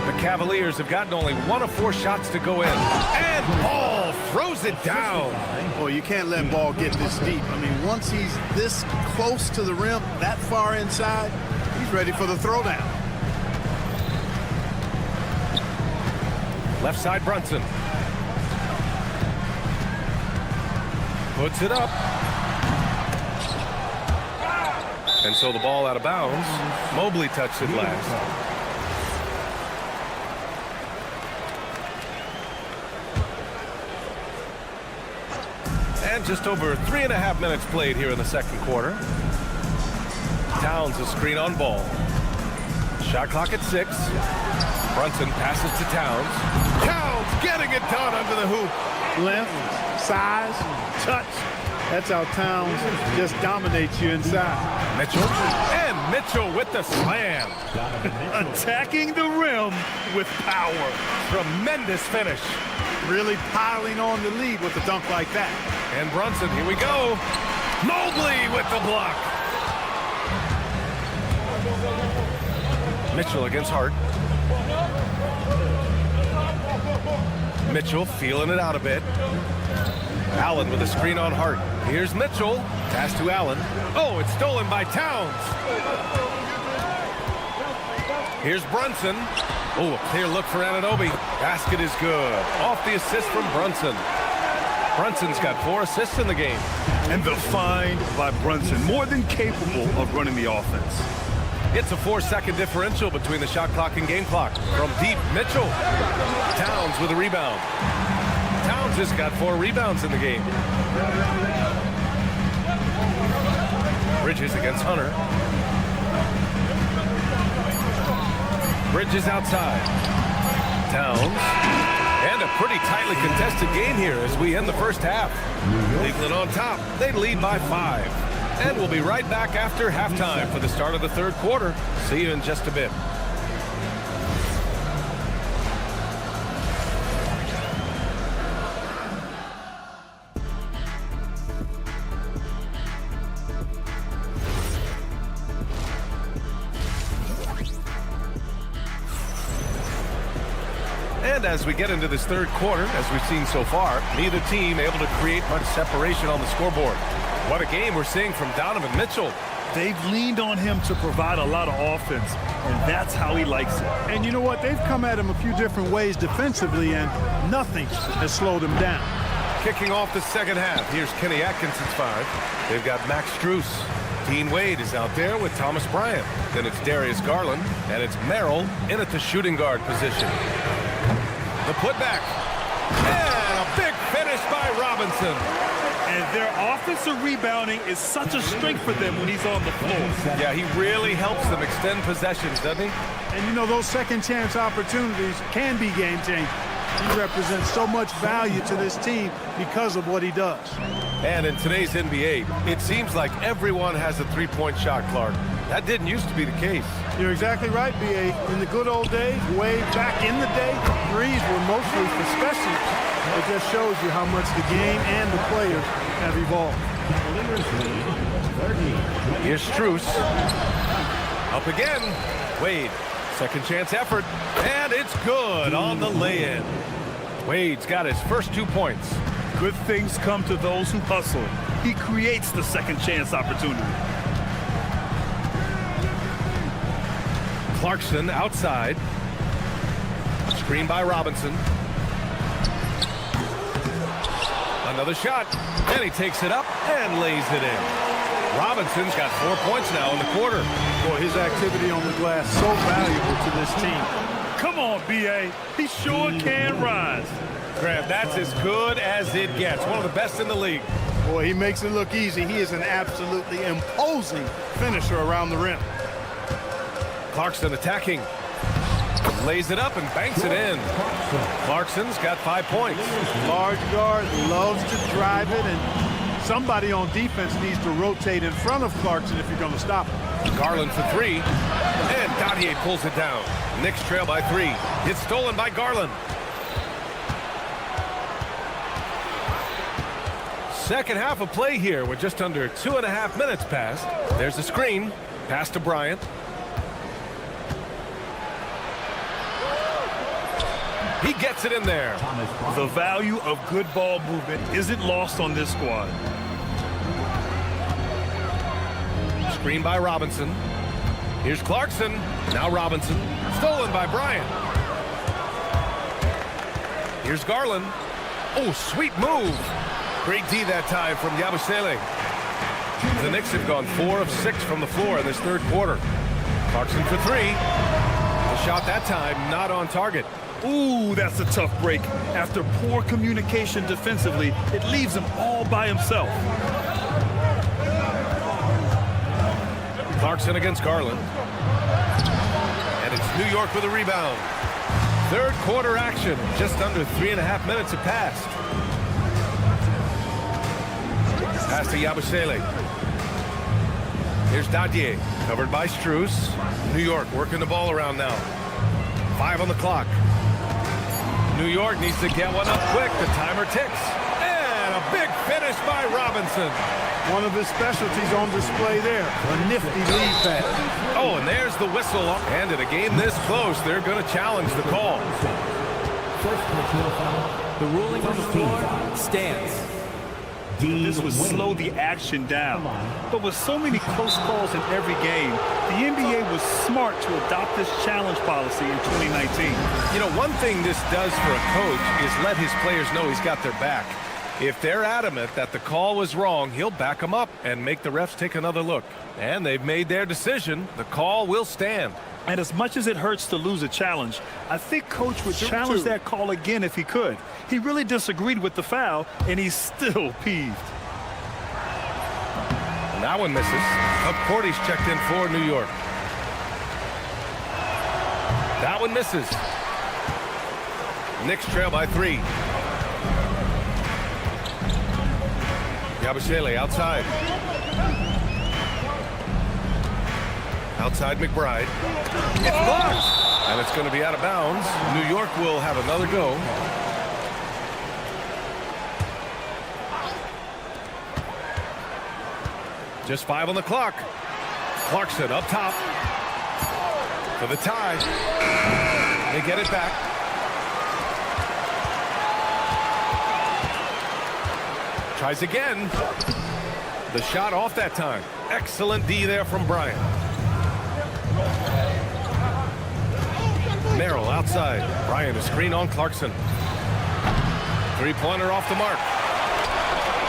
The Cavaliers have gotten only 1 of 4 shots to go in. And Ball throws it down. Well, you can't let Ball get this deep. I mean, once he's this close to the rim, that far inside, he's ready for the throwdown. Left side Brunson. Puts it up. And so the ball out of bounds. Mobley touched it last. And just over 3.5 minutes played here in the second quarter. Towns a screen on Ball. Shot clock at 6. Brunson passes to Towns. Towns getting it done under the hoop. Length, size, touch. That's how Towns just dominates you inside. Mitchell. And Mitchell with the slam. Attacking the rim with power. Tremendous finish. Really piling on the lead with a dunk like that. And Brunson, here we go. Mobley with the block. Mitchell against Hart. Mitchell feeling it out a bit. Allen with a screen on Hart. Here's Mitchell. Pass to Allen. Oh, it's stolen by Towns. Here's Brunson. Oh, a clear look for Anunoby. Basket is good. Off the assist from Brunson. Brunson's got 4 assists in the game. And the find by Brunson, more than capable of running the offense. It's a 4-second differential between the shot clock and game clock. From deep, Mitchell. Towns with a rebound. Towns has got 4 rebounds in the game. Bridges against Hunter. Bridges outside. Towns. And a pretty tightly contested game here as we end the first half. Cleveland on top. They lead by 5. And we'll be right back after halftime for the start of the third quarter. See you in just a bit. And as we get into this third quarter, as we've seen so far, neither team able to create much separation on the scoreboard. What a game we're seeing from Donovan Mitchell. They've leaned on him to provide a lot of offense, and that's how he likes it. And you know what? They've come at him a few different ways defensively, and nothing has slowed him down. Kicking off the second half, here's Kenny Atkinson's 5. They've got Max Strus. Dean Wade is out there with Thomas Bryant. Then it's Darius Garland, and it's Merrill in at the shooting guard position. The putback. And a big finish by Robinson. And their offensive rebounding is such a strength for them when he's on the floor. Yeah, he really helps them extend possessions, doesn't he? And you know, those second chance opportunities can be game changing. He represents so much value to this team because of what he does. And in today's NBA, it seems like everyone has a three-point shot, Clark. That didn't used to be the case. You're exactly right, B.A. In the good old days, way back in the day, threes were mostly for specialists. It just shows you how much the game and the players have evolved. Here's Strus. Up again. Wade. Second chance effort. And it's good on the lay-in. Wade's got his first 2 points. Good things come to those who hustle. He creates the second chance opportunity. Clarkson outside. Screen by Robinson. Another shot. And he takes it up and lays it in. Robinson's got 4 points now in the quarter. Boy, his activity on the glass so valuable to this team. Come on, B.A. He sure can rise. Graham, that's as good as it gets. One of the best in the league. Boy, he makes it look easy. He is an absolutely imposing finisher around the rim. Clarkson attacking. Lays it up and banks it in. Clarkson's got 5 points. Large guard, loves to drive it, and somebody on defense needs to rotate in front of Clarkson if you're going to stop him. Garland for 3. And Dadier pulls it down. Knicks trail by 3. It's stolen by Garland. Second half of play here with just under 2.5 minutes passed. There's a screen. Pass to Bryant. He gets it in there. The value of good ball movement isn't lost on this squad. Screen by Robinson. Here's Clarkson. Now Robinson. Stolen by Bryant. Here's Garland. Oh, sweet move. Great D that time from Yabusele. The Knicks have gone 4 of 6 from the floor in this third quarter. Clarkson for 3. The shot that time not on target. Ooh, that's a tough break. After poor communication defensively, it leaves him all by himself. Clarkson against Garland. And it's New York with a rebound. Third quarter action. Just under 3.5 minutes have passed. Pass to Yabusele. Here's Dadier, covered by Strus. New York working the ball around now. 5 on the clock. New York needs to get one up quick. The timer ticks. And a big finish by Robinson. One of his specialties on display there. A nifty lead pass. Oh, and there's the whistle. And in a game this close, they're going to challenge the call. The ruling on the floor stands. This would slow the action down. But with so many close calls in every game, the NBA was smart to adopt this challenge policy in 2019. You know, one thing this does for a coach is let his players know he's got their back. If they're adamant that the call was wrong, he'll back them up and make the refs take another look. And they've made their decision. The call will stand. And as much as it hurts to lose a challenge, I think Coach would challenge that call again if he could. He really disagreed with the foul, and he's still peeved. And that one misses. Upcourt's checked in for New York. That one misses. Knicks trail by 3. Yabusele outside. Outside McBride. It's blocked. And it's going to be out of bounds. New York will have another go. Just 5 on the clock. Clarkson up top. For the tie. They get it back. Tries again. The shot off that time. Excellent D there from Bryant. Merrill outside. Bryant a screen on Clarkson. Three-pointer off the mark.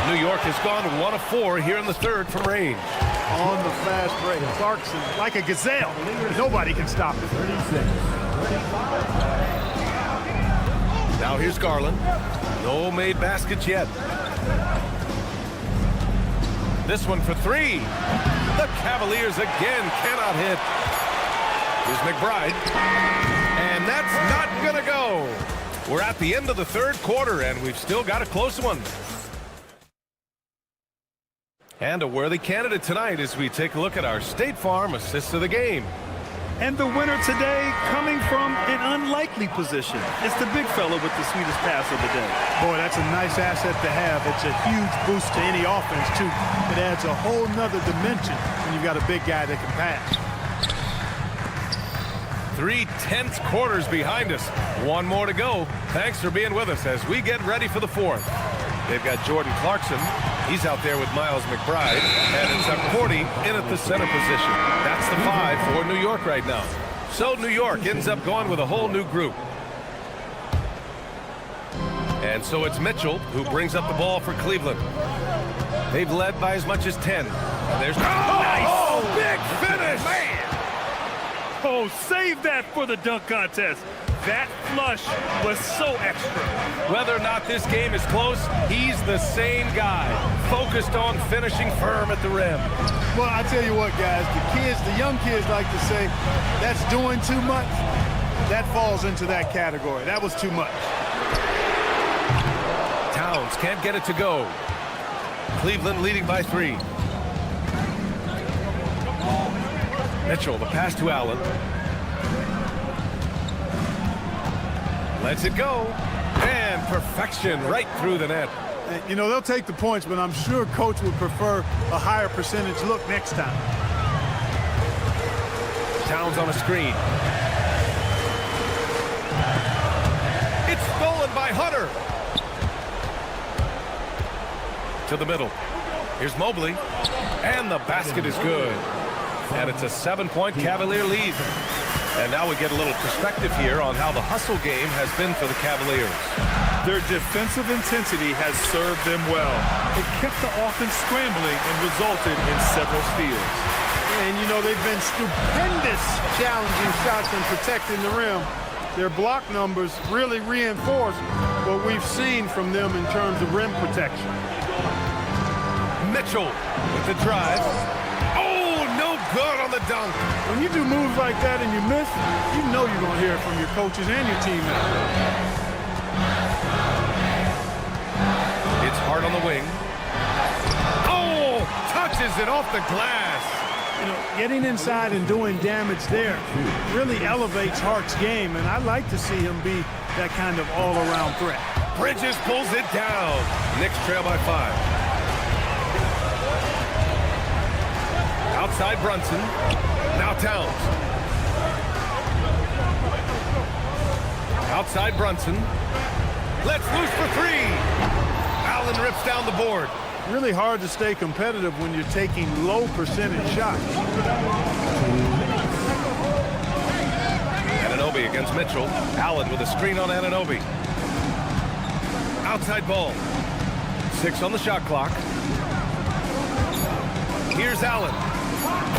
New York has gone 1 of 4 here in the third from range. On the fast break, Clarkson, like a gazelle. Nobody can stop it. Now here's Garland. No made baskets yet. This one for 3. The Cavaliers again cannot hit. Here's McBride. And that's not going to go. We're at the end of the third quarter, and we've still got a close one. And a worthy candidate tonight as we take a look at our State Farm assists of the game. And the winner today coming from an unlikely position. It's the big fella with the sweetest pass of the day. Boy, that's a nice asset to have. It's a huge boost to any offense, too. It adds a whole nother dimension when you've got a big guy that can pass. 3 tense quarters behind us. 1 more to go. Thanks for being with us as we get ready for the fourth. They've got Jordan Clarkson. He's out there with Miles McBride. And it's Upcourt in at the center position. That's the 5 for New York right now. So New York ends up going with a whole new group. And so it's Mitchell who brings up the ball for Cleveland. They've led by as much as 10. And there's nice big finish. Man. Oh, save that for the dunk contest. That flush was so extra. Whether or not this game is close, he's the same guy, focused on finishing firm at the rim. Well, I tell you what, guys, the young kids like to say, that's doing too much. That falls into that category. That was too much. Towns can't get it to go. Cleveland leading by 3. Mitchell, the pass to Allen. Lets it go. And perfection right through the net. You know, they'll take the points, but I'm sure Coach would prefer a higher percentage look next time. Towns on a screen. It's stolen by Hunter. To the middle. Here's Mobley. And the basket is good. And it's a 7-point Cavalier lead. And now we get a little perspective here on how the hustle game has been for the Cavaliers. Their defensive intensity has served them well. It kept the offense scrambling and resulted in several steals. And, you know, they've been stupendous challenging shots and protecting the rim. Their block numbers really reinforce what we've seen from them in terms of rim protection. Mitchell with the drive. Good on the dunk. When you do moves like that and you miss, you know you're going to hear it from your coaches and your teammates. It's Hart on the wing. Oh, touches it off the glass. You know, getting inside and doing damage there really elevates Hart's game, and I'd like to see him be that kind of all-around threat. Bridges pulls it down. Knicks trail by 5. Outside Brunson. Now Towns. Outside Brunson. Let's loose for 3. Allen rips down the board. Really hard to stay competitive when you're taking low percentage shots. Anunoby against Mitchell. Allen with a screen on Anunoby. Outside ball. 6 on the shot clock. Here's Allen.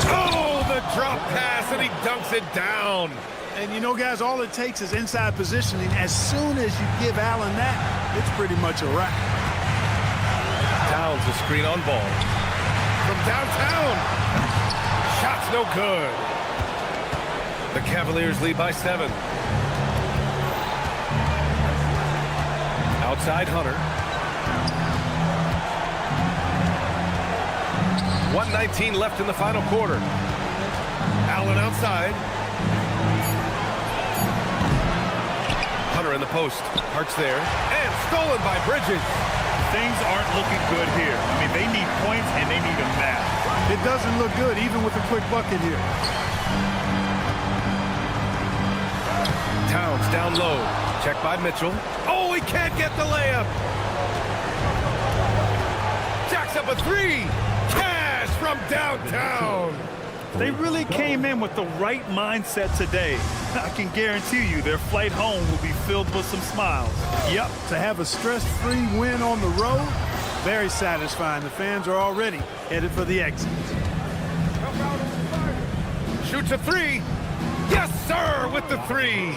Oh, the drop pass, and he dunks it down. And you know, guys, all it takes is inside positioning. As soon as you give Allen that, it's pretty much a wrap. Towns a screen on ball. From downtown. Shot's no good. The Cavaliers lead by 7. Outside Hunter. 1:19 left in the final quarter. Allen outside. Hunter in the post. Hart's there. And stolen by Bridges. Things aren't looking good here. I mean, they need points and they need them now. It doesn't look good, even with a quick bucket here. Towns down low. Check by Mitchell. Oh, he can't get the layup. Jacks up a 3. Cash from downtown. They really came in with the right mindset today. I can guarantee you their flight home will be filled with some smiles. Yep, to have a stress-free win on the road, very satisfying. The fans are already headed for the exit. Shoots a 3. Yes, sir, with the 3.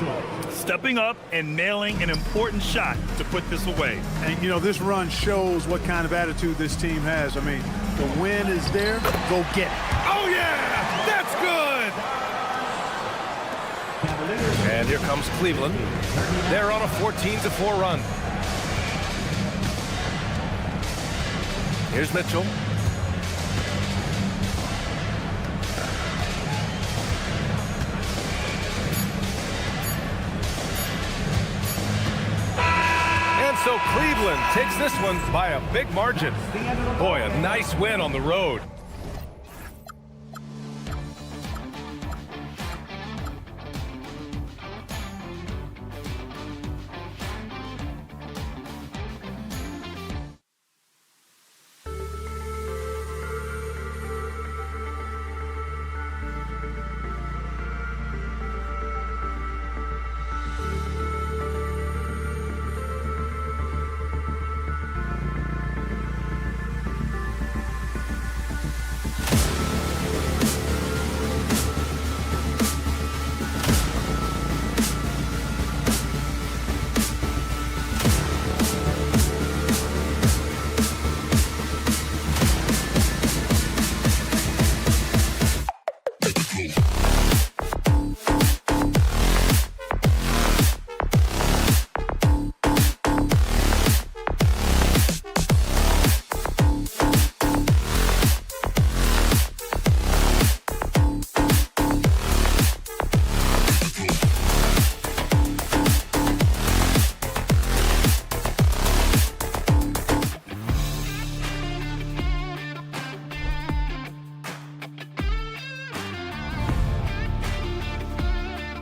Stepping up and nailing an important shot to put this away. And, you know, this run shows what kind of attitude this team has. I mean, the win is there. Go get it. Oh, yeah! That's good! And here comes Cleveland. They're on a 14-4 run. Here's Mitchell. And so Cleveland takes this one by a big margin. Boy, a nice win on the road.